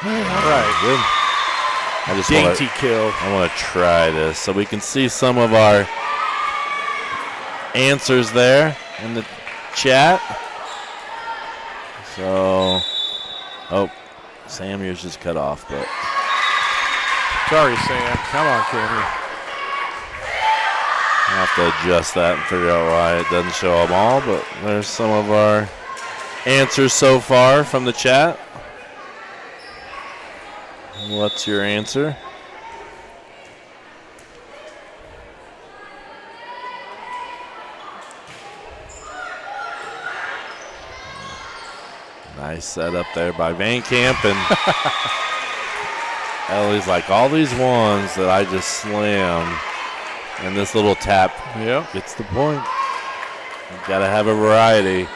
All right. Good. I just dainty kill. I want to try this so we can see some of our answers there in the chat. So, Sam, yours just cut off, but. Sorry, Sam. Come on, Cammy. I'll have to adjust that and figure out why it doesn't show them all, but there's some of our answers so far from the chat. What's your answer? Nice setup there by Van Camp, and Ellie's like, all these ones that I just slammed, and this little tap gets the point. You've got to have a variety.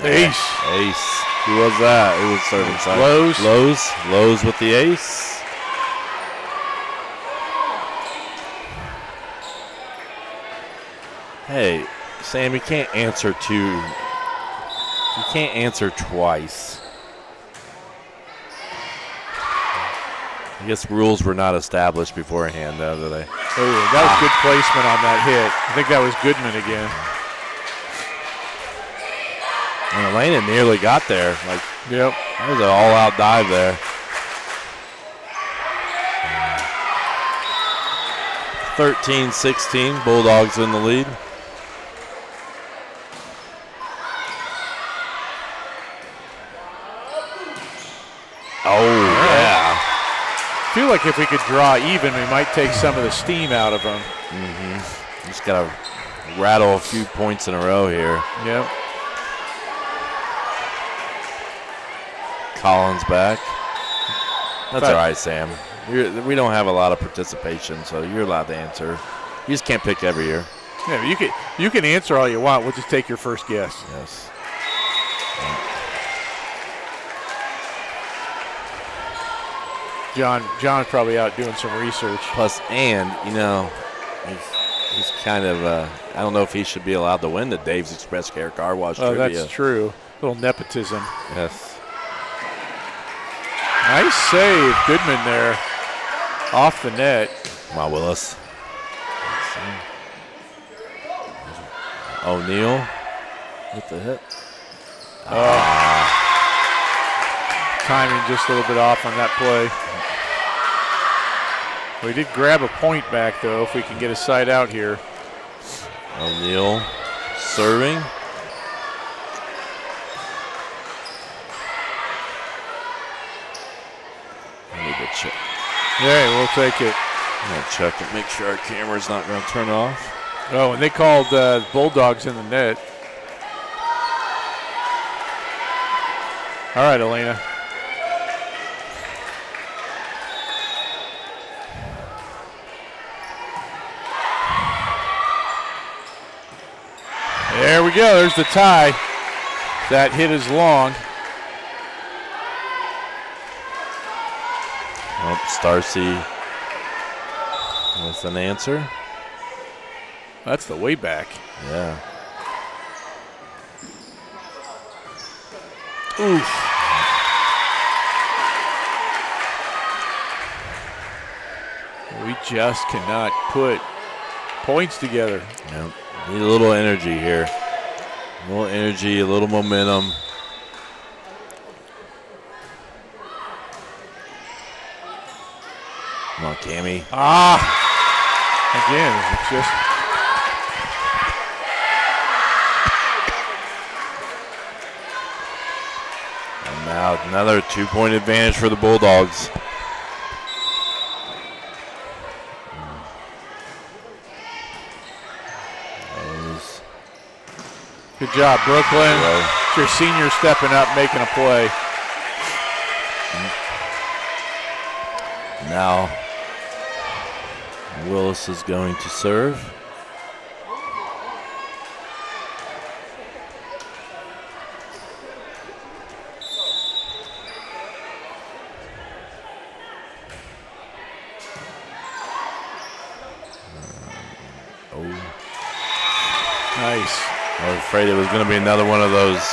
Ace. Ace. Who was that? It was serving side. Lowe's with the ace. Hey, Sam, you can't answer You can't answer twice. I guess rules were not established beforehand, though, did they? Oh, that was good placement on that hit. I think that was Goodman again. And Elena nearly got there. Yep. That was an all-out dive there. 13-16, Bulldogs in the lead. Oh, yeah. feel like if we could draw even, we might take some of the steam out of them. Just got to rattle a few points in a row here. Yep. Collins back. That's all right, Sam. We don't have a lot of participation, so you're allowed to answer. You just can't pick every year. Yeah, you can answer all you want. We'll just take your first guess. Yes. John's probably out doing some research. Plus, and he's kind of. I don't know if he should be allowed to win the Dave's Express Care Car Wash trivia. That's true. A little nepotism. Yes. Nice save, Goodman there, off the net. Come on, Willis. O'Neal with the hit. Timing just a little bit off on that play. We did grab a point back, though, if we can get a side out here. O'Neal serving. I need to check. Yeah, we'll take it. I'm going to check it, make sure our camera's not going to turn off. Oh, and they called Bulldogs in the net. All right, Elena. There we go. There's the tie. That hit is long. Oh, Starcy with an answer. That's the way back. Yeah. Oof. We just cannot put points together. Yep. Need a little energy here. A little energy, a little momentum. Come on, Cammy. Again, it's just. And now another 2-point advantage for the Bulldogs. Good job, Brooklyn. It's your senior stepping up, making a play. Now, Willis is going to serve. Nice. I was afraid it was going to be another one of those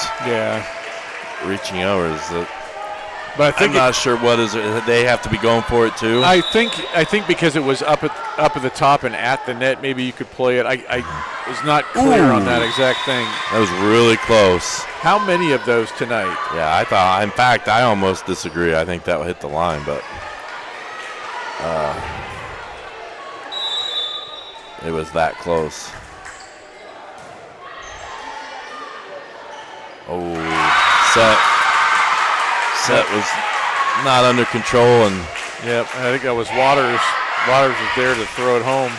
reaching overs. But I think I'm not sure what is it. They have to be going for it too. I think because it was up at the top and at the net, maybe you could play it. I was not clear on that exact thing. That was really close. How many of those tonight? Yeah, I thought. In fact, I almost disagree. I think that would hit the line, but it was that close. Oh, set was not under control, and yep, I think that was Waters. Waters was there to throw it home.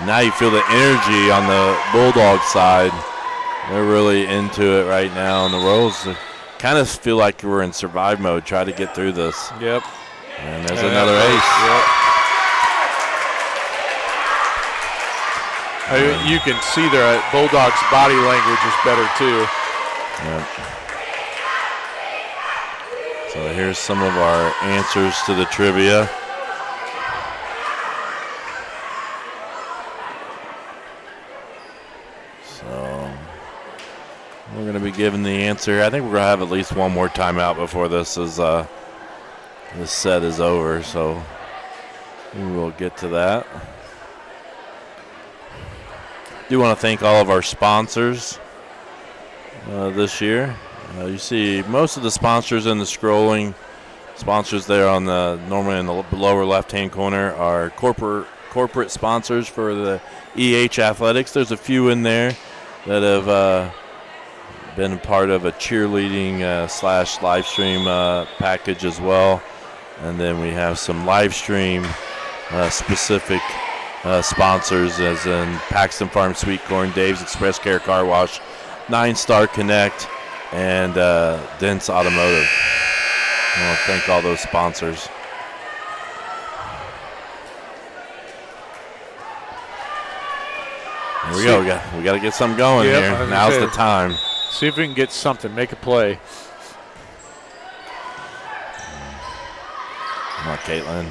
Now you feel the energy on the Bulldog side. They're really into it right now, and the Royals kind of feel like we're in survive mode, try to get through this. Yep. And there's another ace. Yep. You can see their Bulldogs' body language is better too. Yep. So here's some of our answers to the trivia. So we're going to be given the answer. I think we're going to have at least one more timeout before this set is over. So we will get to that. Do want to thank all of our sponsors this year. You see most of the sponsors in the scrolling. Sponsors there on normally in the lower left-hand corner are corporate sponsors for the EH Athletics. There's a few in there that have been part of a cheerleading / live stream package as well. And then we have some live stream specific sponsors, as in Paxton Farm Sweet Corn, Dave's Express Care Car Wash, 9 Star Connect, and Dents Automotive. I want to thank all those sponsors. Here we go. We got to get something going here. Now's the time. See if we can get something. Make a play. Come on, Caitlin.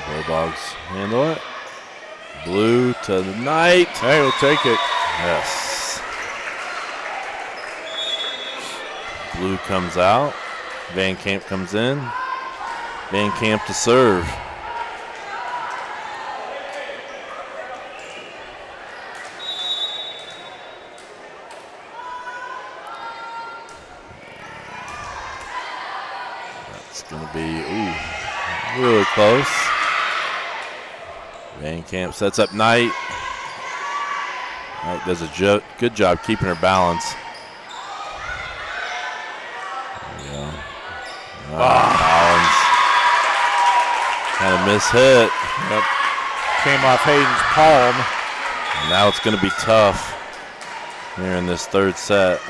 Bulldogs handle it. Blue to the night. Hey, we'll take it. Yes. Blue comes out. Van Camp comes in. Van Camp to serve. That's going to be really close. Van Camp sets up Knight. Knight does a good job keeping her balance. There we go. Collins. Kind of mishit. Yep. Came off Hayden's palm. And now it's going to be tough here in this third set.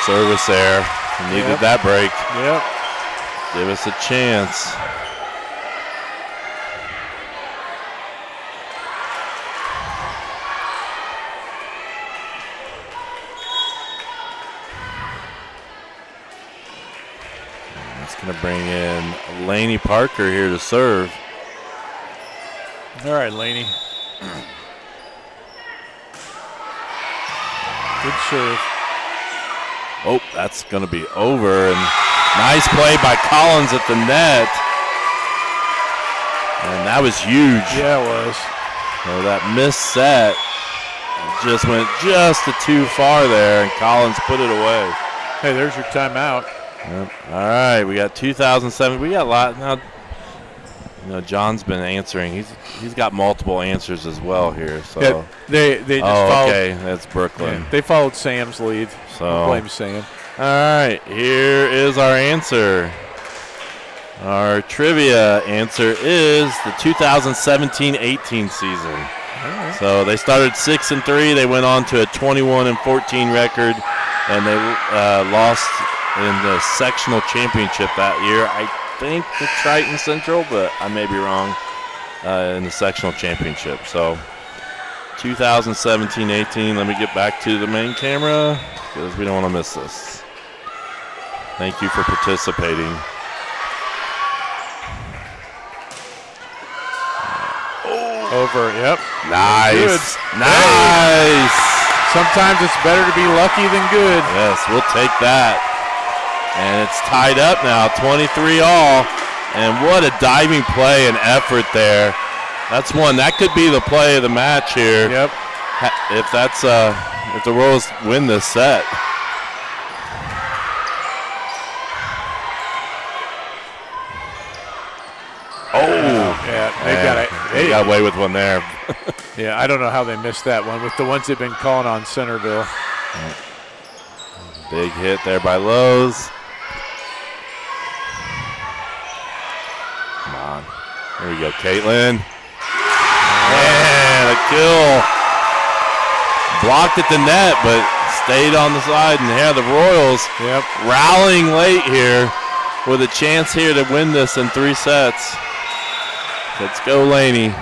Service there. We needed that break. Yep. Give us a chance. That's going to bring in Laney Parker here to serve. All right, Laney. Good serve. Oh, that's going to be over. And nice play by Collins at the net. And that was huge. Yeah, it was. So that missed set just went just too far there, and Collins put it away. Hey, there's your timeout. Yep. All right, we got 2007. We got a lot now. You know, John's been answering. He's got multiple answers as well here. So yeah, they just followed. Okay, that's Brooklyn. Yeah, they followed Sam's lead. So we'll blame Sam. All right, here is our answer. Our trivia answer is the 2017-18 season. Right. So they started 6-3. They went on to a 21-14 record, and they lost in the sectional championship that year. I think the Triton Central, but I may be wrong, in the sectional championship. So 2017-18. Let me get back to the main camera because we don't want to miss this. Thank you for participating. Over, yep. Nice. Good. Nice. Hey. Sometimes it's better to be lucky than good. Yes, we'll take that. And it's tied up now, 23-all. And what a diving play and effort there. That's one. That could be the play of the match here. Yep. If the Royals win this set. Yeah, they got away with one there. Yeah, I don't know how they missed that one with the ones they've been calling on Centerville. Big hit there by Lowe's. Come on. Here we go, Caitlin. Man, a kill. Blocked at the net, but stayed on the side. And here the Royals rallying late here with a chance here to win this in 3 sets. Let's go, Laney.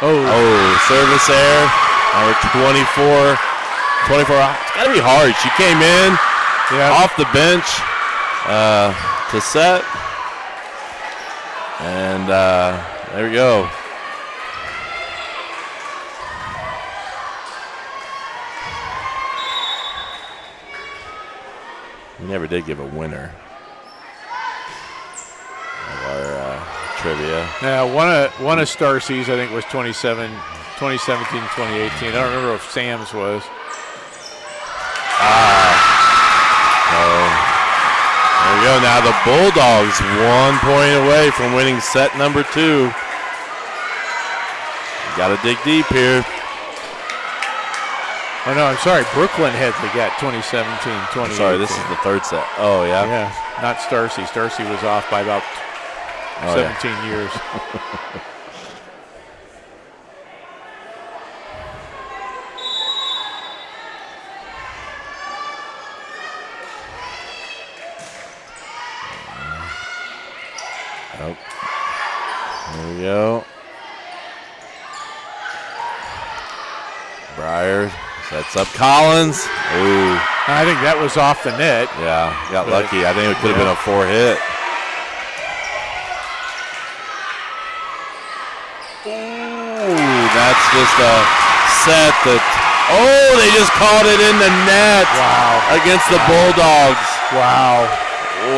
Oh, service error. Number 24. It's got to be hard. She came in off the bench to set. And there we go. We never did give a winner of our trivia. Yeah, one of Starcy's, I think, was 2017, 2018. I don't remember if Sam's was. So there There we go. Now the Bulldogs 1 point away from winning set number 2. Got to dig deep here. Oh, no, I'm sorry. Brooklyn Headley got 2017-2018. Sorry, this is the third set. Oh, yeah? Yeah, not Starcy. Starcy was off by about 17 years. Oh. There we go. Breyer sets up Collins. Ooh. I think that was off the net. Yeah, got lucky. I think it could have been a 4-hit. Ooh, that's just a set that. Oh, they just caught it in the net. Wow. Against the Bulldogs. Wow.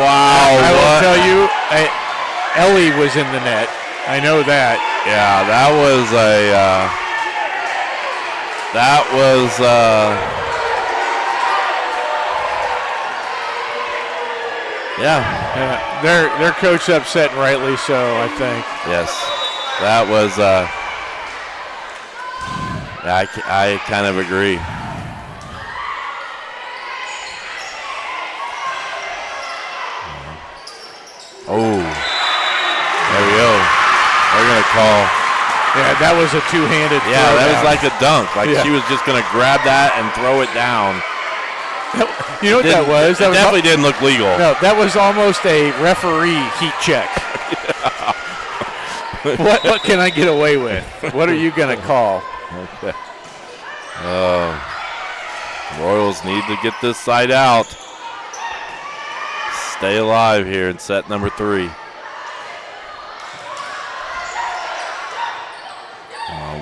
Wow. I will tell you, Ellie was in the net. I know that. Yeah, that was a. Yeah. Their coach upset, and rightly so, I think. Yes, that was. I kind of agree. Oh, there we go. They're gonna call. Yeah, that was a two-handed. Yeah, that was like a dunk. Like she was just gonna grab that and throw it down. You know what that was? It definitely didn't look legal. No, that was almost a referee heat check. What can I get away with? What are you gonna call? Okay. Royals need to get this side out. Stay alive here in set number 3.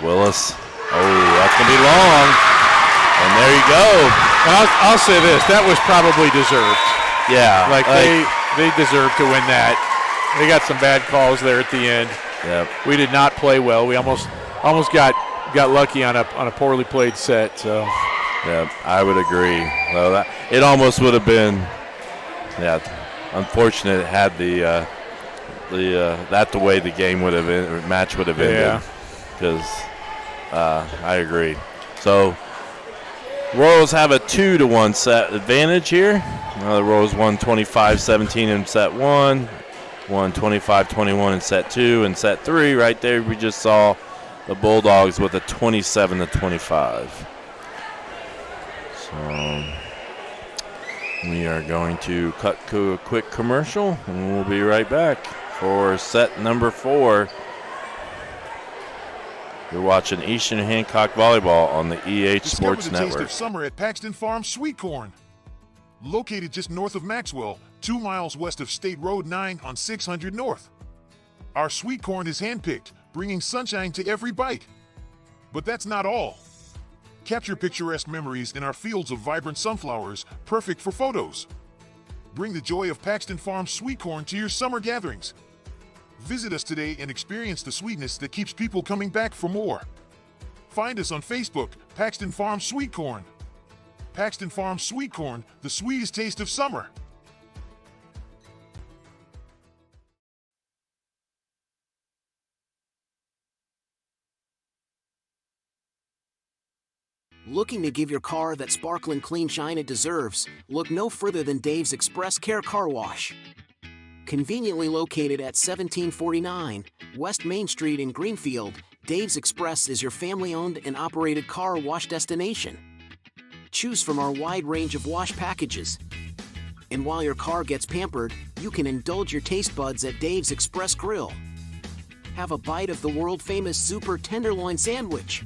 Willis. Oh, that's going to be long. And there you go. I'll say this. That was probably deserved. Yeah. They deserved to win that. They got some bad calls there at the end. Yep. We did not play well. We almost got lucky on a poorly played set. So. Yeah, I would agree. Well, it almost would have been, unfortunate it had the way the game would have ended, or match would have ended. Yeah. Because I agree. So Royals have a 2-1 set advantage here. The Royals won 25-17 in set 1, won 25-21 in set 2, and set 3 right there we just saw the Bulldogs with a 27-25. So we are going to cut to a quick commercial, and we'll be right back for set number 4. You're watching Eastern Hancock Volleyball on the EH Sports Discover the Network. taste of summer at Paxton Farms Sweet Corn. Located just north of Maxwell, 2 miles west of State Road 9 on 600 North. Our sweet corn is handpicked, bringing sunshine to every bite. But that's not all. Capture picturesque memories in our fields of vibrant sunflowers, perfect for photos. Bring the joy of Paxton Farms Sweet Corn to your summer gatherings. Visit us today and experience the sweetness that keeps people coming back for more. Find us on Facebook, Paxton Farms Sweet Corn. Paxton Farms Sweet Corn, the sweetest taste of summer. Looking to give your car that sparkling clean shine it deserves? Look no further than Dave's Express Care Car Wash. Conveniently located at 1749 West Main Street in Greenfield, Dave's Express is your family-owned and operated car wash destination. Choose from our wide range of wash packages. And while your car gets pampered, you can indulge your taste buds at Dave's Express Grill. Have a bite of the world-famous Super Tenderloin Sandwich.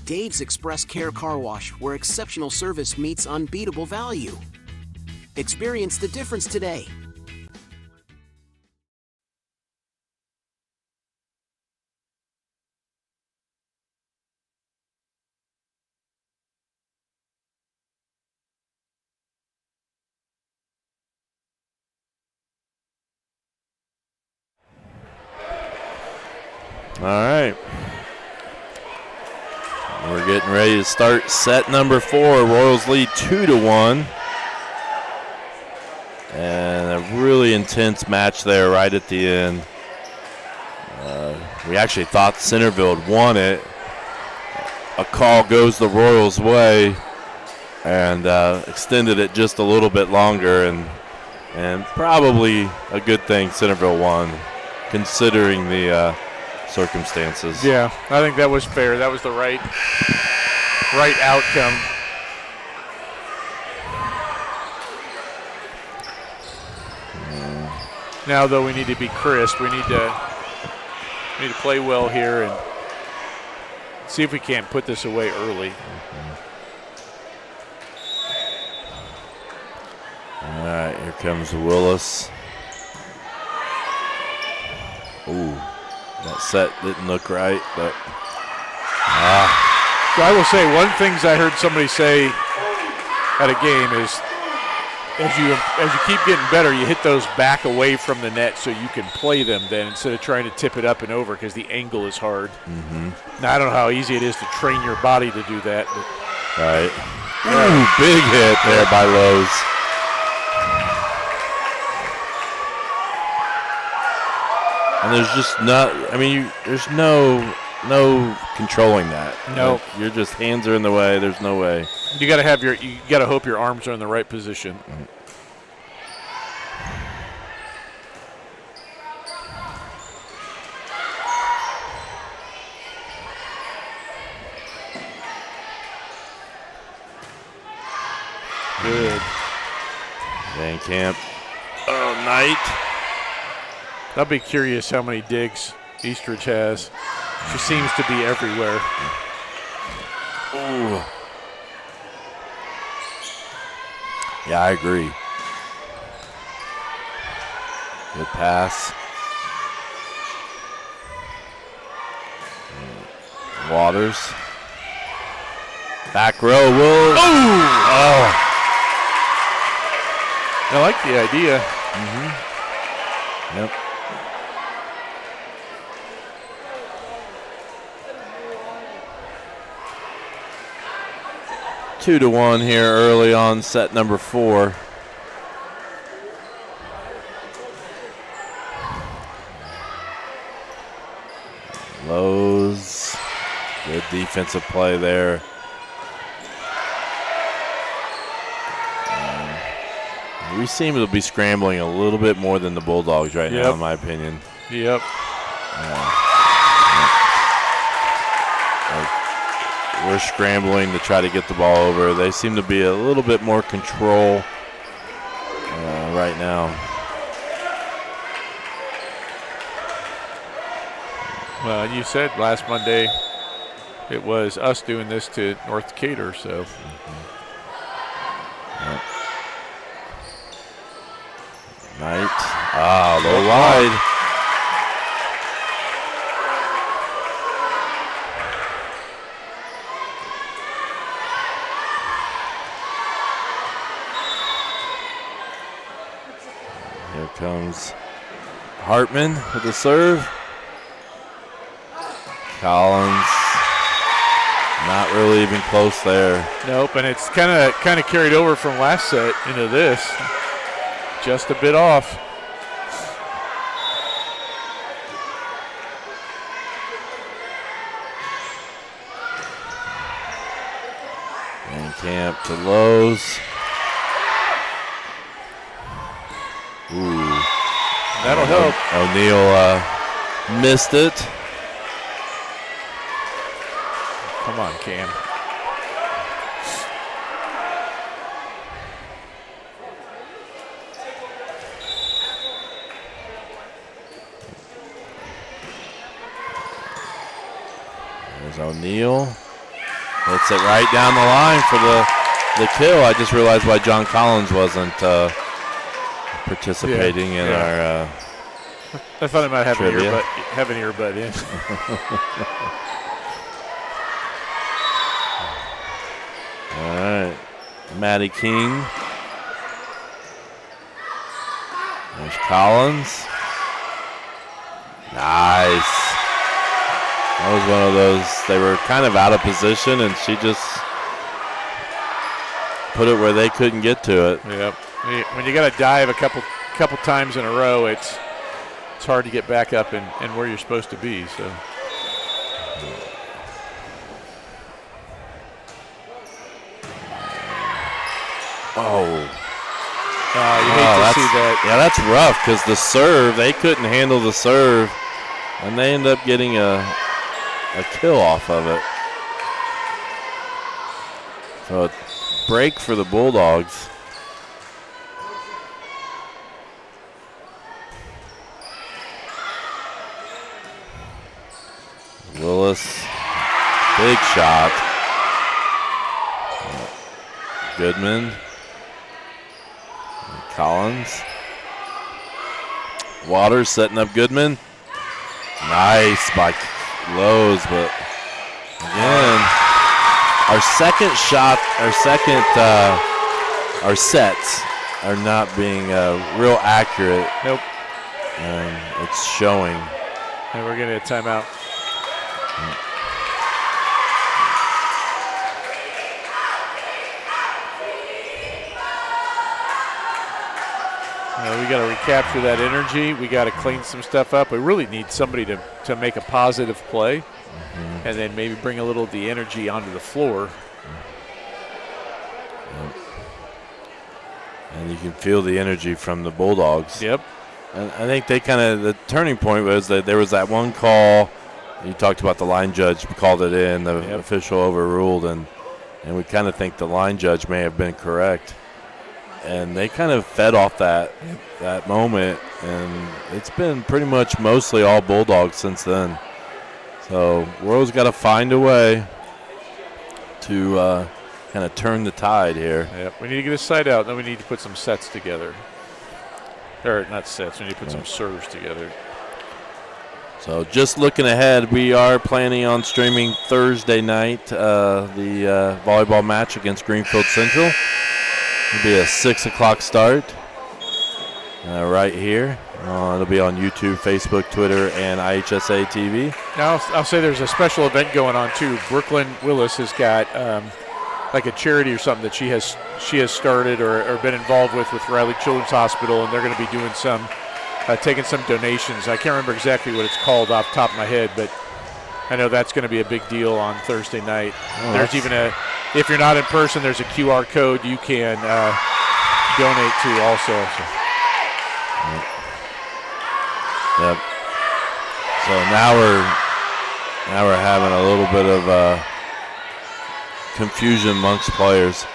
Dave's Express Care Car Wash, where exceptional service meets unbeatable value. Experience the difference today. All right. We're getting ready to start set number 4. Royals lead 2-1. And the really intense match there right at the end. We actually thought Centerville had won it. A call goes the Royals' way and extended it just a little bit longer, and probably a good thing Centerville won, considering the circumstances. Yeah, I think that was fair. That was the right outcome. Now, though, we need to be crisp. We need to play well here and see if we can't put this away early. All right, here comes Willis. Ooh, that set didn't look right, but So I will say, one thing I heard somebody say at a game is, as you keep getting better, you hit those back away from the net so you can play them then instead of trying to tip it up and over because the angle is hard. Now, I don't know how easy it is to train your body to do that. But right. Ooh, big hit there by Lowe's. And there's just there's no controlling that. No. Like, you're just, hands are in the way. There's no way. You got to hope your arms are in the right position. Good. Van Camp. Oh, Knight. I'll be curious how many digs Eastridge has. She seems to be everywhere. Ooh. Yeah, I agree. Good pass. Waters. Back row, Willis. Oh! I like the idea. Yep. Two to one here early on set number 4. Lowe's, good defensive play there. We seem to be scrambling a little bit more than the Bulldogs right now, in my opinion. Yep. We're scrambling to try to get the ball over. They seem to be a little bit more control right now. Well, you said last Monday it was us doing this to North Decatur, so. Yep. Knight. Low wide. Here comes Hartman with the serve. Collins, not really even close there. Nope, and it's kind of carried over from last set into this. Just a bit off. Van Camp to Lowe's. Ooh. That'll help. O'Neal missed it. Come on, Cam. There's O'Neal. Hits it right down the line for the kill. I just realized why John Collins wasn't participating in our I thought I might have trivia. an earbud in. All right. Maddie King. There's Collins. Nice. That was one of those, they were kind of out of position, and she just put it where they couldn't get to it. Yep. When you got to dive a couple couple times in a row, it's hard to get back up and where you're supposed to be. So. Oh. You hate to see that. Yeah, that's rough because the serve, they couldn't handle the serve, and they end up getting a kill off of it. So a break for the Bulldogs. Willis, big shot. Goodman. Collins. Waters setting up Goodman. Nice by Lowe's, but again, our second shot, our sets are not being real accurate. Nope. And it's showing. And we're getting a timeout. We got to recapture that energy. We got to clean some stuff up. We really need somebody to make a positive play, and then maybe bring a little of the energy onto the floor. Yep. And you can feel the energy from the Bulldogs. Yep. And I think they the turning point was that there was that one call. You talked about the line judge called it in. The official overruled, and we kind of think the line judge may have been correct. And they kind of fed off that moment, and it's been pretty much mostly all Bulldogs since then. So World's got to find a way to kind of turn the tide here. Yep. We need to get a side out, then we need to put some sets together. Or not sets, we need to put some serves together. So just looking ahead, we are planning on streaming Thursday night the volleyball match against Greenfield Central. It'll be a 6 o'clock start right here. It'll be on YouTube, Facebook, Twitter, and IHSA TV. Now, I'll say there's a special event going on, too. Brooklyn Willis has got like a charity or something that she has started or been involved with Riley Children's Hospital, and they're going to be doing some, taking some donations. I can't remember exactly what it's called off the top of my head, but I know that's going to be a big deal on Thursday night. There's even if you're not in person, there's a QR code you can donate to also. Yep. So now we're having a little bit of confusion amongst players.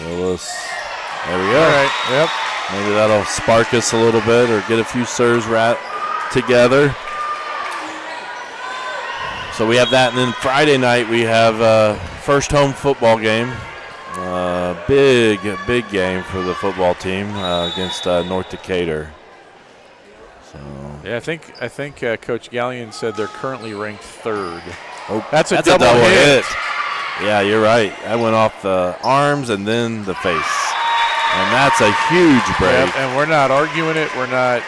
Willis. There we go. All right. Yep. Maybe that'll spark us a little bit or get a few serves together. So we have that, and then Friday night we have first home football game. Big game for the football team against North Decatur. So yeah, I think Coach Gallion said they're currently ranked third. Oh, that's a double hit. Yeah, you're right. I went off the arms and then the face. And that's a huge break. Yep, and we're not arguing it. We're not.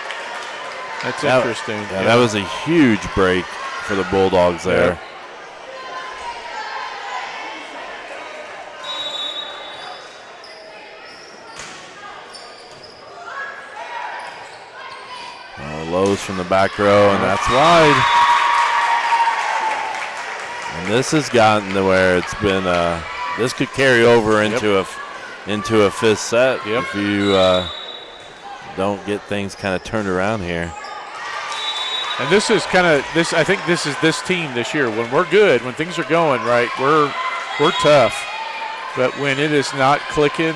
That's interesting. Yeah, that was a huge break for the Bulldogs there. Yep. Lowe's from the back row, and that's wide. And this has gotten to where it's been. This could carry over into a fifth set if you don't get things kind of turned around here. And this is kind of this. I think this is this team this year. When we're good, when things are going right, we're tough. But when it is not clicking,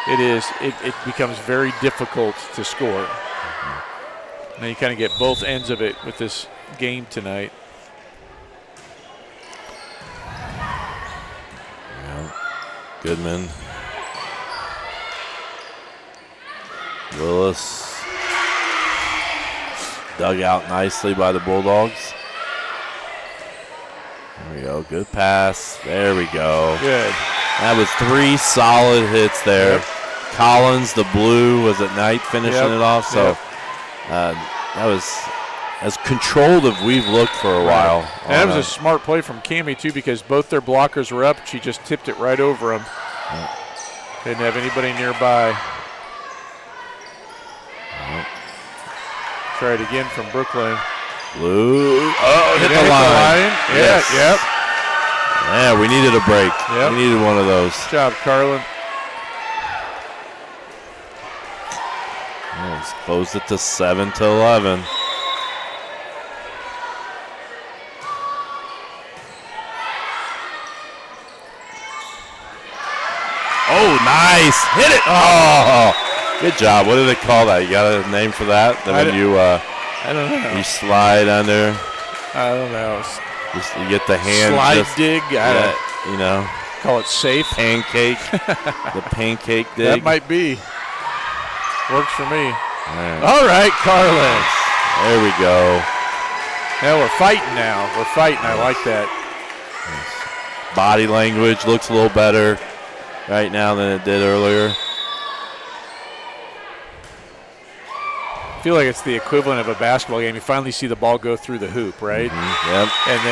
it becomes very difficult to score. Now you kind of get both ends of it with this game tonight. Yeah. Goodman. Willis. Dug out nicely by the Bulldogs. There we go. Good pass. There we go. Good. That was 3 solid hits there. Yep. Collins, the blue, was at night finishing it off. So Yep. that was as controlled as we've looked for a while. And that was a smart play from Cammie, too, because both their blockers were up. She just tipped it right over them. Yeah. Didn't have anybody nearby. Try it again from Brooklyn. Blue. Oh, hit the line. Yes. Yep. Yeah, we needed a break. Yep. We needed one of those. Good job, Carlin. Let's close it to 7-11. Oh, nice. Hit it. Oh, good job. What do they call that? You got a name for that? Then when you I don't know. You slide under. I don't know. Just you get the hand. Slide dig. You know. Call it safe. Pancake. The pancake dig. That might be. Works for me. All right, Carlin. There we go. Yeah, we're fighting now. We're fighting. I like that. Body language looks a little better right now than it did earlier. I feel like it's the equivalent of a basketball game. You finally see the ball go through the hoop, right? Mm-hmm. Yep. And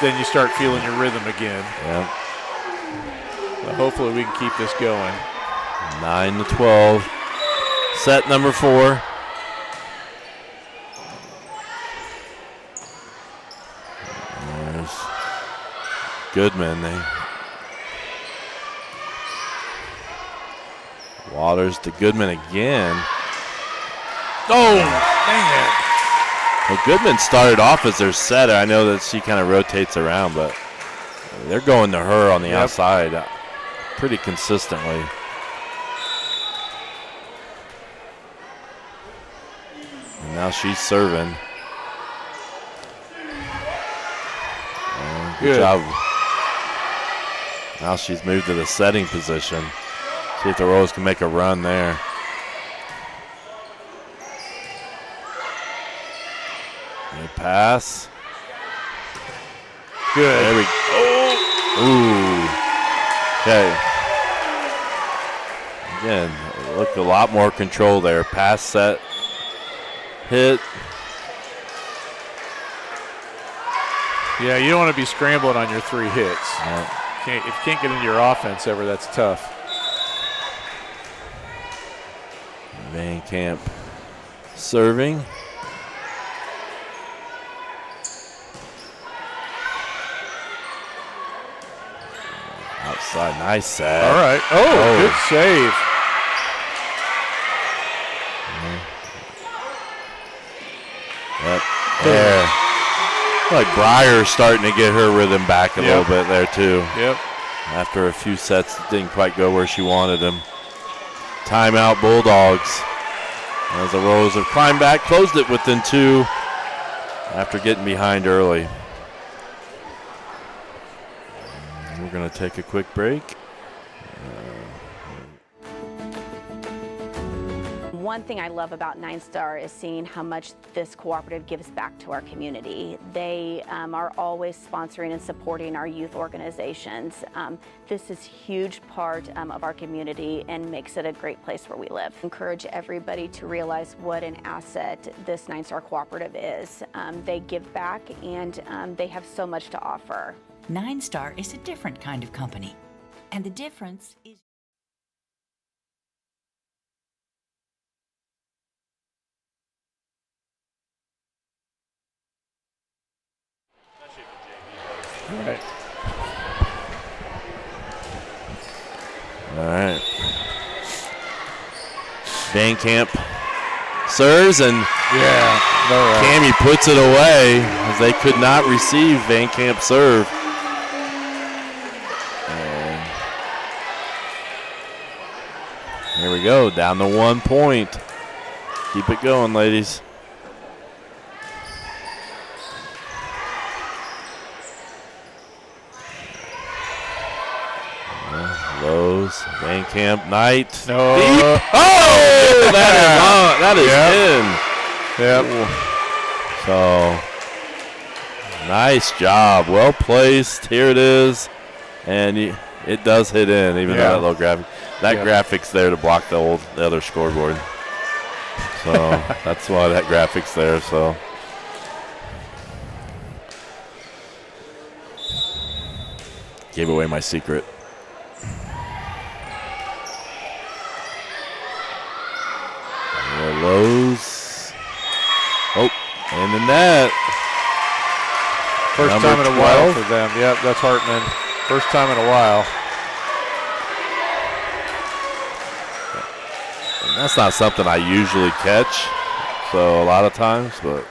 then you start feeling your rhythm again. Yep. But hopefully we can keep this going. 9-12. Set number 4. There's Goodman. Waters to Goodman again. Oh, man. Well, Goodman started off as their setter. I know that she kind of rotates around, but they're going to her on the outside pretty consistently. And now she's serving. Good job. Now she's moved to the setting position. See if the Royals can make a run there. Good pass. Good. There we go. Ooh. Okay. Again, look a lot more control there. Pass set. Hit. Yeah, you don't want to be scrambling on your 3 hits. Yeah. If you can't get into your offense ever, that's tough. Van Camp serving. Outside, nice set. All right. Oh, good save. Yep. There. Like Breyer's starting to get her rhythm back a little bit there too. Yep. After a few sets, it didn't quite go where she wanted them. Timeout Bulldogs. As the Royals have climbed back, closed it within 2 after getting behind early. We're going to take a quick break. One thing I love about 9 Star is seeing how much this cooperative gives back to our community. They are always sponsoring and supporting our youth organizations. This is a huge part of our community and makes it a great place where we live. I encourage everybody to realize what an asset this 9 Star cooperative is. They give back and they have so much to offer. 9 Star is a different kind of company, and the difference is All right. Van Camp serves and Cammie puts it away as they could not receive Van Camp serve. And here we go, down to 1 point. Keep it going, ladies. Lowe's, Van Camp, Knight. No. Deep. Oh, that is in. Yep. So, nice job. Well placed. Here it is. And it does hit in, even though that little graphic. That graphic's there to block the other scoreboard. So that's why that graphic's there. So gave away my secret. Lows. Oh, and the net. First Number time in a 12. while for them. Yep, that's Hartman. First time in a while. And that's not something I usually catch, so a lot of times, but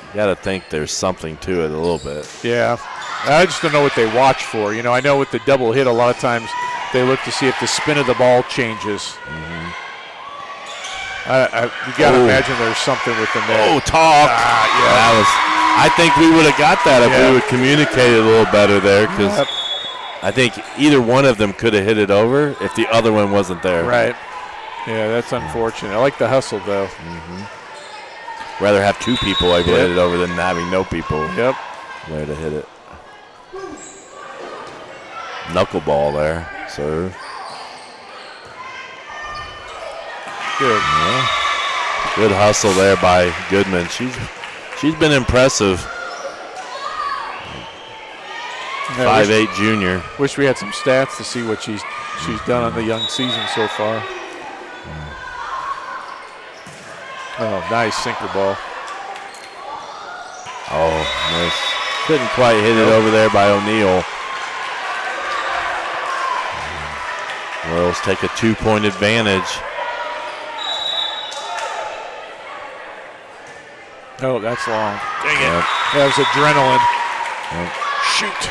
you got to think there's something to it a little bit. Yeah. I just don't know what they watch for. You know, I know with the double hit, a lot of times they look to see if the spin of the ball changes. You got to imagine there's something with the net. Oh, talk. I think we would have got that if we would communicate a little better there, because I think either one of them could have hit it over if the other one wasn't there. Right. Yeah, that's unfortunate. I like the hustle, though. Rather have two people able to hit it over than having no people there to hit it. Knuckleball there. Serve. Good. Yeah. Good hustle there by Goodman. She's been impressive. 5'8" junior. Wish we had some stats to see what she's done on the young season so far. Oh, nice sinker ball. Oh, nice. Couldn't quite hit it over there by O'Neal. Royals take a 2-point advantage. Oh, that's long. Dang it. That was adrenaline. Shoot.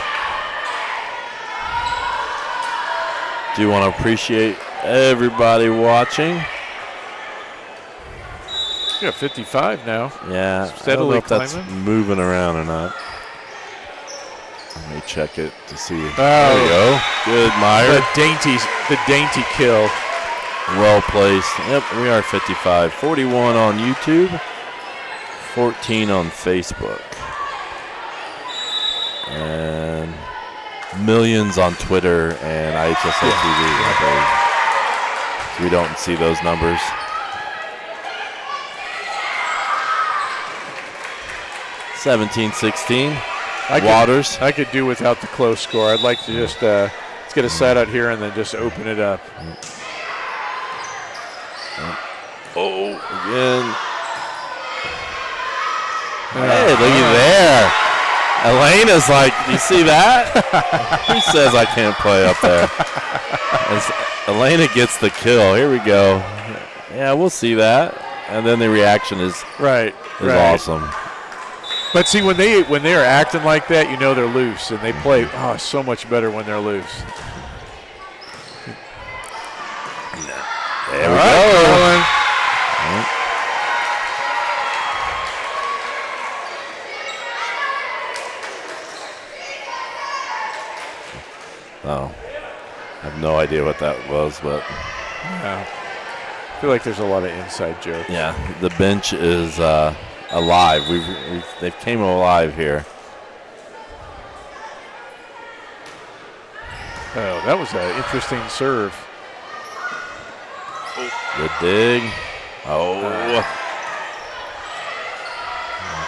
Do you want to appreciate everybody watching? Yeah, 55 now. Yeah, Steadily I don't know if climbing. that's moving around or not. Let me check it to see. Oh. There you go. Good, Meyer. The dainty kill. Well placed. Yep, we are 55. 41 on YouTube. 14 on Facebook. And millions on Twitter and IHSL TV. So we don't see those numbers. 17-16. Waters. I could do without the close score. I'd like to just let's get a set out here and then just open it up. Oh, again. Hey, look at there. Elena's like, you see that? Who says I can't play up there? As Elena gets the kill. Here we go. Yeah, we'll see that. And then the reaction is awesome. But see, when they are acting like that, you know they're loose, and they play so much better when they're loose. There we go. Oh, I have no idea what that was, but I feel like there's a lot of inside jokes. Yeah, the bench is alive. They've came alive here. Oh, that was an interesting serve. Good dig. Oh.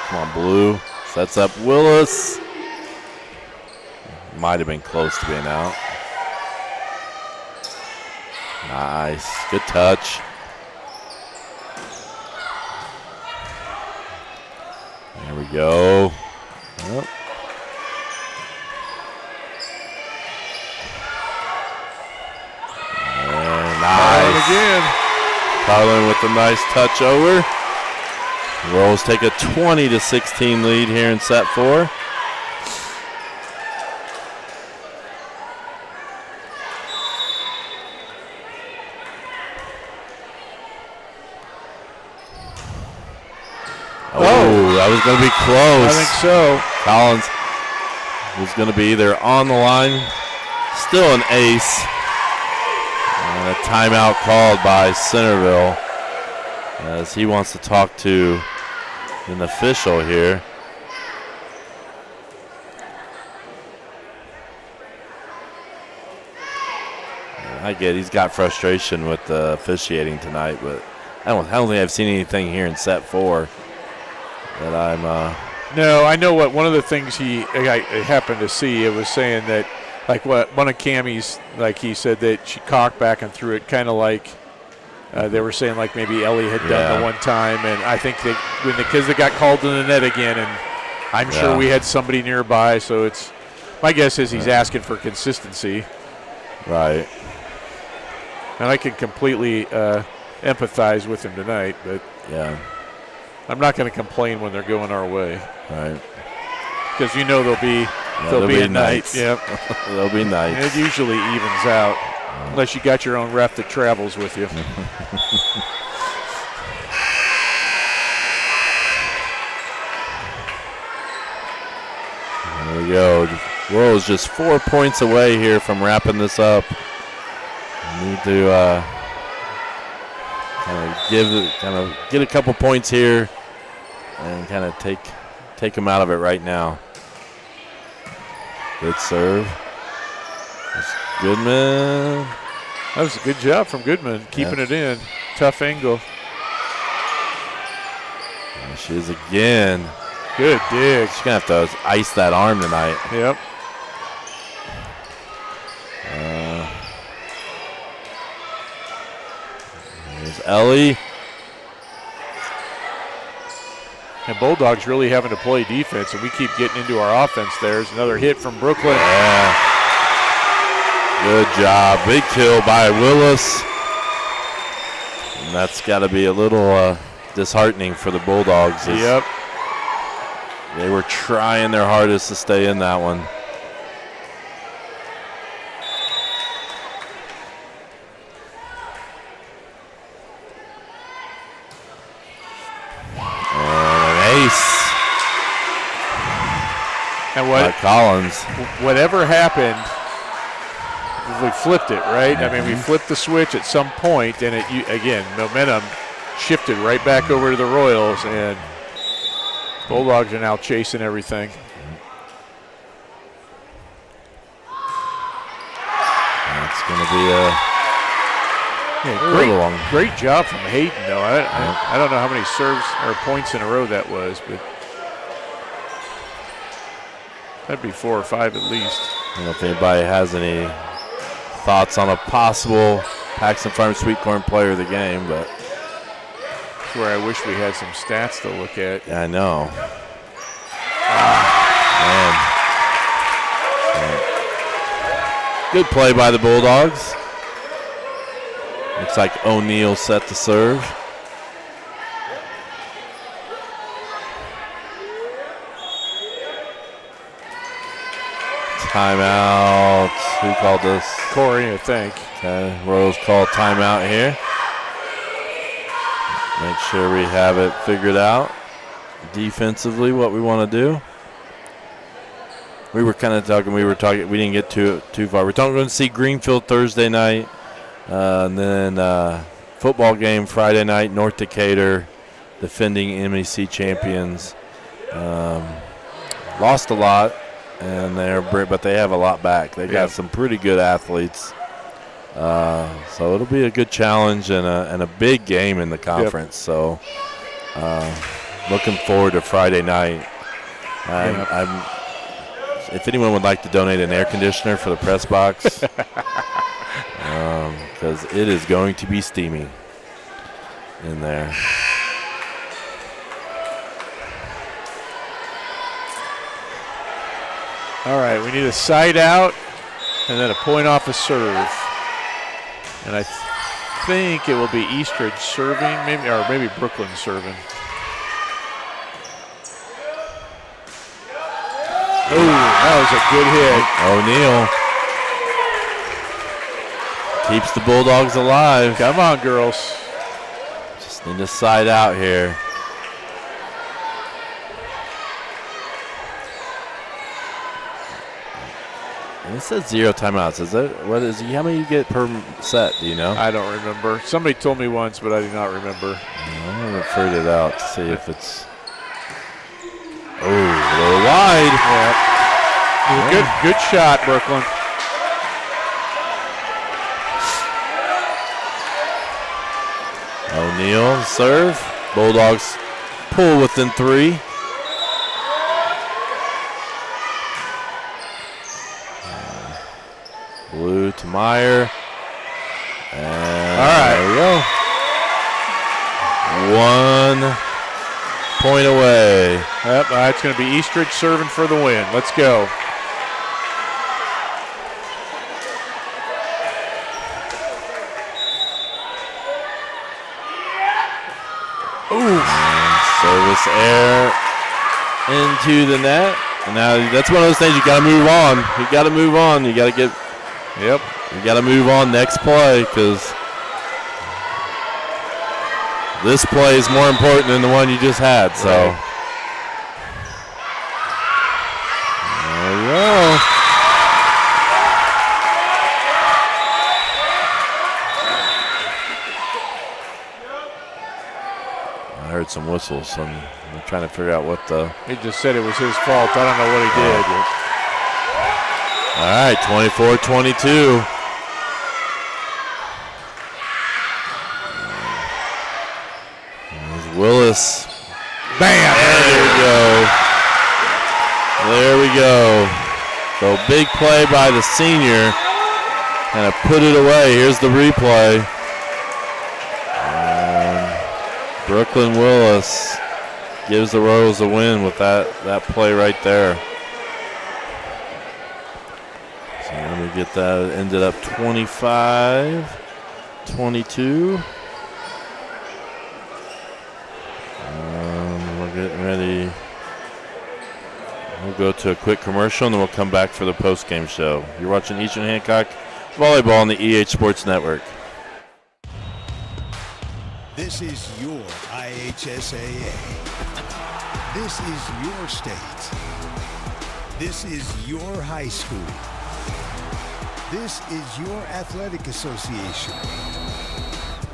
Come on, Blue. Sets up Willis. Might have been close to being out. Nice. Good touch. There we go. Yep. And nice. Again. Carlin with a nice touch over. Rolls take a 20-16 lead here in set 4. Oh, that was going to be close. I think so. Collins was going to be either on the line, still an ace, and a timeout called by Centerville as he wants to talk to an official here. I get he's got frustration with the officiating tonight, but I don't think I've seen anything here in set 4 that I'm. No, I know what one of the things I happened to see. It was saying that, like, what one of Cammie's, like he said that she cocked back and threw it kind of like they were saying like maybe Ellie had done the one time, and I think that when the kids that got called to the net again, and I'm sure we had somebody nearby, so it's my guess is he's asking for consistency. Right. And I can completely empathize with him tonight, but I'm not going to complain when they're going our way. Right. Because there'll be a night. Yep. There'll be nights. And it usually evens out, unless you got your own ref that travels with you. There we go. World's just 4 points away here from wrapping this up. We need to kind of get a couple points here and kind of take them out of it right now. Good serve. That's Goodman. That was a good job from Goodman, keeping it in. Tough angle. There she is again. Good dig. She's going to have to ice that arm tonight. Yep. There's Ellie. And Bulldogs really having to play defense, and we keep getting into our offense. There's another hit from Brooklyn. Yeah. Good job. Big kill by Willis. And that's got to be a little disheartening for the Bulldogs. Yep. They were trying their hardest to stay in that one. And what Collins. Whatever happened, we flipped it, right? I mean, we flipped the switch at some point, and again, momentum shifted right back over to the Royals, and Bulldogs are now chasing everything. That's going to be a great job from Hayden, though. I don't know how many serves or points in a row that was, but that'd be 4 or 5 at least. I don't know if anybody has any thoughts on a possible Paxton Farm Sweet Corn player of the game, but that's where I wish we had some stats to look at. Yeah, I know. Man. Good play by the Bulldogs. Looks like O'Neal set to serve. Timeout. Who called this? Corey, I think. Okay, Royals call timeout here. Make sure we have it figured out defensively what we want to do. We were kind of talking. We didn't get too far. We're going to see Greenfield Thursday night, and then football game Friday night. North Decatur, defending MEC champions. Lost a lot. And but they have a lot back. They got some pretty good athletes, so it'll be a good challenge and a big game in the conference. So, looking forward to Friday night. If anyone would like to donate an air conditioner for the press box, because it is going to be steamy in there. All right, we need a side out and then a point off a serve. And I think it will be Eastridge serving, maybe Brooklyn serving. Oh, that was a good hit. O'Neal keeps the Bulldogs alive. Come on, girls. Just need a side out here. And it says 0 timeouts. Is that what is? How many you get per set? Do you know? I don't remember. Somebody told me once, but I do not remember. I haven't figured it out to see if it's. Oh, a little wide. Yeah. Good shot, Brooklyn. O'Neal serve. Bulldogs pull within 3. Blue to Meyer. And all right. There we go. 1 point away. Yep, it's going to be Eastridge serving for the win. Let's go. Ooh. Service air into the net. And now that's one of those things you got to move on. You got to move on. You got to get. Yep. You got to move on next play because this play is more important than the one you just had. So right. There we go. I heard some whistles. I'm trying to figure out what the. He just said it was his fault. I don't know what he did. All right, 24-22. There's Willis. Bam! There we go. There we go. So big play by the senior. Kind of put it away. Here's the replay. Brooklyn Willis gives the Royals a win with that play right there. So let me get that. It ended up 25-22. We're getting ready. We'll go to a quick commercial and then we'll come back for the post-game show. You're watching Eastern Hancock Volleyball on the EH Sports Network. This is your IHSAA. This is your state. This is your high school. This is your athletic association.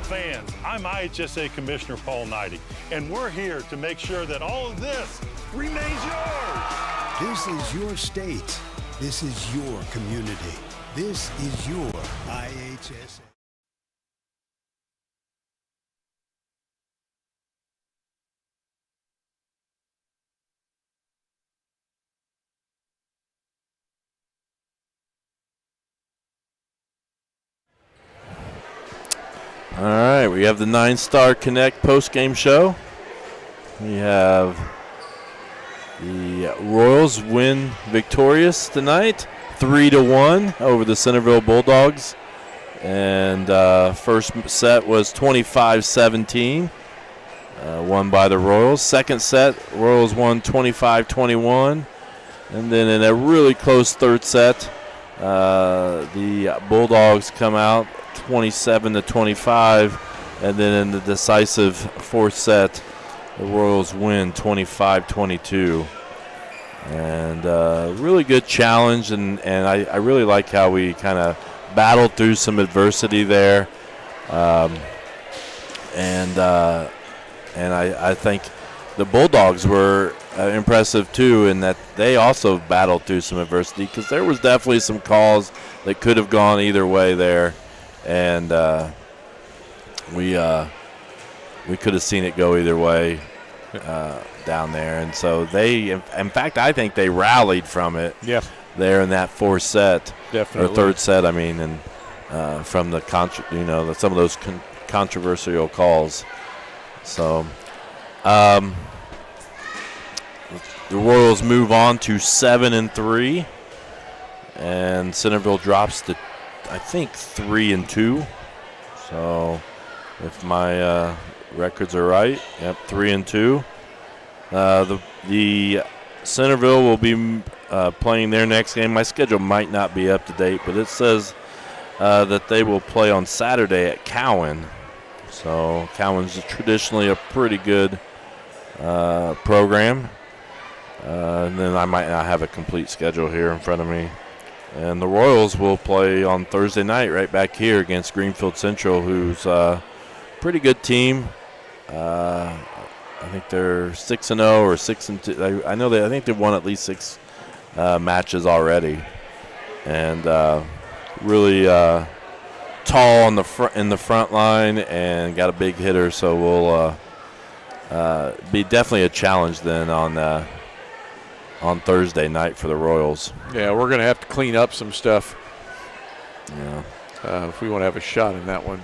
Fans, I'm IHSA Commissioner Paul Knighty, and we're here to make sure that all of this remains yours. This is your state. This is your community. This is your IHSA. All right, we have the 9-Star Connect post-game show. We have the Royals win victorious tonight, 3-1 over the Centerville Bulldogs. And first set was 25-17, won by the Royals. Second set, Royals won 25-21. And then in a really close third set, the Bulldogs come out 27-25, and then in the decisive fourth set, the Royals win 25-22. And really good challenge, and I really like how we kind of battled through some adversity there. And I think the Bulldogs were impressive too, in that they also battled through some adversity, because there was definitely some calls that could have gone either way there. And we could have seen it go either way down there. And so they, in fact, I think they rallied from it there in that fourth set. Definitely. Or third set, I mean, and from the some of those controversial calls. So the Royals move on to 7-3, and Centerville drops to, I think, 3-2. So if my records are right, 3-2. The Centerville will be playing their next game. My schedule might not be up to date, but it says that they will play on Saturday at Cowan. So Cowan's traditionally a pretty good program. And then I might not have a complete schedule here in front of me. And the Royals will play on Thursday night right back here against Greenfield Central, who's a pretty good team. I think they're 6-0 or 6-2. I know I think they've won at least 6 matches already, and really tall in the front line and got a big hitter, so we'll be definitely a challenge then on Thursday night for the Royals. Yeah, we're going to have to clean up some stuff. Yeah. If we want to have a shot in that one.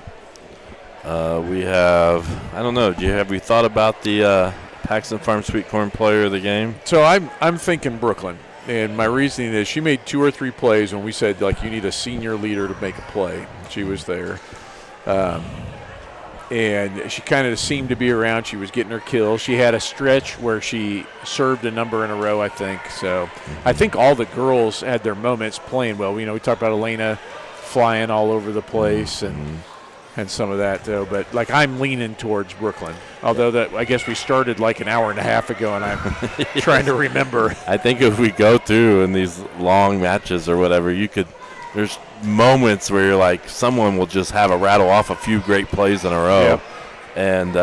We have, I don't know, have we thought about the Paxton Farm Sweet Corn player of the game? So I'm thinking Brooklyn. And my reasoning is she made 2 or 3 plays when we said, like, you need a senior leader to make a play. She was there. And she kind of seemed to be around. She was getting her kills. She had a stretch where she served a number in a row, I think. So I think all the girls had their moments playing well. You know, we talked about Elena flying all over the place and some of that, though. But, like, I'm leaning towards Brooklyn. Although that I guess we started like an hour and a half ago, and I'm trying to remember. I think if we go through in these long matches or whatever, there's moments where you're like, someone will just have a rattle off a few great plays in a row, and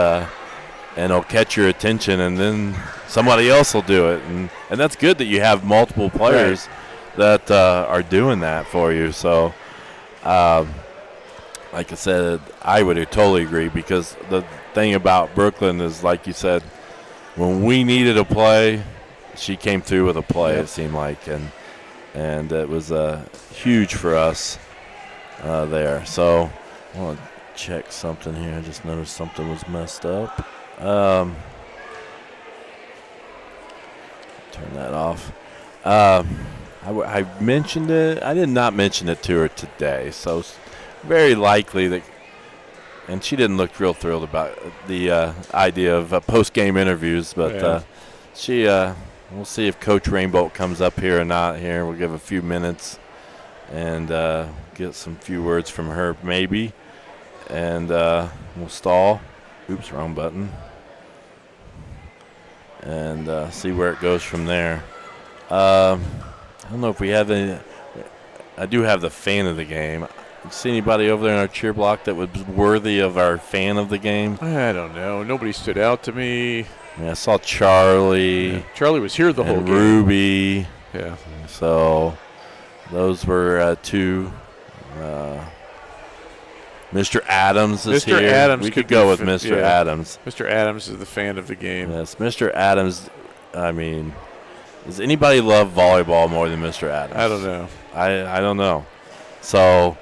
it'll catch your attention, and then somebody else will do it. And that's good that you have multiple players that are doing that for you. So, like I said, I would totally agree, because the thing about Brooklyn is, like you said, when we needed a play, she came through with a play, it seemed like, and it was huge for us there. So I want to check something here. I just noticed something was messed up. Turn that off. I mentioned it. I did not mention it to her today, so it's very likely that, and she didn't look real thrilled about the idea of post-game interviews, but we'll see if Coach Rainbolt comes up here or not here. We'll give a few minutes and get some few words from her maybe, and we'll stall. Oops, wrong button. And see where it goes from there. I don't know if we have any. I do have the fan of the game. See anybody over there in our cheer block that was worthy of our fan of the game? I don't know. Nobody stood out to me. Yeah, I saw Charlie. Yeah. Charlie was here the whole game. Ruby. Yeah. So those were 2. Mr. Adams is here. Mr. Adams we could go with Mr. Yeah. Adams. Mr. Adams is the fan of the game. Yes, Mr. Adams. I mean, does anybody love volleyball more than Mr. Adams? I don't know. I don't know. So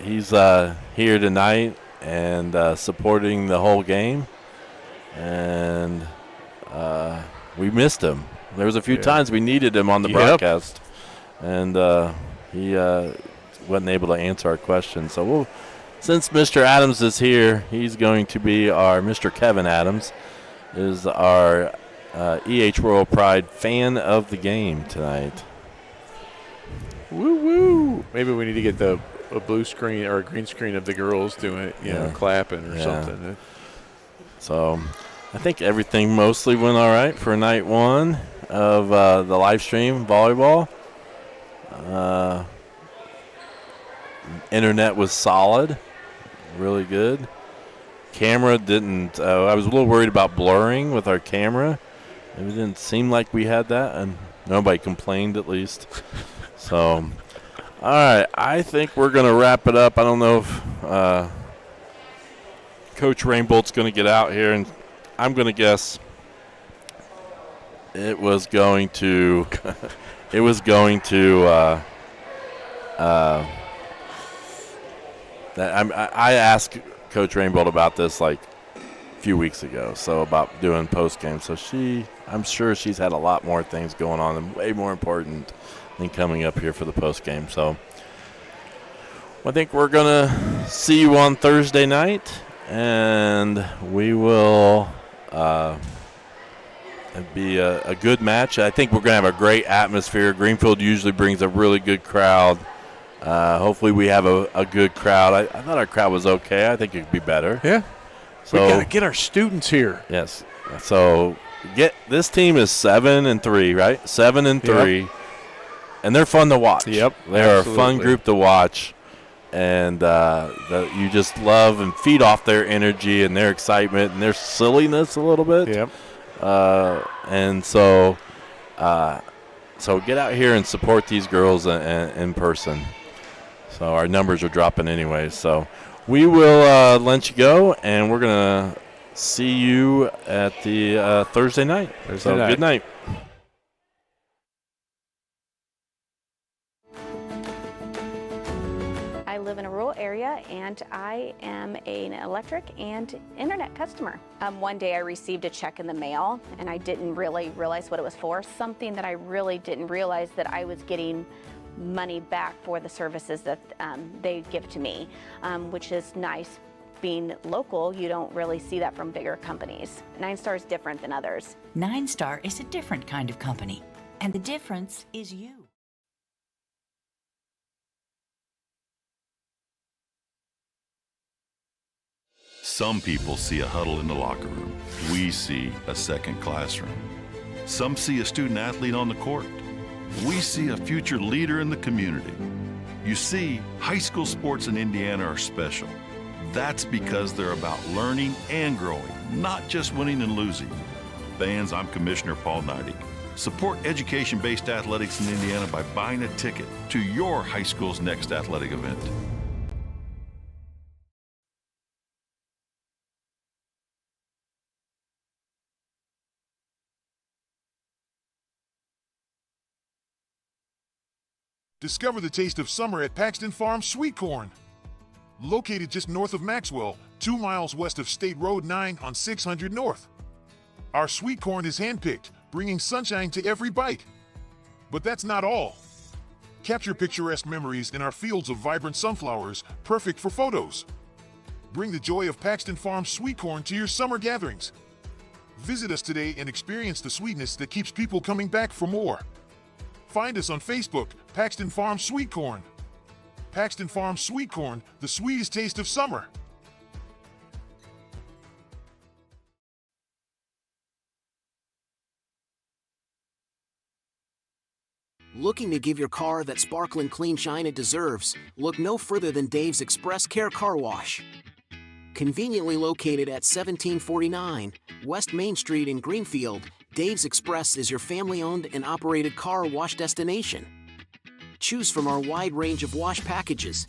he's here tonight and supporting the whole game. And we missed him. There was a few times we needed him on the broadcast, and he wasn't able to answer our questions. So since Mr. Adams is here, he's going to be our Mr. Kevin Adams, is our EH Royal Pride fan of the game tonight. Woo woo! Maybe we need to get a blue screen or a green screen of the girls doing it, you know, clapping or something. So I think everything mostly went all right for night 1 of the live stream volleyball. Internet was solid, really good. Camera didn't. I was a little worried about blurring with our camera. It didn't seem like we had that, and nobody complained at least. So, all right, I think we're going to wrap it up. I don't know if Coach Rainbolt's going to get out here, and I'm going to guess it was going to I asked Coach Rainbolt about this like a few weeks ago, so about doing post game. So I'm sure she's had a lot more things going on and way more important than coming up here for the post game. So I think we're gonna see you on Thursday night, and we will be a good match. I think we're gonna have a great atmosphere. Greenfield usually brings a really good crowd. Hopefully we have a good crowd. I thought our crowd was okay. I think it could be better. Yeah. So, we got to get our students here. Yes. So this team is 7-3, right? 7-3. Yep. And they're fun to watch. Yep. They're a fun group to watch. And you just love and feed off their energy and their excitement and their silliness a little bit. Yep. And so get out here and support these girls in person. So our numbers are dropping anyway. So we will let you go, and we're going to see you at the Thursday night. So good night. I live in a rural area, and I am an electric and internet customer. One day I received a check in the mail, and I didn't really realize what it was for. Something that I really didn't realize, that I was getting money back for the services that they give to me, which is nice. Being local, you don't really see that from bigger companies. 9 Star is different than others. 9 Star is a different kind of company, and the difference is you. Some people see a huddle in the locker room. We see a second classroom. Some see a student athlete on the court. We see a future leader in the community. You see, high school sports in Indiana are special. That's because they're about learning and growing, not just winning and losing. Fans, I'm Commissioner Paul Neidig. Support education-based athletics in Indiana by buying a ticket to your high school's next athletic event. Discover the taste of summer at Paxton Farm Sweet Corn. Located just north of Maxwell, 2 miles west of State Road 9 on 600 North. Our sweet corn is handpicked, bringing sunshine to every bite. But that's not all. Capture picturesque memories in our fields of vibrant sunflowers, perfect for photos. Bring the joy of Paxton Farm Sweet Corn to your summer gatherings. Visit us today and experience the sweetness that keeps people coming back for more. Find us on Facebook, Paxton Farm Sweet Corn. Paxton Farm Sweet Corn, the sweetest taste of summer. Looking to give your car that sparkling clean shine it deserves? Look no further than Dave's Express Care Car Wash. Conveniently located at 1749 West Main Street in Greenfield, Dave's Express is your family-owned and operated car wash destination. Choose from our wide range of wash packages.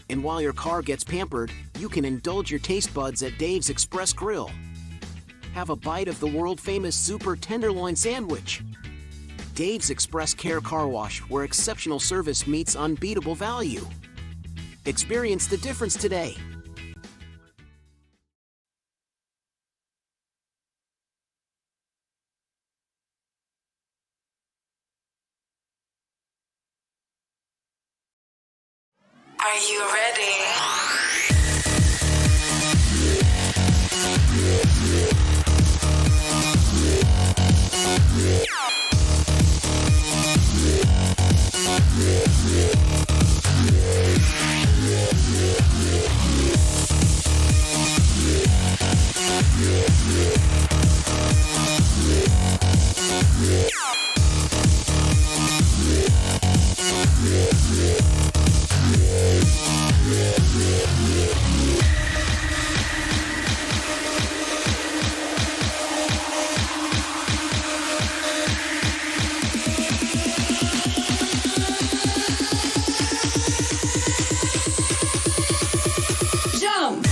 And while your car gets pampered, you can indulge your taste buds at Dave's Express Grill. Have a bite of the world-famous Super Tenderloin Sandwich. Dave's Express Care Car Wash, where exceptional service meets unbeatable value. Experience the difference today. Are you ready? Jump!